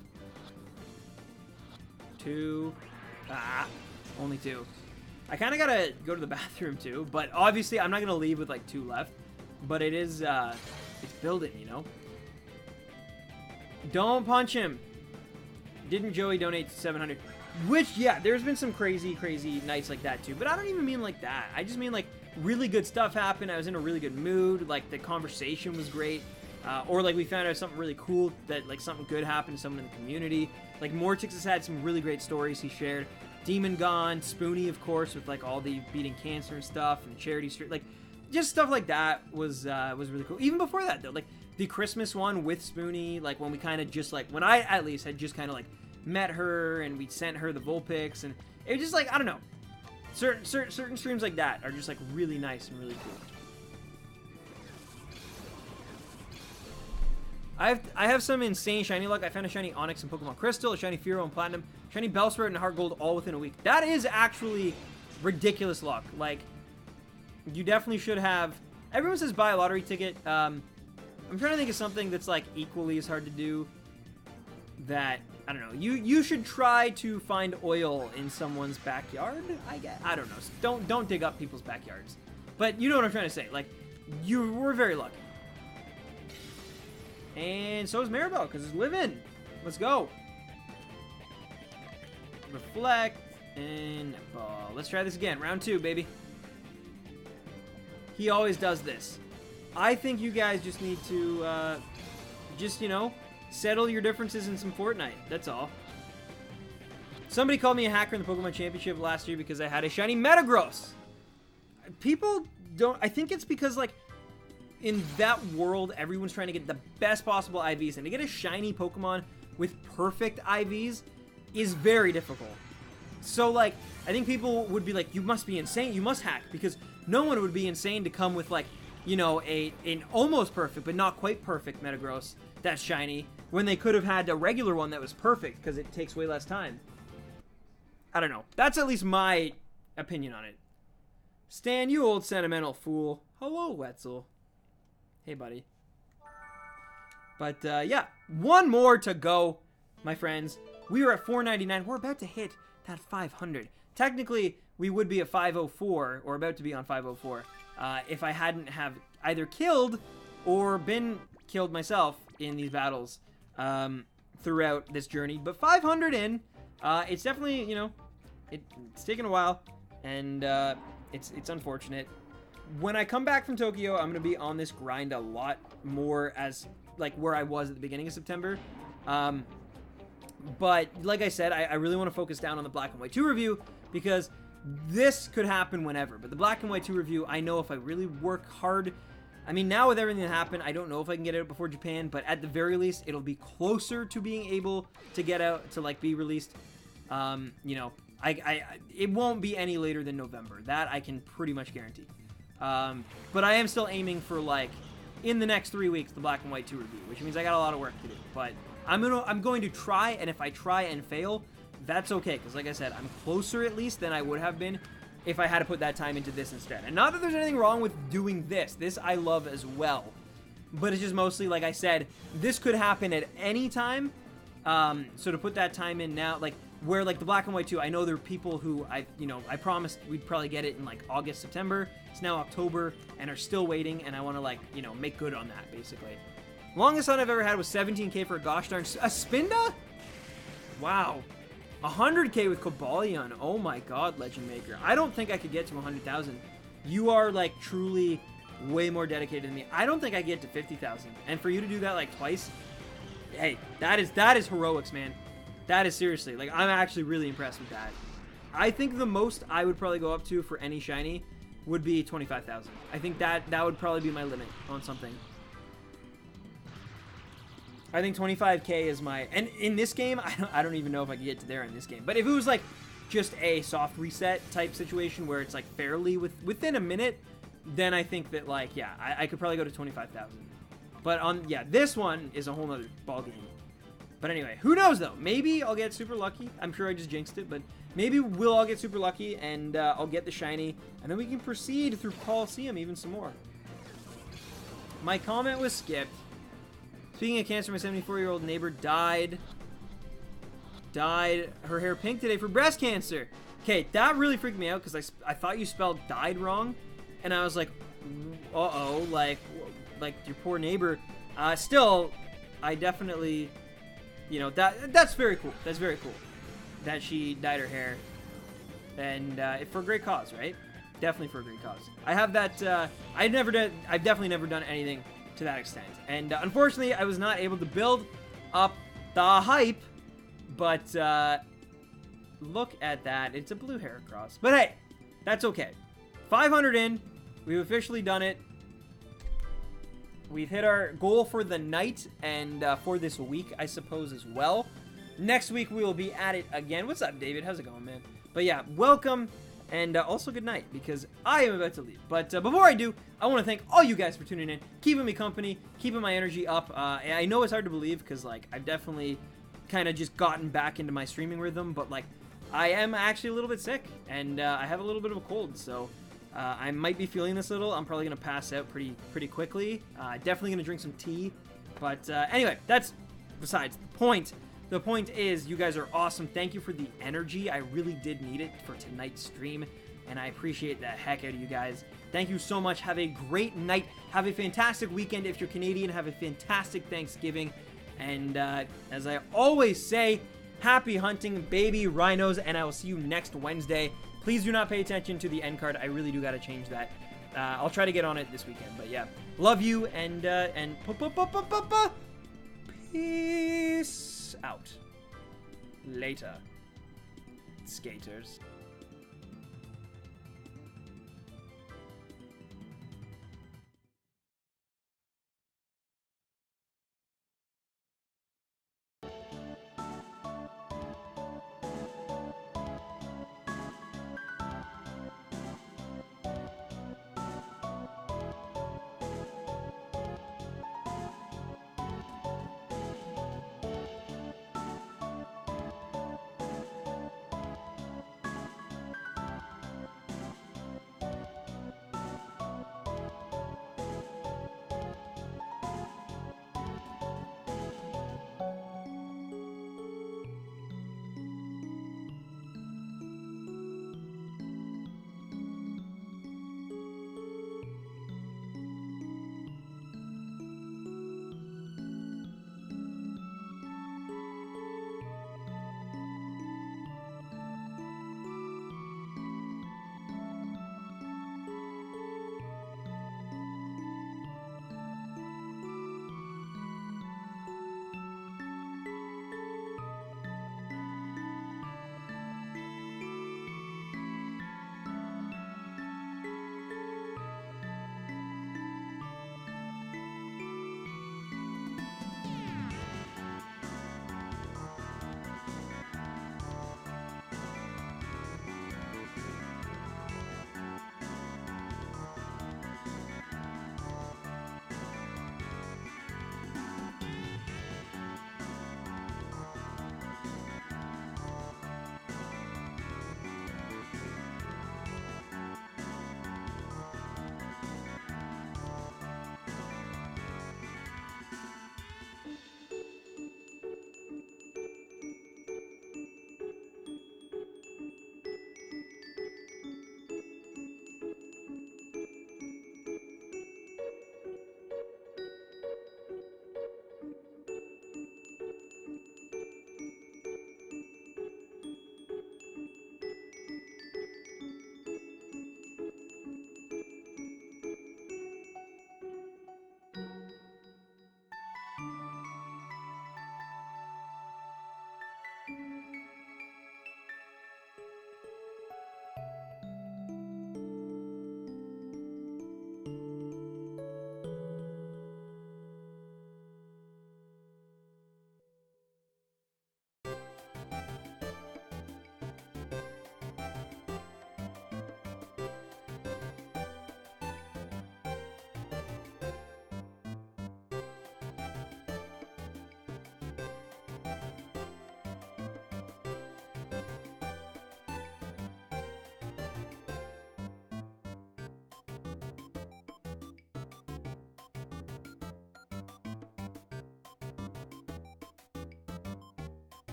2. Only 2. I kind of gotta go to the bathroom too, but obviously I'm not gonna leave with like 2 left. But it is, it's building, you know. Don't punch him. Didn't Joey donate 700? Which, yeah, there's been some crazy nights like that too. But I don't even mean like that. I just mean like really good stuff happened. I was in a really good mood. Like the conversation was great. Or like we found out something really cool that like something good happened to someone in the community. Like Mortix has had some really great stories he shared. Demon Gone, Spoonie, of course, with like all the beating cancer and stuff, and the charity street, like just stuff like that was really cool. Even before that though, like the Christmas one with Spoonie, like when we kind of just like when I at least had just kind of like met her and we sent her the Vulpix, and it was just like, I don't know, certain streams like that are just like really nice and really cool. I have some insane shiny luck. I found a shiny Onyx in Pokemon Crystal, a shiny Fearow in Platinum, shiny Bellsprout and Heart Gold all within a week. That is actually ridiculous luck. Like, you definitely should have. Everyone says buy a lottery ticket. I'm trying to think of something that's like equally as hard to do. That, I don't know. You should try to find oil in someone's backyard. I guess. I don't know. Don't dig up people's backyards. But you know what I'm trying to say. Like, you were very lucky. And so is Maribel, because it's live in. Let's go. Reflect and ball. Let's try this again. Round 2, baby. He always does this. I think you guys just need to, you know, settle your differences in some Fortnite. That's all. Somebody called me a hacker in the Pokemon Championship last year because I had a shiny Metagross. People don't. I think it's because, like, in that world, everyone's trying to get the best possible IVs, and to get a shiny Pokemon with perfect IVs is very difficult. So, like, I think people would be like, you must be insane, you must hack, because no one would be insane to come with, like, you know, an almost perfect, but not quite perfect Metagross that's shiny, when they could have had a regular one that was perfect, because it takes way less time. I don't know. That's at least my opinion on it. Stan, you old sentimental fool. Hello, Wetzel. Hey, buddy. But, yeah. One more to go, my friends. We are at 499. We're about to hit that 500. Technically, we would be at 504, or about to be on 504, if I hadn't have either killed or been killed myself in these battles throughout this journey. But 500 in, it's definitely, you know, it's taken a while, and it's unfortunate. When I come back from Tokyo, I'm going to be on this grind a lot more as, like, where I was at the beginning of September. But, like I said, I really want to focus down on the Black and White 2 review, because this could happen whenever. But the Black and White 2 review, I know if I really work hard. I mean, now with everything that happened, I don't know if I can get it out before Japan, but at the very least, it'll be closer to being able to get out, to, like, be released. You know, it won't be any later than November. That I can pretty much guarantee. But I am still aiming for, like, in the next 3 weeks, the Black and White 2 review, which means I got a lot of work to do. But I'm going to try, and if I try and fail, that's okay, because like I said, I'm closer at least than I would have been if I had to put that time into this instead. And not that there's anything wrong with doing this. This I love as well. But it's just mostly, like I said, this could happen at any time. So to put that time in now, like, Where like the black and white too, I know there are people who I promised we'd probably get it in like August, September. It's now October and are still waiting, and I want to like, make good on that basically. Longest hunt I've ever had was 17k for a gosh darn a Spinda? Wow. 100k with Cobalion. Oh my god, Legend Maker. I don't think I could get to 100,000. You are like truly way more dedicated than me. I don't think I get to 50,000. And for you to do that like twice, hey, that is heroics, man. That is seriously, like, I'm actually really impressed with that. I think the most I would probably go up to for any shiny would be 25,000. I think that would probably be my limit on something. I think 25k is my, and in this game, I don't even know if I could get to there in this game. But if it was like just a soft reset type situation where it's like fairly within a minute, then I think that like, yeah, I could probably go to 25,000. But this one is a whole nother ball game. But anyway, who knows though? Maybe I'll get super lucky. I'm sure I just jinxed it, but maybe we'll all get super lucky and I'll get the shiny, and then we can proceed through Colosseum even some more. My comment was skipped. Speaking of cancer, my 74-year-old neighbor died her hair pink today for breast cancer. Okay, that really freaked me out because I thought you spelled died wrong, and I was like, uh-oh, like your poor neighbor. Still, I definitely... that's very cool. That's very cool that she dyed her hair, and for a great cause, right? Definitely for a great cause. I have that. I've definitely never done anything to that extent, and unfortunately, I was not able to build up the hype. But look at that. It's a blue Heracross. But hey, that's okay. 500 in. We've officially done it. We've hit our goal for the night and for this week, I suppose, as well. Next week, we will be at it again. What's up, David? How's it going, man? But yeah, welcome, and also good night, because I am about to leave. But before I do, I want to thank all you guys for tuning in, keeping me company, keeping my energy up. I know it's hard to believe, because like I've definitely kind of just gotten back into my streaming rhythm, but like I am actually a little bit sick, and I have a little bit of a cold, so... I might be feeling this a little. I'm probably going to pass out pretty quickly. Definitely going to drink some tea. But anyway, that's besides the point. The point is, you guys are awesome. Thank you for the energy. I really did need it for tonight's stream, and I appreciate the heck out of you guys. Thank you so much. Have a great night. Have a fantastic weekend. If you're Canadian, have a fantastic Thanksgiving. And as I always say, happy hunting, baby rhinos, and I will see you next Wednesday. Please do not pay attention to the end card. I really do got to change that. I'll try to get on it this weekend. But yeah, love you, and peace out. Later, skaters.